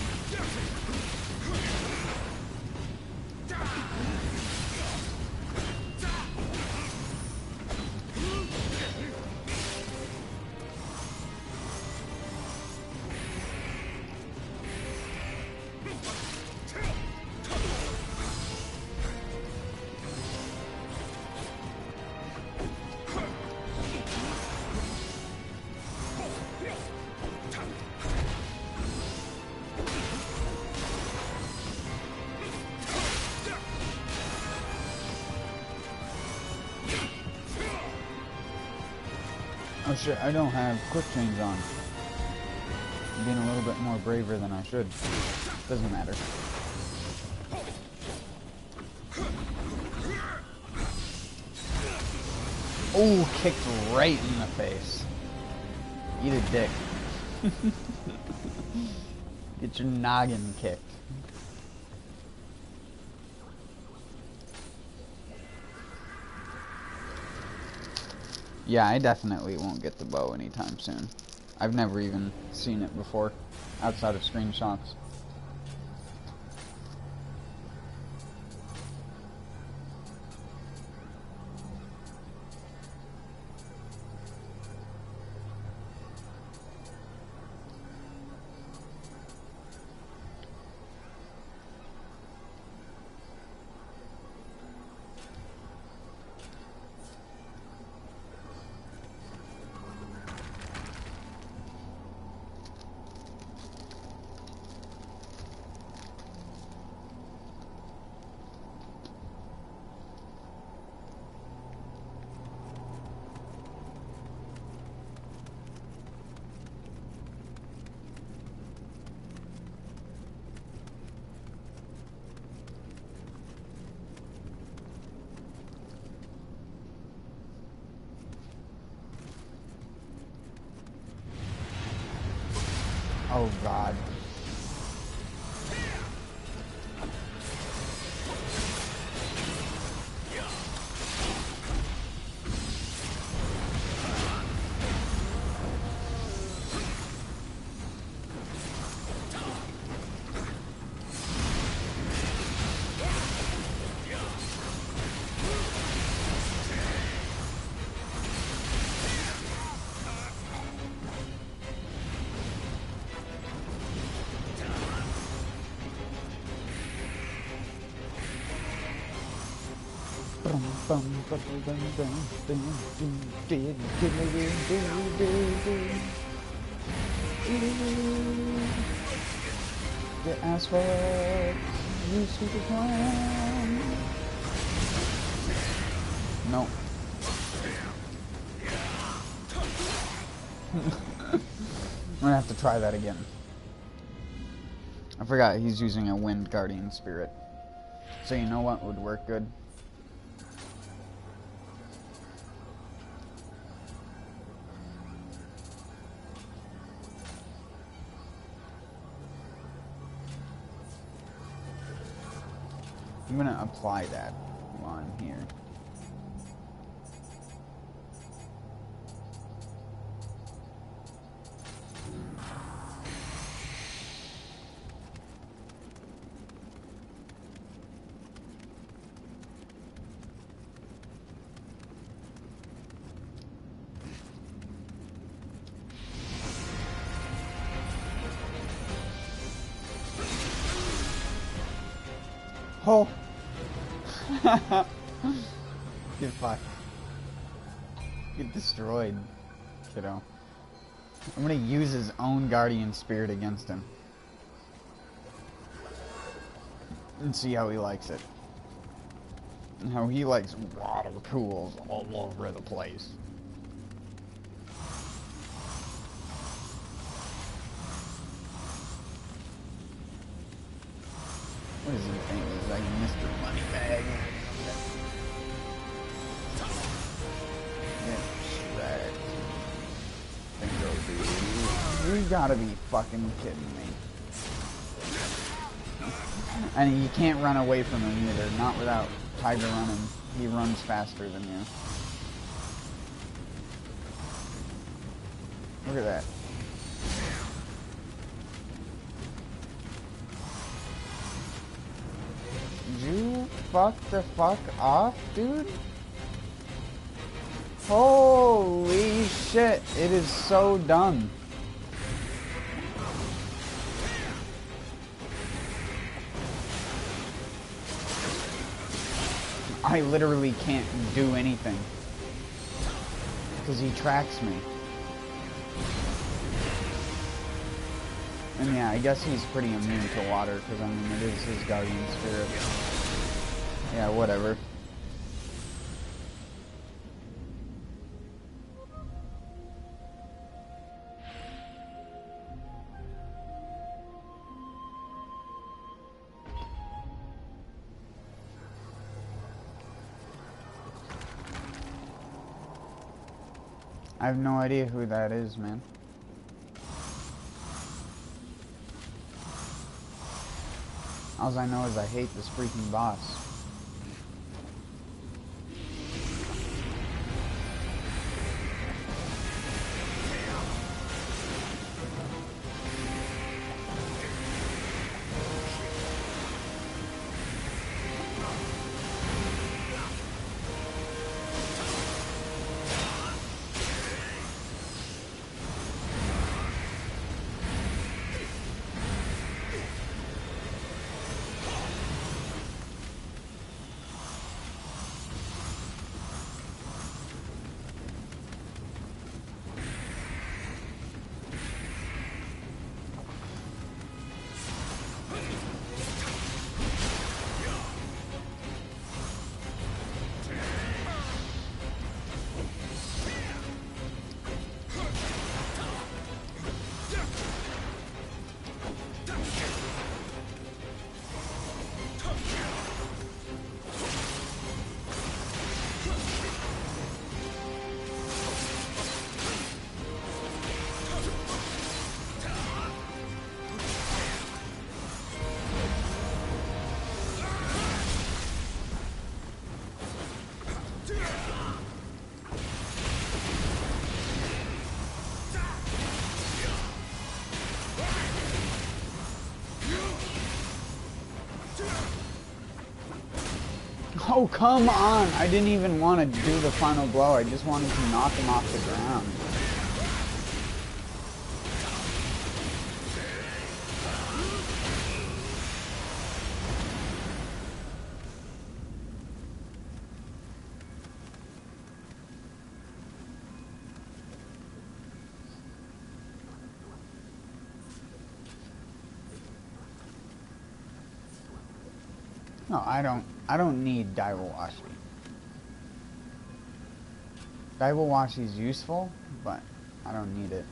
Oh shit, I don't have quick change on. I'm being a little bit more braver than I should. Doesn't matter. Oh, kicked right in the face. Eat a dick. Get your noggin kicked. Yeah, I definitely won't get the bow anytime soon. I've never even seen it before, outside of screenshots. Oh god. The asphalt used to be climb. No. I'm gonna have to try that again. I forgot he's using a wind guardian spirit. So you know what would work good? I'm gonna apply that while I'm here. Oh! Get fucked. Get destroyed, kiddo. I'm gonna use his own guardian spirit against him. And see how he likes it. And how he likes water pools all over the place. What does he think? He's like Mr. Moneybag. You gotta be fucking kidding me. And you can't run away from him either, not without Tiger running. He runs faster than you. Look at that. Did you fuck the fuck off, dude? Holy shit, it is so dumb. I literally can't do anything. Because he tracks me. And yeah, I guess he's pretty immune to water, because I mean, it is his guardian spirit. Yeah, whatever. I have no idea who that is, man. All I know is I hate this freaking boss. Oh, come on! I didn't even want to do the final blow. I just wanted to knock him off the ground. No, I don't need Daiwashi. Daiwashi's useful, but I don't need it.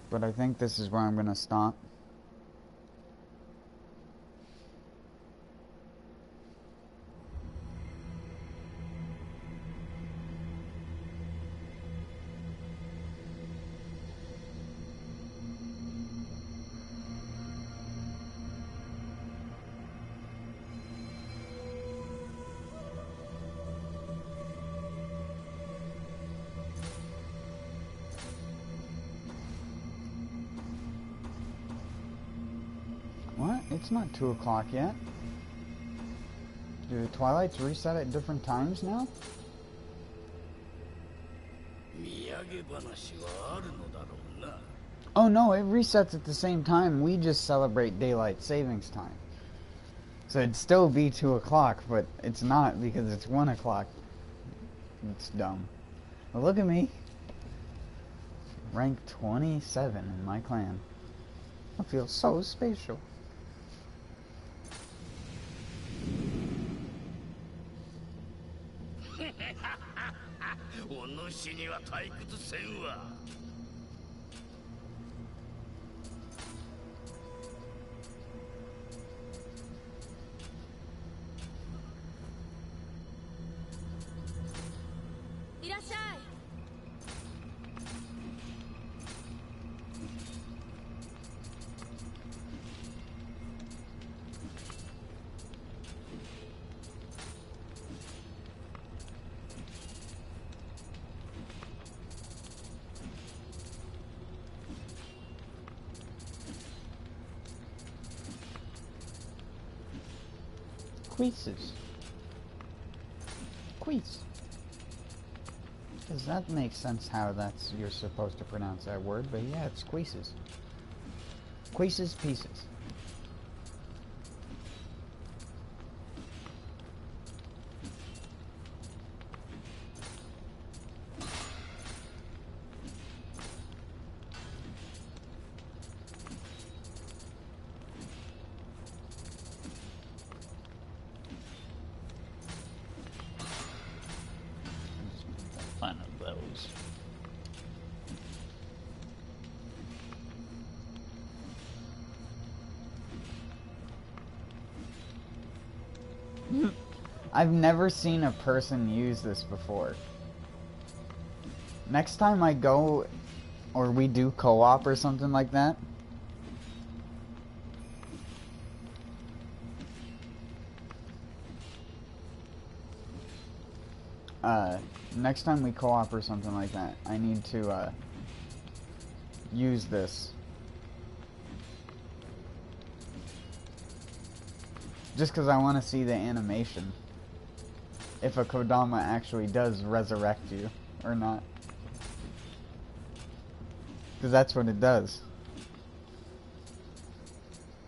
But I think this is where I'm gonna stop. What? It's not 2 o'clock yet. Do the Twilights reset at different times now? Oh no, it resets at the same time. We just celebrate daylight savings time. So it'd still be 2 o'clock, but it's not because it's 1 o'clock. It's dumb. But look at me. Rank 27 in my clan. I feel so spatial. Queases. Quease. Does that make sense how you're supposed to pronounce that word? But yeah, it's queases. Queases pieces. One of those. I've never seen a person use this before. Next time I go, or we do co-op or something like that, next time we co-op or something like that, I need to, use this. Just because I want to see the animation. If a Kodama actually does resurrect you, or not. Because that's what it does.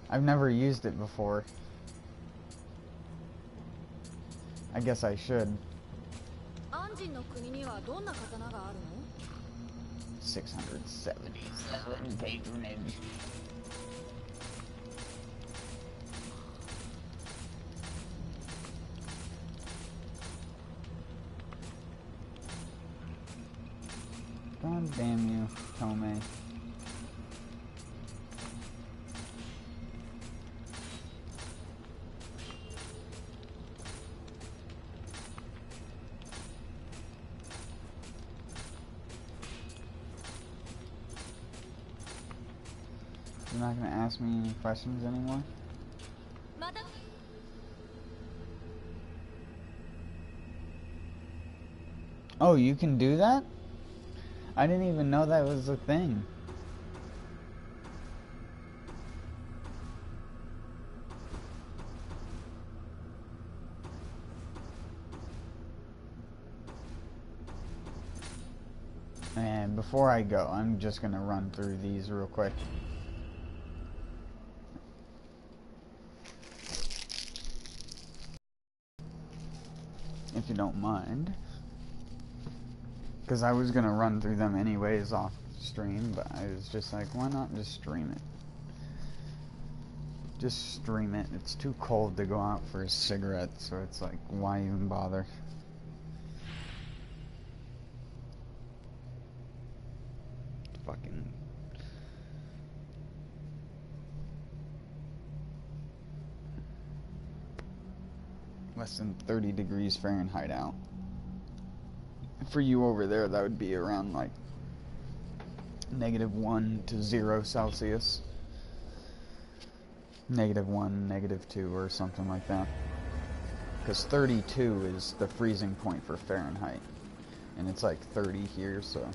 I've never used it before. I guess I should. 677 patronage. God damn you, Tomei. You're not gonna ask me any questions anymore? Oh, you can do that? I didn't even know that was a thing. And before I go, I'm just gonna run through these real quick. If you don't mind. Because I was going to run through them anyways off stream, but I was just like, why not just stream it? Just stream it. It's too cold to go out for a cigarette, so it's like, why even bother? Fucking... less than 30 degrees Fahrenheit out. For you over there, that would be around like -1 to 0 Celsius. -1, -2, or something like that. Because 32 is the freezing point for Fahrenheit. And it's like 30 here, so...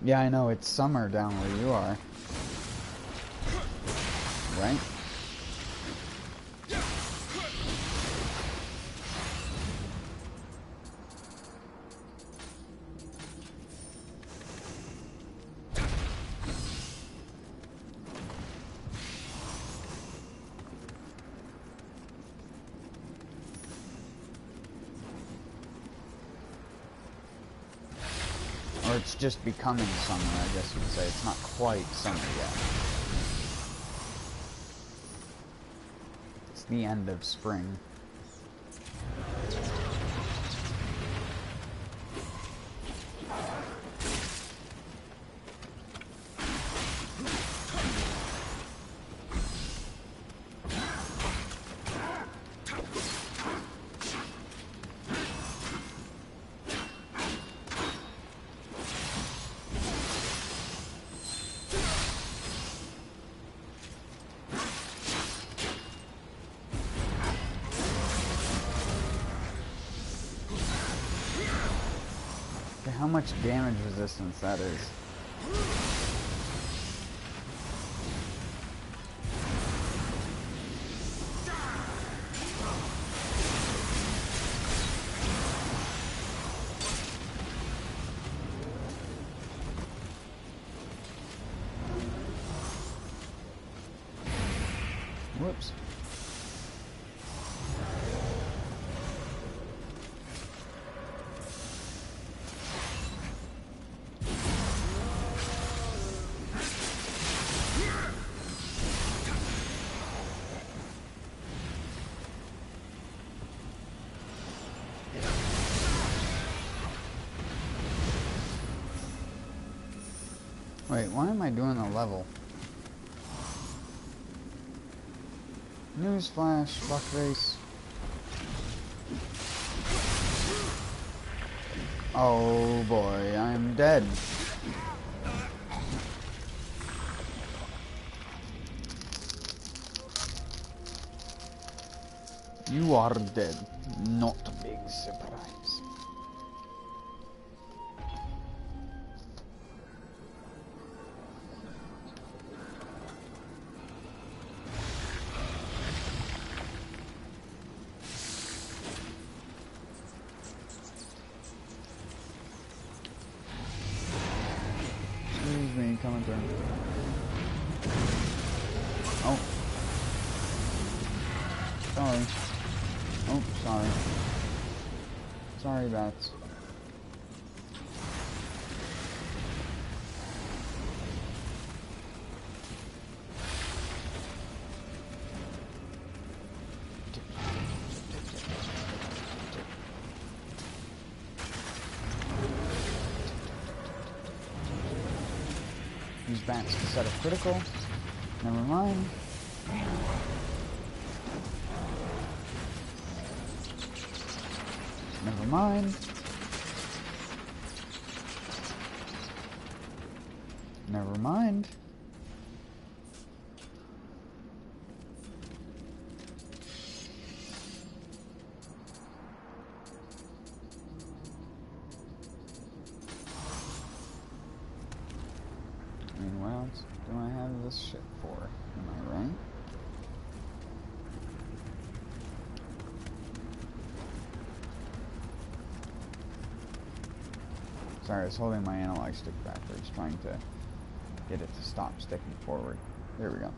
Yeah, I know, it's summer down where you are. right? Or it's just becoming summer, I guess you would say. It's not quite summer yet. It's the end of spring. How much damage resistance that is. Whoops. Wait, why am I doing a level? Newsflash, fuckface. Oh boy, I'm dead. You are dead. Not a big surprise. Excuse me, coming through. Oh. Sorry. Oh, sorry. Sorry, bats. Use bats to set a critical. Never mind. Never mind. Never mind. I mean, what else do I have this shit for? Am I right? Sorry, I was holding my analog stick backwards, trying to get it to stop sticking forward. There we go.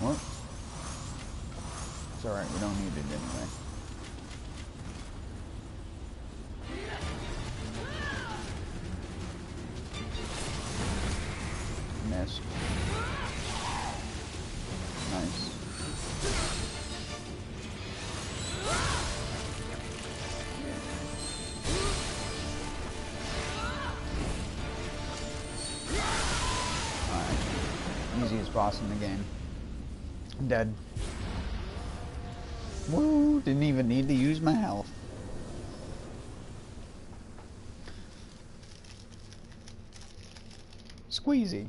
What? It's alright, we don't need it anyway. Missed. Nice. Alright. Easiest boss in the game. Dead. Woo! Didn't even need to use my health. Squeezy.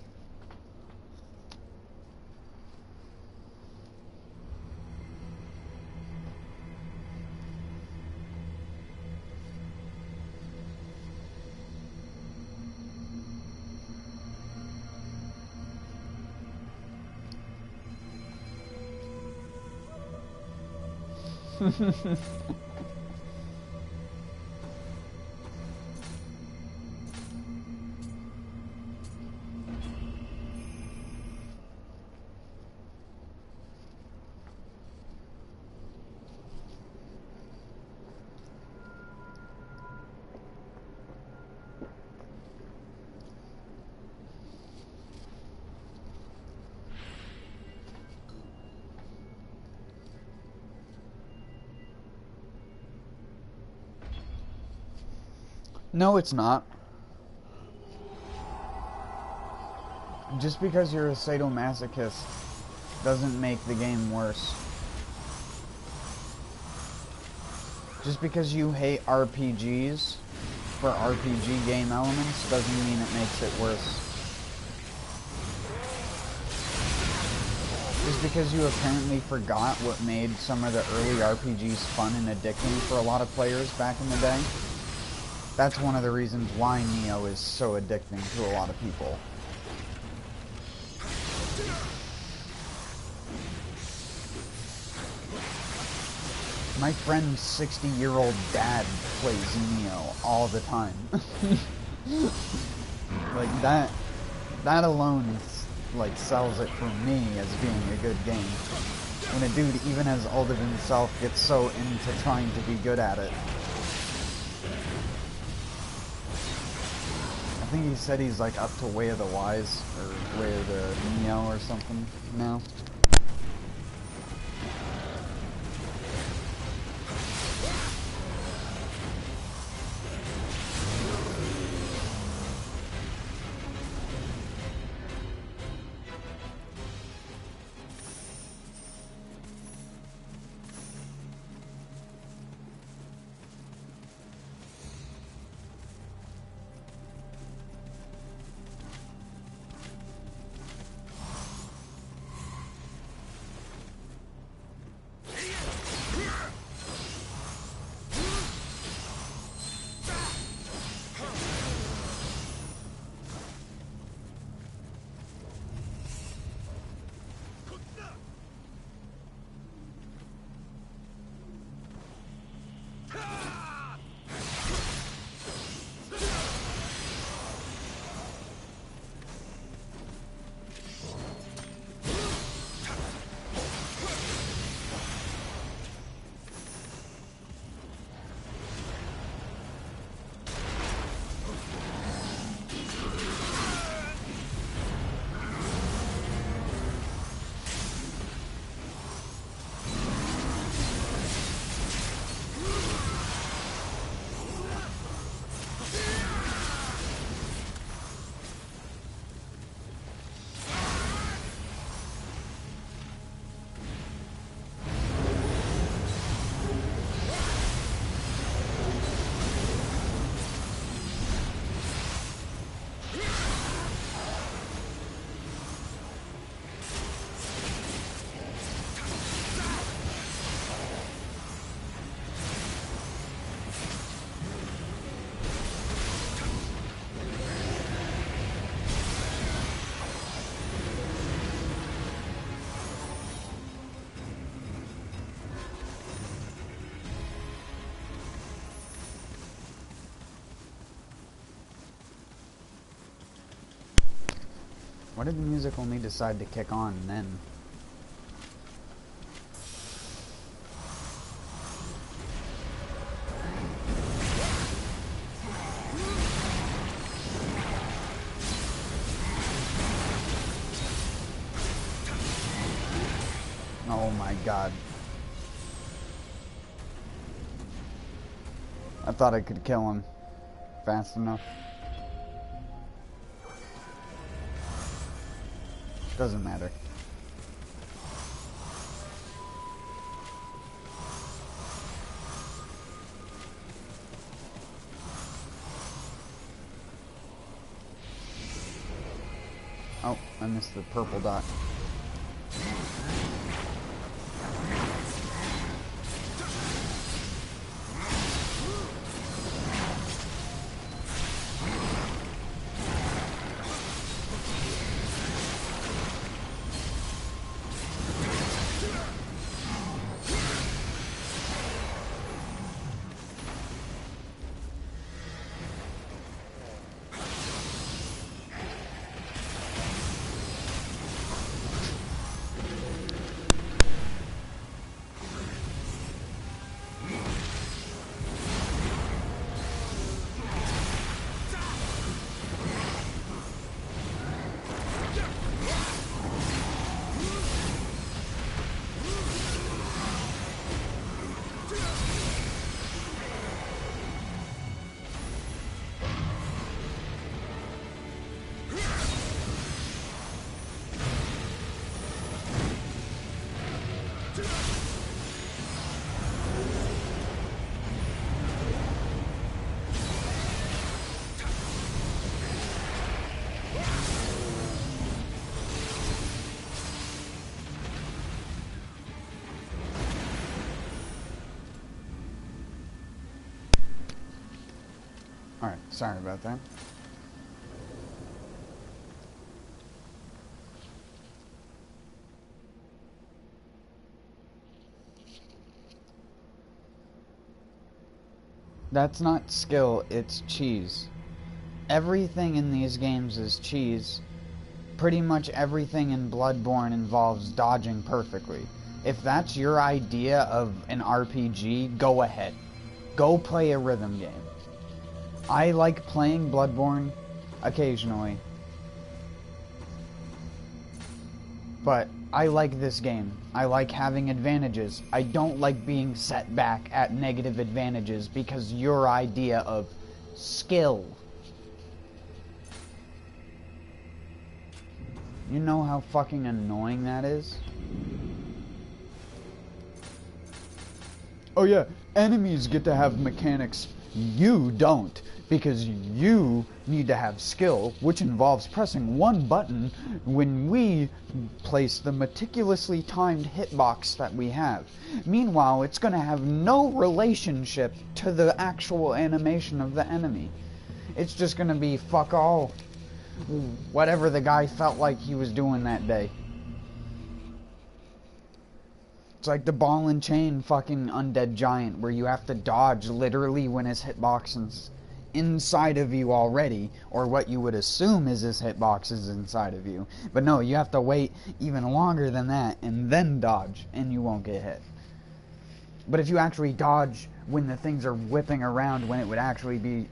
No, it's not. Just because you're a sadomasochist doesn't make the game worse. Just because you hate RPGs for RPG game elements doesn't mean it makes it worse. Just because you apparently forgot what made some of the early RPGs fun and addicting for a lot of players back in the day, that's one of the reasons why Nioh is so addicting to a lot of people. My friend's 60-year-old dad plays Nioh all the time. Like, that alone, like, sells it for me as being a good game. When a dude, even as old as himself, gets so into trying to be good at it. I think he said he's like up to Way of the Wise, or Way of the Nioh or something now. Why did the music only decide to kick on then? Oh my god. I thought I could kill him fast enough. Doesn't matter. Oh, I missed the purple dot. Alright, sorry about that. That's not skill, it's cheese. Everything in these games is cheese. Pretty much everything in Bloodborne involves dodging perfectly. If that's your idea of an RPG, go ahead. Go play a rhythm game. I like playing Bloodborne occasionally. But I like this game. I like having advantages. I don't like being set back at negative advantages because your idea of skill. You know how fucking annoying that is? Oh yeah, enemies get to have mechanics. You don't, because you need to have skill, which involves pressing one button when we place the meticulously timed hitbox that we have. Meanwhile, it's going to have no relationship to the actual animation of the enemy. It's just going to be fuck all. Whatever the guy felt like he was doing that day. It's like the ball and chain fucking undead giant where you have to dodge literally when his hitbox is inside of you already, or what you would assume is his hitbox is inside of you. But no, you have to wait even longer than that and then dodge and you won't get hit. But if you actually dodge when the things are whipping around when it would actually be...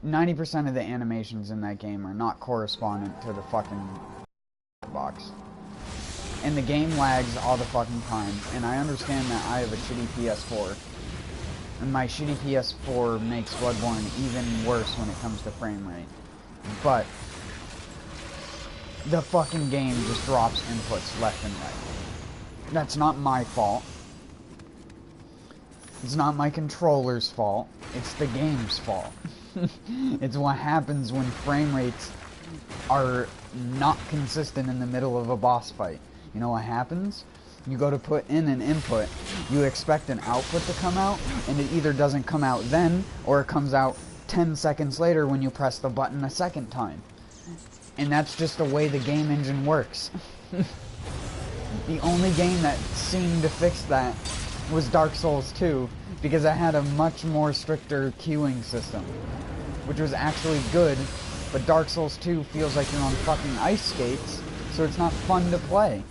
90% of the animations in that game are not correspondent to the fucking box. And the game lags all the fucking time. And I understand that I have a shitty PS4. And my shitty PS4 makes Bloodborne even worse when it comes to frame rate. But the fucking game just drops inputs left and right. That's not my fault. It's not my controller's fault. It's the game's fault. It's what happens when frame rates are not consistent in the middle of a boss fight. You know what happens? You go to put in an input, you expect an output to come out, and it either doesn't come out then, or it comes out 10 seconds later when you press the button a second time. And that's just the way the game engine works. The only game that seemed to fix that was Dark Souls 2, because it had a much more stricter queuing system, which was actually good, but Dark Souls 2 feels like you're on fucking ice skates, so it's not fun to play.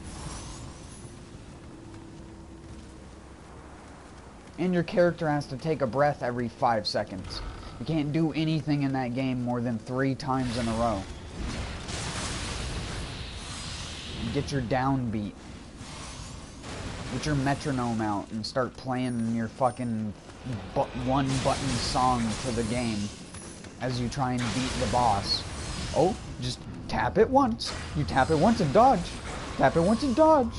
And your character has to take a breath every 5 seconds. You can't do anything in that game more than 3 times in a row. Get your downbeat. Get your metronome out and start playing your fucking one-button song to the game as you try and beat the boss. Oh, just tap it once. You tap it once and dodge. Tap it once and dodge.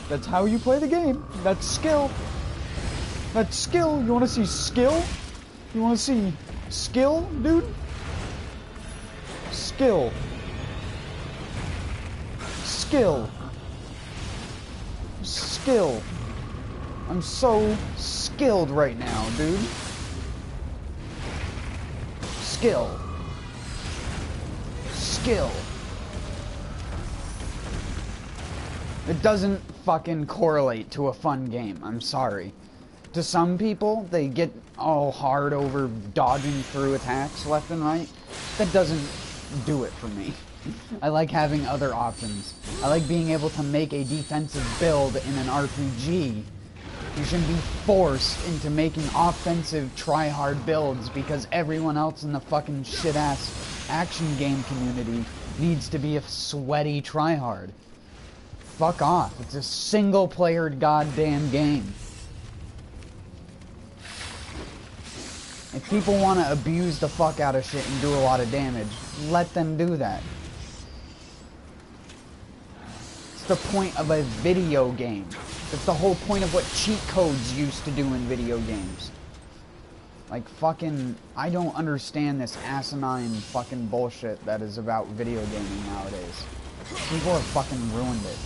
That's how you play the game. That's skill. That's skill. You want to see skill? You want to see skill, dude? Skill. Skill. Skill. I'm so skilled right now, dude. Skill. Skill. It doesn't fucking correlate to a fun game. I'm sorry. To some people, they get all hard over dodging through attacks left and right. That doesn't do it for me. I like having other options. I like being able to make a defensive build in an RPG. You shouldn't be forced into making offensive try-hard builds because everyone else in the fucking shit-ass action game community needs to be a sweaty try-hard. Fuck off. It's a single-player goddamn game. If people want to abuse the fuck out of shit and do a lot of damage, let them do that. It's the point of a video game. It's the whole point of what cheat codes used to do in video games. Like fucking, I don't understand this asinine fucking bullshit that is about video gaming nowadays. People have fucking ruined it.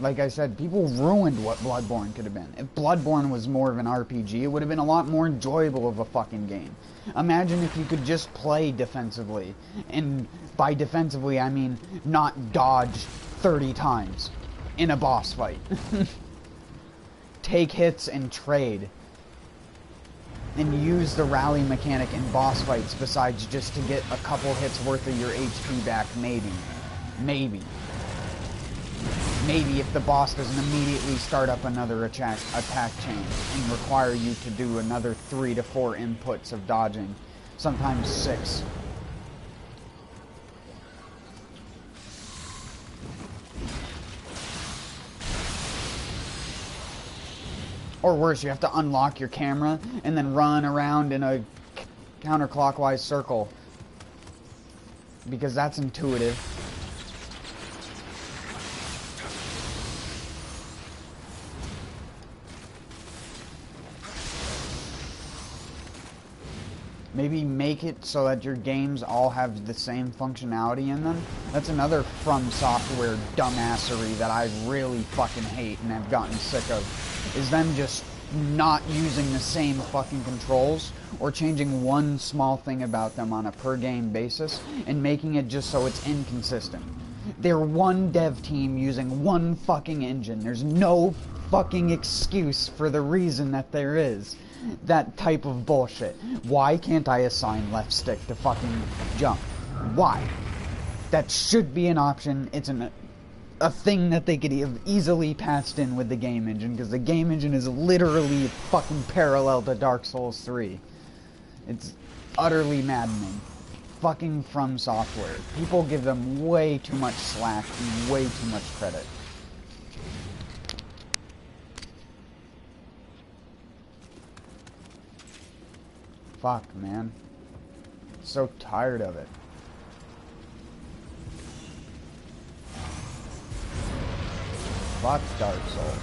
Like I said, people ruined what Bloodborne could have been. If Bloodborne was more of an RPG, it would have been a lot more enjoyable of a fucking game. Imagine if you could just play defensively. And by defensively, I mean not dodge 30 times in a boss fight. Take hits and trade. And use the rally mechanic in boss fights besides just to get a couple hits worth of your HP back, maybe. Maybe if the boss doesn't immediately start up another attack chain and require you to do another 3 to 4 inputs of dodging, sometimes 6. Or worse, you have to unlock your camera and then run around in a counterclockwise circle, because that's intuitive. Maybe make it so that your games all have the same functionality in them. That's another From Software dumbassery that I really fucking hate and have gotten sick of. Is them just not using the same fucking controls or changing one small thing about them on a per game basis and making it just so it's inconsistent. They're one dev team using one fucking engine. There's no fucking excuse for the reason that there is that type of bullshit. Why can't I assign left stick to fucking jump? Why? That should be an option. It's a thing that they could have easily passed in with the game engine, because the game engine is literally fucking parallel to Dark Souls 3. It's utterly maddening. Fucking From Software. People give them way too much slack and way too much credit. Fuck, man. So tired of it. Fuck Dark Souls.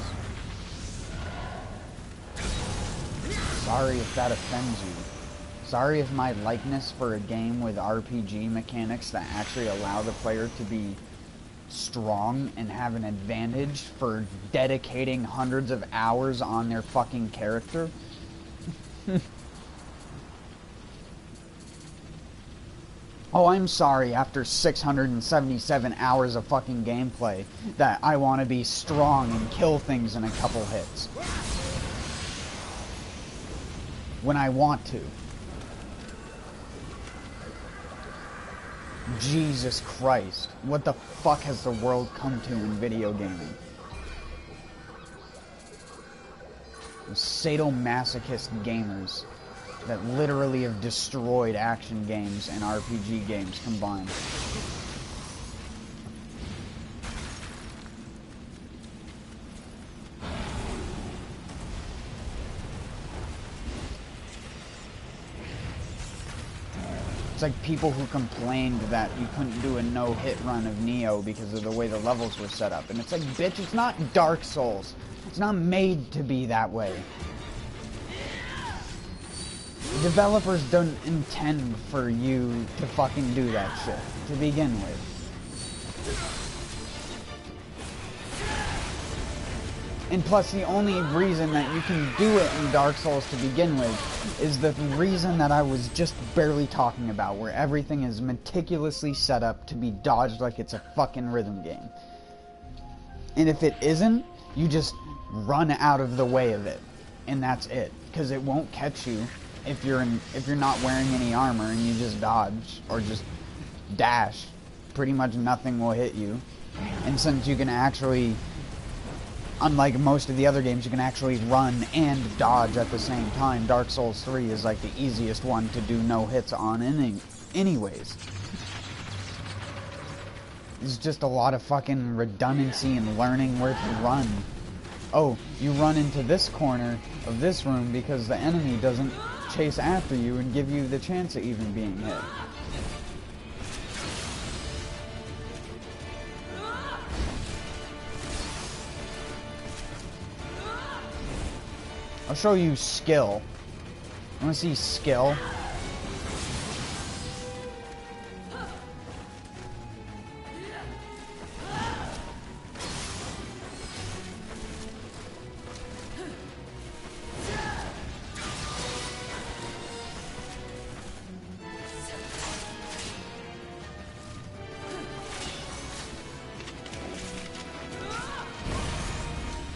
Sorry if that offends you. Sorry if my likeness for a game with RPG mechanics that actually allow the player to be strong and have an advantage for dedicating hundreds of hours on their fucking character. Oh, I'm sorry, after 677 hours of fucking gameplay, that I want to be strong and kill things in a couple hits. When I want to. Jesus Christ. What the fuck has the world come to in video gaming? Sadomasochist gamers that literally have destroyed action games and RPG games combined. It's like people who complained that you couldn't do a no-hit run of Nioh because of the way the levels were set up. And it's like, bitch, it's not Dark Souls. It's not made to be that way. Developers don't intend for you to fucking do that shit to begin with. And plus, the only reason that you can do it in Dark Souls to begin with is the reason that I was just barely talking about, where everything is meticulously set up to be dodged like it's a fucking rhythm game. And if it isn't, you just run out of the way of it, and that's it, because it won't catch you. If you're not wearing any armor and you just dodge or just dash, pretty much nothing will hit you. And since you can actually, unlike most of the other games, you can actually run and dodge at the same time, Dark Souls 3 is like the easiest one to do no hits on anyways. It's just a lot of fucking redundancy and learning where to run. Oh, you run into this corner of this room because the enemy doesn't chase after you and give you the chance of even being hit. I'll show you skill. I want to see skill.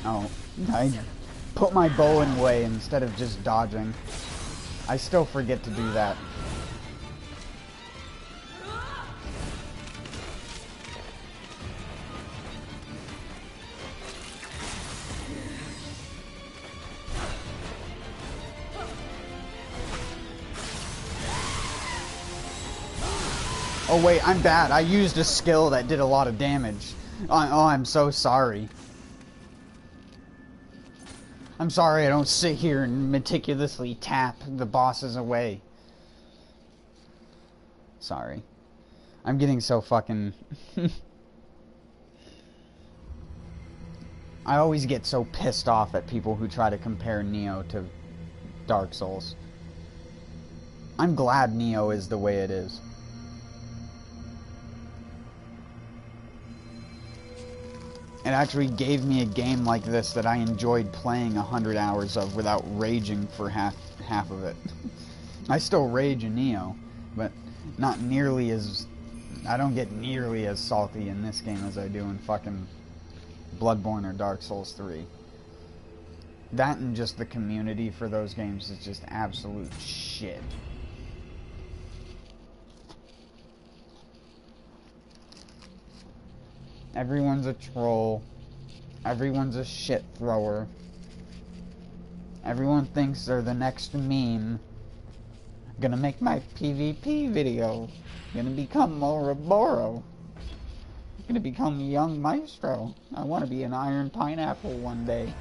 Oh, I put my bow in way instead of just dodging. I still forget to do that. Oh wait, I'm bad. I used a skill that did a lot of damage. Oh, I'm so sorry. I'm sorry I don't sit here and meticulously tap the bosses away. Sorry. I'm getting so fucking... I always get so pissed off at people who try to compare Nioh to Dark Souls. I'm glad Nioh is the way it is. It actually gave me a game like this that I enjoyed playing 100 hours of without raging for half of it. I still rage in Nioh, but not nearly as... I don't get nearly as salty in this game as I do in fucking Bloodborne or Dark Souls 3. That and just the community for those games is just absolute shit. Everyone's a troll. Everyone's a shit thrower. Everyone thinks they're the next meme. Gonna make my PvP video. Gonna become Moroboro. Gonna become young Maestro. I wanna be an Iron Pineapple one day.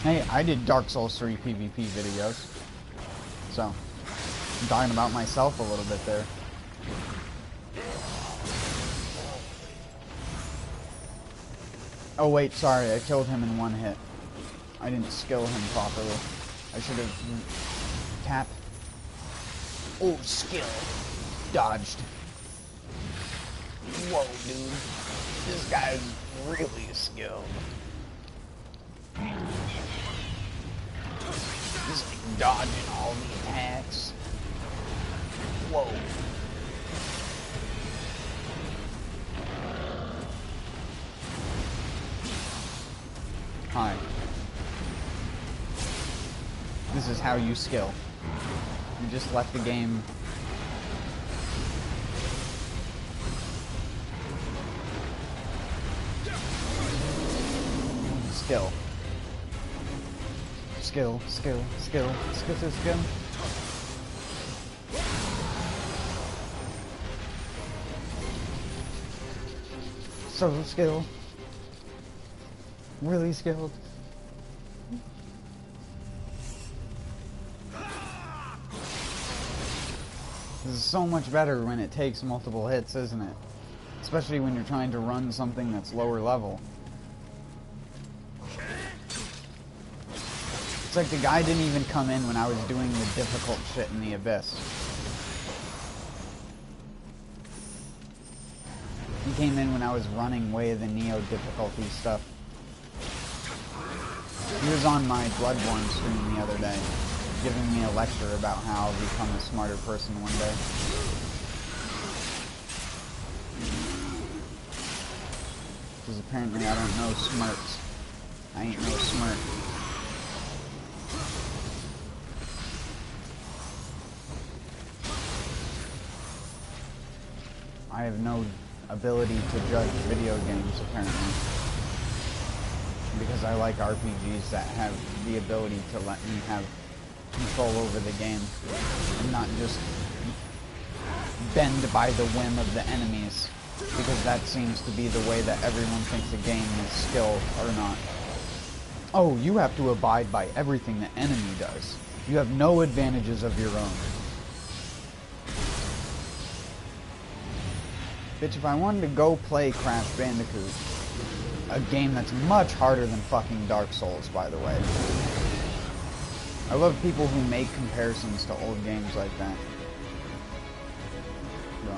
Hey, I did Dark Souls 3 PvP videos. So, I'm talking about myself a little bit there. Oh wait, sorry, I killed him in one hit. I didn't skill him properly. I should have tapped. Oh, skill. Dodged. Whoa, dude. This guy's really skilled. He's like dodging all the attacks. Whoa. Hi. This is how you skill. You just left the game. Skill. Skill, skill, skill, skill, skill, skill. So skilled. Really skilled. This is so much better when it takes multiple hits, isn't it? Especially when you're trying to run something that's lower level. It's like the guy didn't even come in when I was doing the difficult shit in the Abyss. He came in when I was running way the Nioh difficulty stuff. He was on my Bloodborne stream the other day, giving me a lecture about how I'll become a smarter person one day. Because apparently I don't know smirks. I ain't no smirk. I have no ability to judge video games, apparently. Because I like RPGs that have the ability to let me have control over the game and not just bend by the whim of the enemies, because that seems to be the way that everyone thinks a game is skilled or not. Oh, you have to abide by everything the enemy does. You have no advantages of your own. Bitch, if I wanted to go play Crash Bandicoot, a game that's much harder than fucking Dark Souls, by the way. I love people who make comparisons to old games like that. Bro.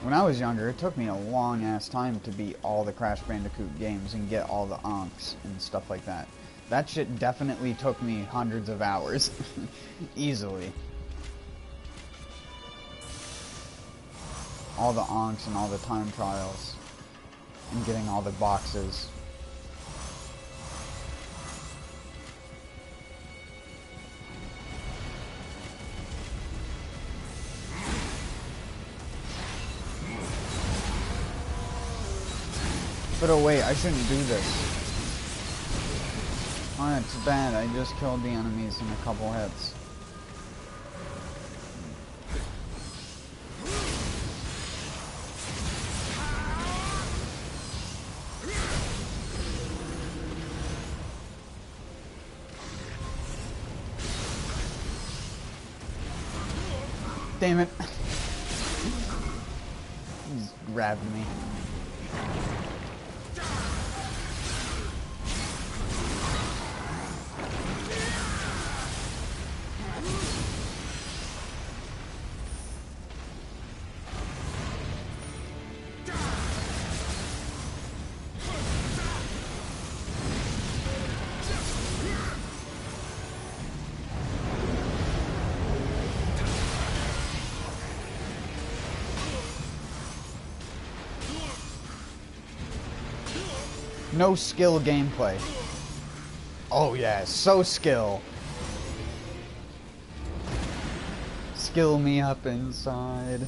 When I was younger, it took me a long ass time to beat all the Crash Bandicoot games and get all the Ankhs and stuff like that. That shit definitely took me hundreds of hours. Easily. All the onks and all the time trials. And getting all the boxes. But oh wait, I shouldn't do this. Oh, it's bad. I just killed the enemies in a couple hits. Damn it. He's grabbed me. No skill gameplay. Oh yeah, so skill. Skill me up inside.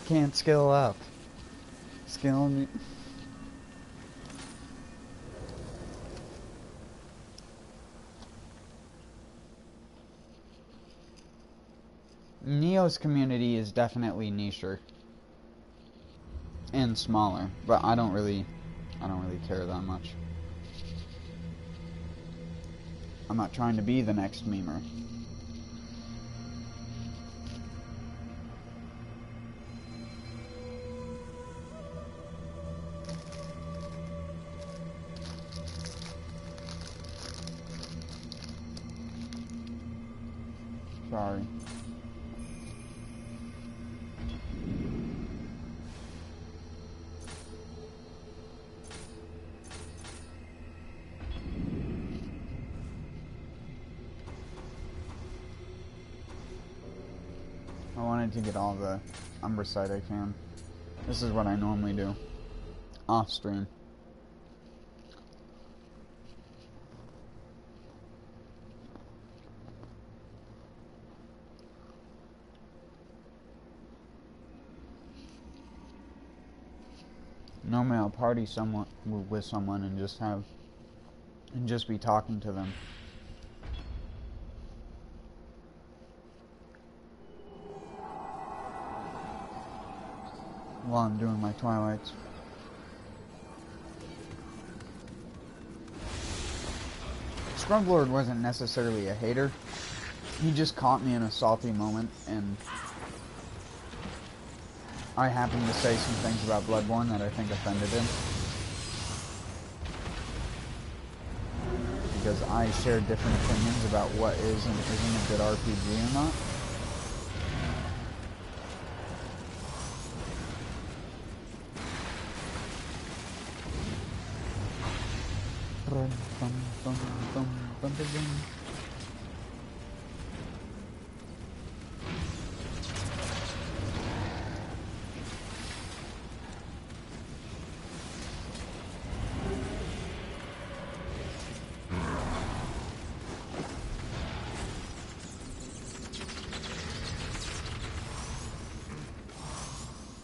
Can't skill up. Skill me. Nioh's community is definitely nicher. And smaller, but I don't really care that much. I'm not trying to be the next memer. Sorry. I wanted to get all the Umbracite I can. This is what I normally do. Off stream. Normally I'll party with someone and just be talking to them. While I'm doing my twilights. Scrublord wasn't necessarily a hater. He just caught me in a salty moment, and I happened to say some things about Bloodborne that I think offended him. Because I shared different opinions about what is and isn't a good RPG or not.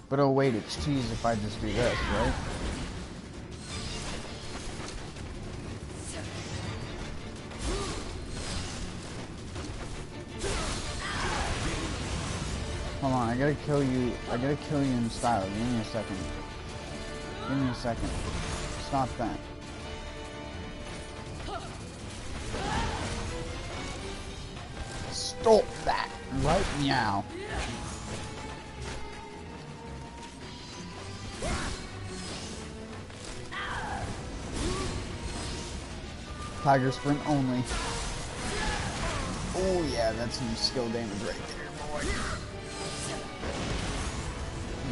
But oh wait, it's cheese if I just do this, right? Hold on, I gotta kill you in style. Give me a second. Give me a second. Stop that. Stop that right now. Tiger sprint only. Oh yeah, that's some skill damage right there, boy.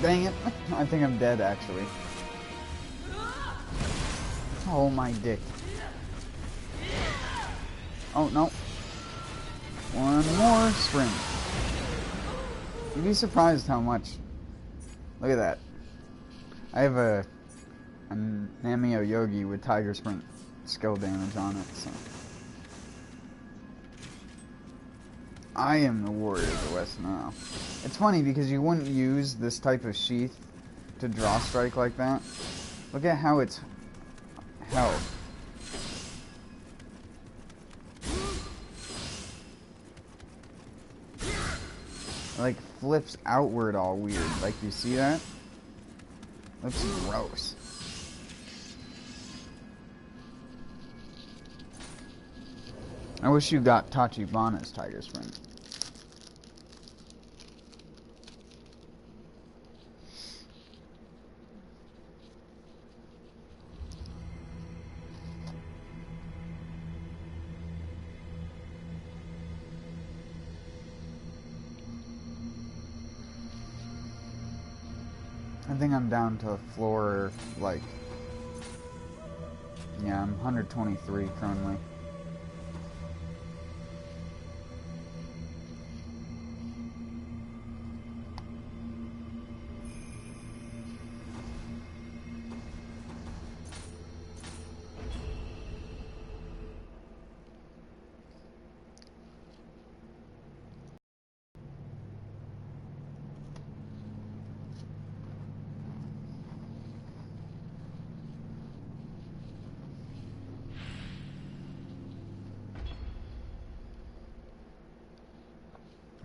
Dang it. I think I'm dead, actually. Oh my dick. Oh, no. One more sprint. You'd be surprised how much. Look at that. I have a Nioh Yogi with Tiger Sprint skill damage on it, so. I am the warrior of the West now. It's funny because you wouldn't use this type of sheath to draw strike like that. Look at how it's held. It, like, flips outward all weird. Like, you see that? Looks gross. I wish you got Tachibana's Tiger Sprint. I think I'm down to floor, like, yeah, I'm 123 currently.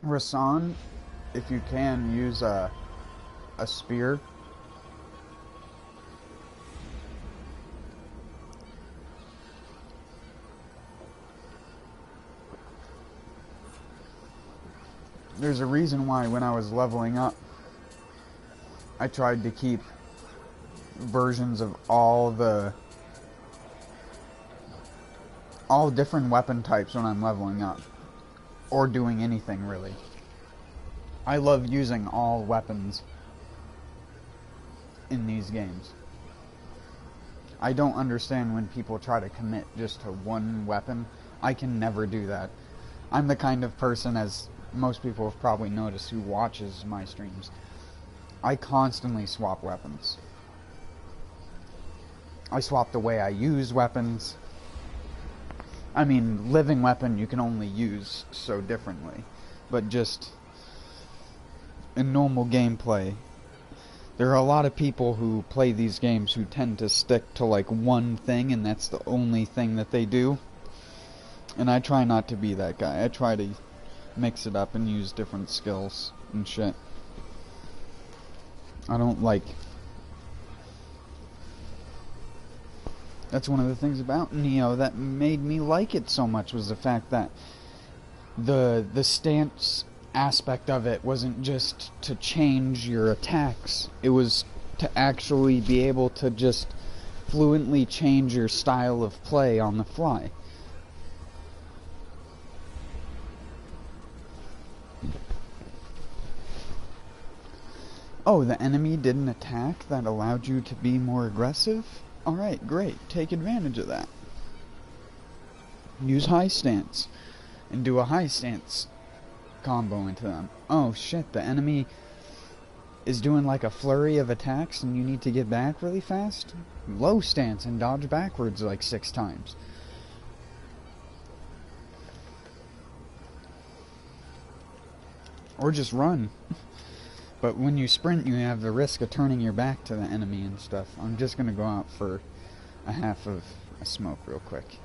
Rasan, if you can, use a spear. There's a reason why when I was leveling up, I tried to keep versions of all different weapon types when I'm leveling up. Or doing anything, really. I love using all weapons in these games. I don't understand when people try to commit just to one weapon. I can never do that. I'm the kind of person, as most people have probably noticed who watches my streams, I constantly swap weapons. I swap the way I use weapons. I mean, living weapon you can only use so differently, but just in normal gameplay, there are a lot of people who play these games who tend to stick to like one thing and that's the only thing that they do, and I try not to be that guy. I try to mix it up and use different skills and shit. I don't like... That's one of the things about Nioh that made me like it so much, was the fact that the stance aspect of it wasn't just to change your attacks. It was to actually be able to just fluently change your style of play on the fly. Oh, the enemy did an attack that allowed you to be more aggressive? Alright, great. Take advantage of that. Use high stance. And do a high stance combo into them. Oh shit, the enemy is doing like a flurry of attacks and you need to get back really fast? Low stance and dodge backwards like 6 times. Or just run. But when you sprint, you have the risk of turning your back to the enemy and stuff. I'm just going to go out for a half of a smoke real quick.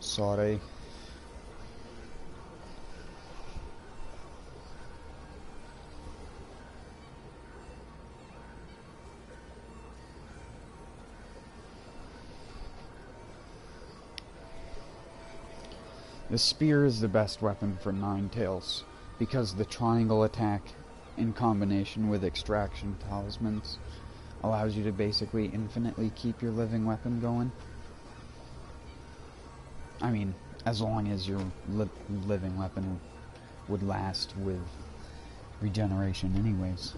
Sorry. The spear is the best weapon for Ninetales, because the triangle attack, in combination with extraction talismans, allows you to basically infinitely keep your living weapon going. I mean, as long as your living weapon would last with regeneration anyways.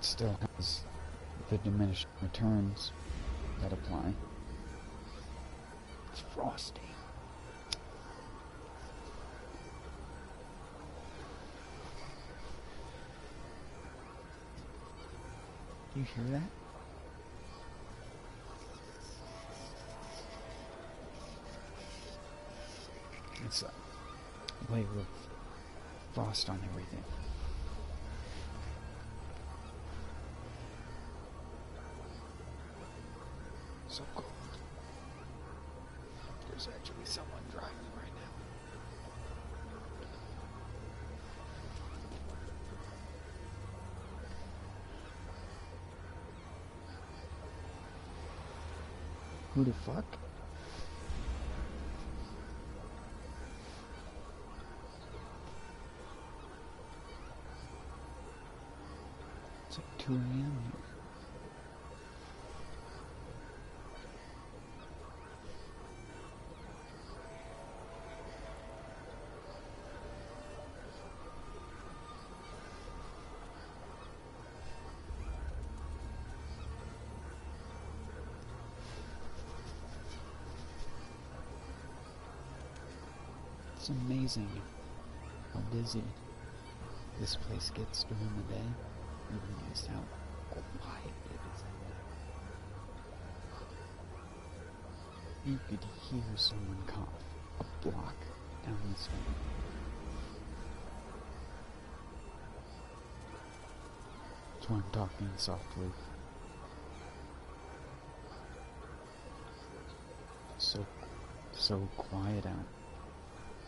still has the diminished returns that apply. It's frosty. You hear that? It's a layer of frost on everything. So cold. There's actually someone driving right now. Who the fuck? It's like 2 a.m. here. It's amazing how busy this place gets during the day. You realize how quiet it is. You could hear someone cough a block down the street. That's why I'm talking softly. So quiet out.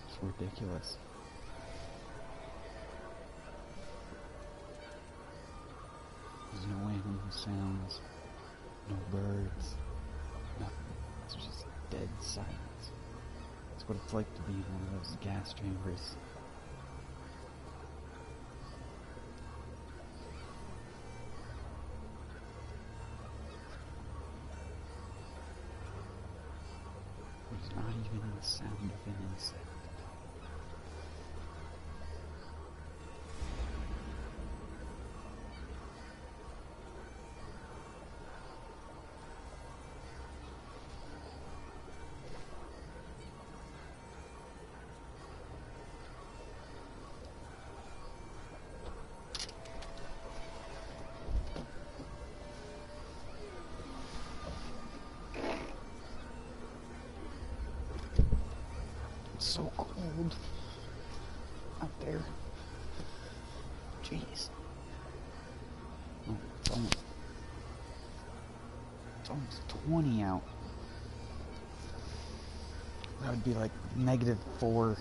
It's ridiculous. There's no animal sounds, no birds, nothing. It's just dead silence. It's what it's like to be in one of those gas chambers. There's not even the sound of an insect. It's so cold out there. Jeez. Oh, it's almost 20 out. That would be like -4,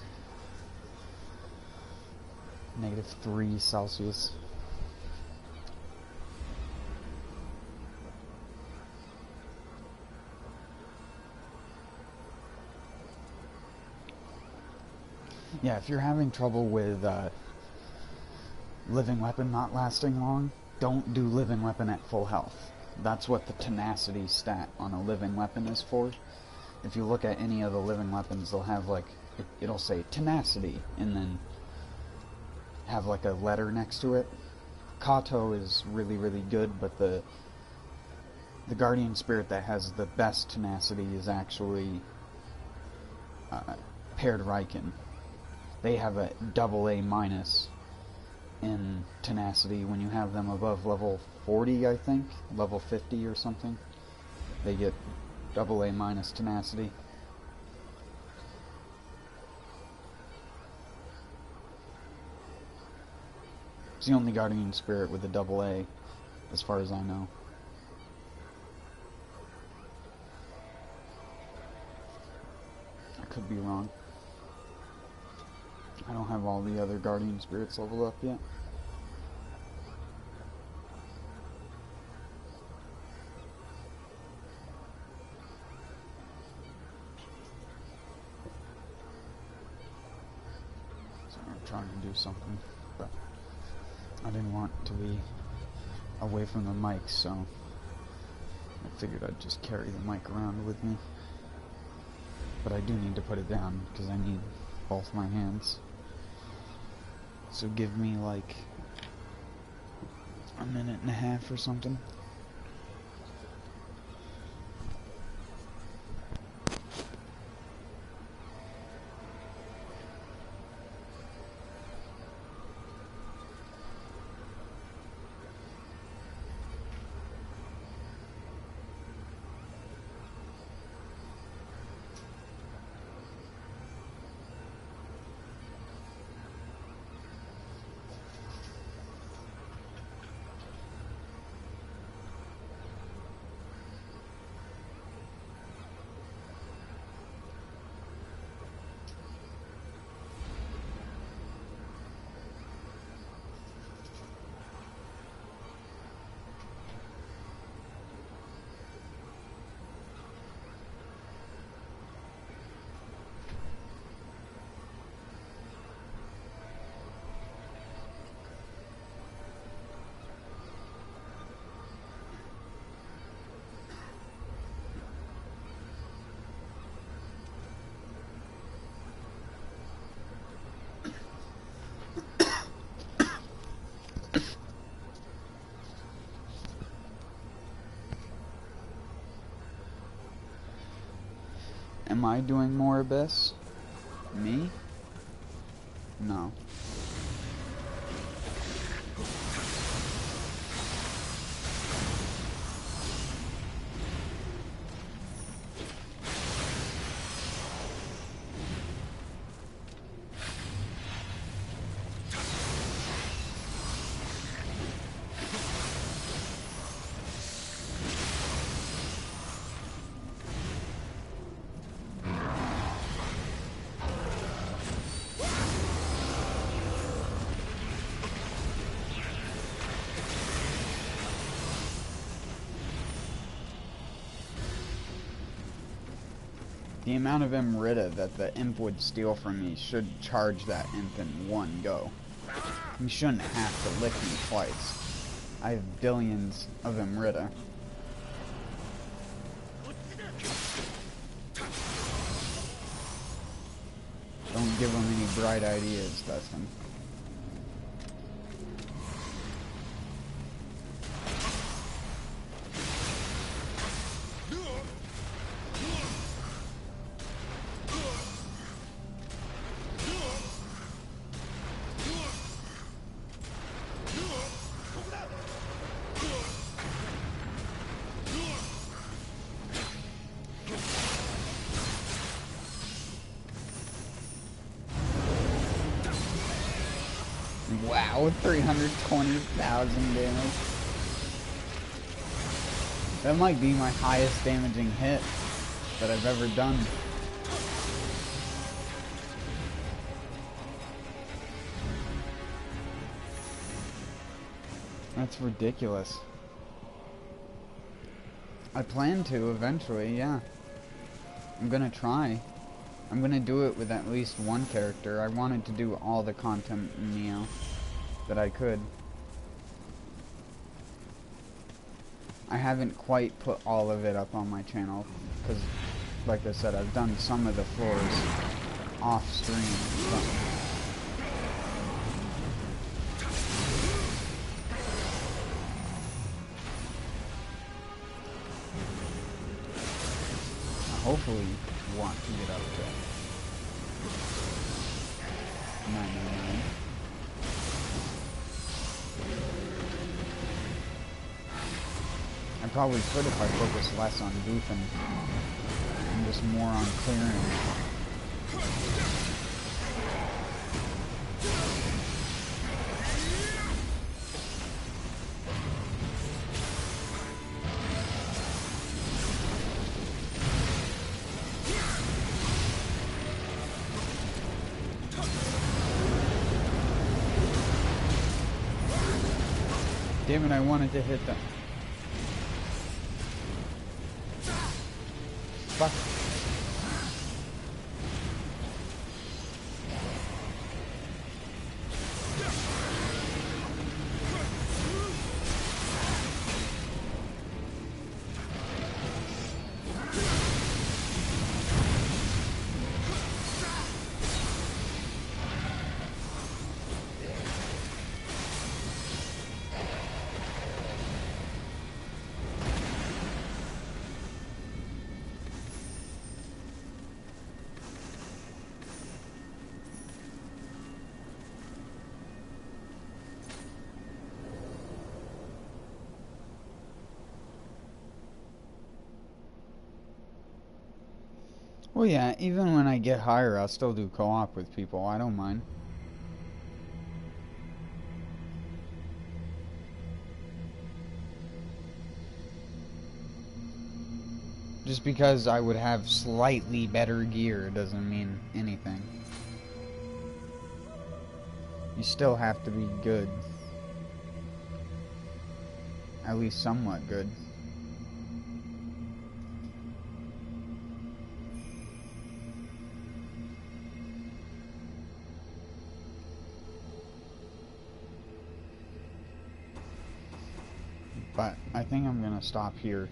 -3 Celsius. Yeah, if you're having trouble with living weapon not lasting long, don't do living weapon at full health. That's what the tenacity stat on a living weapon is for. If you look at any of the living weapons, they'll have like, it'll say tenacity, and then have like a letter next to it. Kato is really, really good, but the Guardian Spirit that has the best tenacity is actually Paired Riken. They have a AA- in tenacity. When you have them above level 40, I think, level 50 or something, they get AA- tenacity. It's the only Guardian Spirit with a AA, as far as I know. I could be wrong. I don't have all the other Guardian Spirits leveled up yet. So I'm trying to do something, but I didn't want to be away from the mic, so I figured I'd just carry the mic around with me. But I do need to put it down, because I need both my hands. So give me like a minute and a half or something. Am I doing more Abyss? Me? No. The amount of Emrita that the imp would steal from me should charge that imp in one go. You shouldn't have to lick me twice. I have billions of Emrita. Don't give them any bright ideas, Dustin. Wow, 320,000 damage. That might be my highest damaging hit that I've ever done. That's ridiculous. I plan to eventually, yeah. I'm gonna try. I'm gonna do it with at least one character. I wanted to do all the content in Nioh that I could. I haven't quite put all of it up on my channel because, like I said, I've done some of the floors off stream. Hopefully want to get up to 999. I probably could if I focused less on goofing and just more on clearing. Damn it, I wanted to hit them. Fuck. Well, yeah, even when I get higher, I'll still do co-op with people. I don't mind. Just because I would have slightly better gear doesn't mean anything. You still have to be good. At least somewhat good. But I think I'm gonna stop here.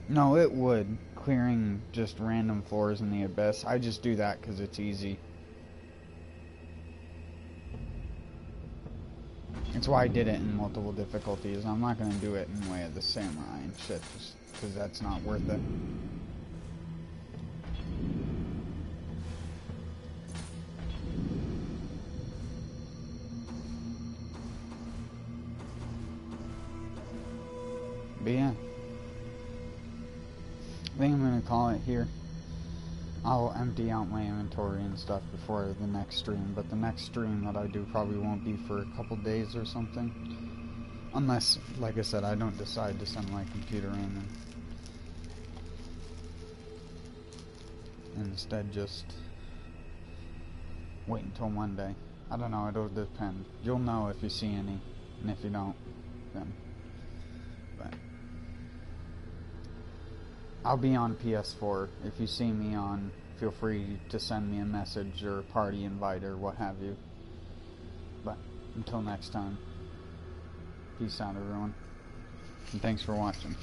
No, it would. Clearing just random floors in the abyss. I just do that because it's easy. That's why I did it in multiple difficulties. I'm not gonna do it in Way of the Samurai and shit, just because that's not worth it. But yeah. I think I'm gonna call it here. I'll empty out my inventory and stuff before the next stream, but the next stream that I do probably won't be for a couple days or something. Unless, like I said, I don't decide to send my computer in and instead just wait until Monday. I don't know, it'll depend. You'll know if you see any, and if you don't, then... But... I'll be on PS4. If you see me on, feel free to send me a message or a party invite or what have you. But until next time, peace out everyone, and thanks for watching.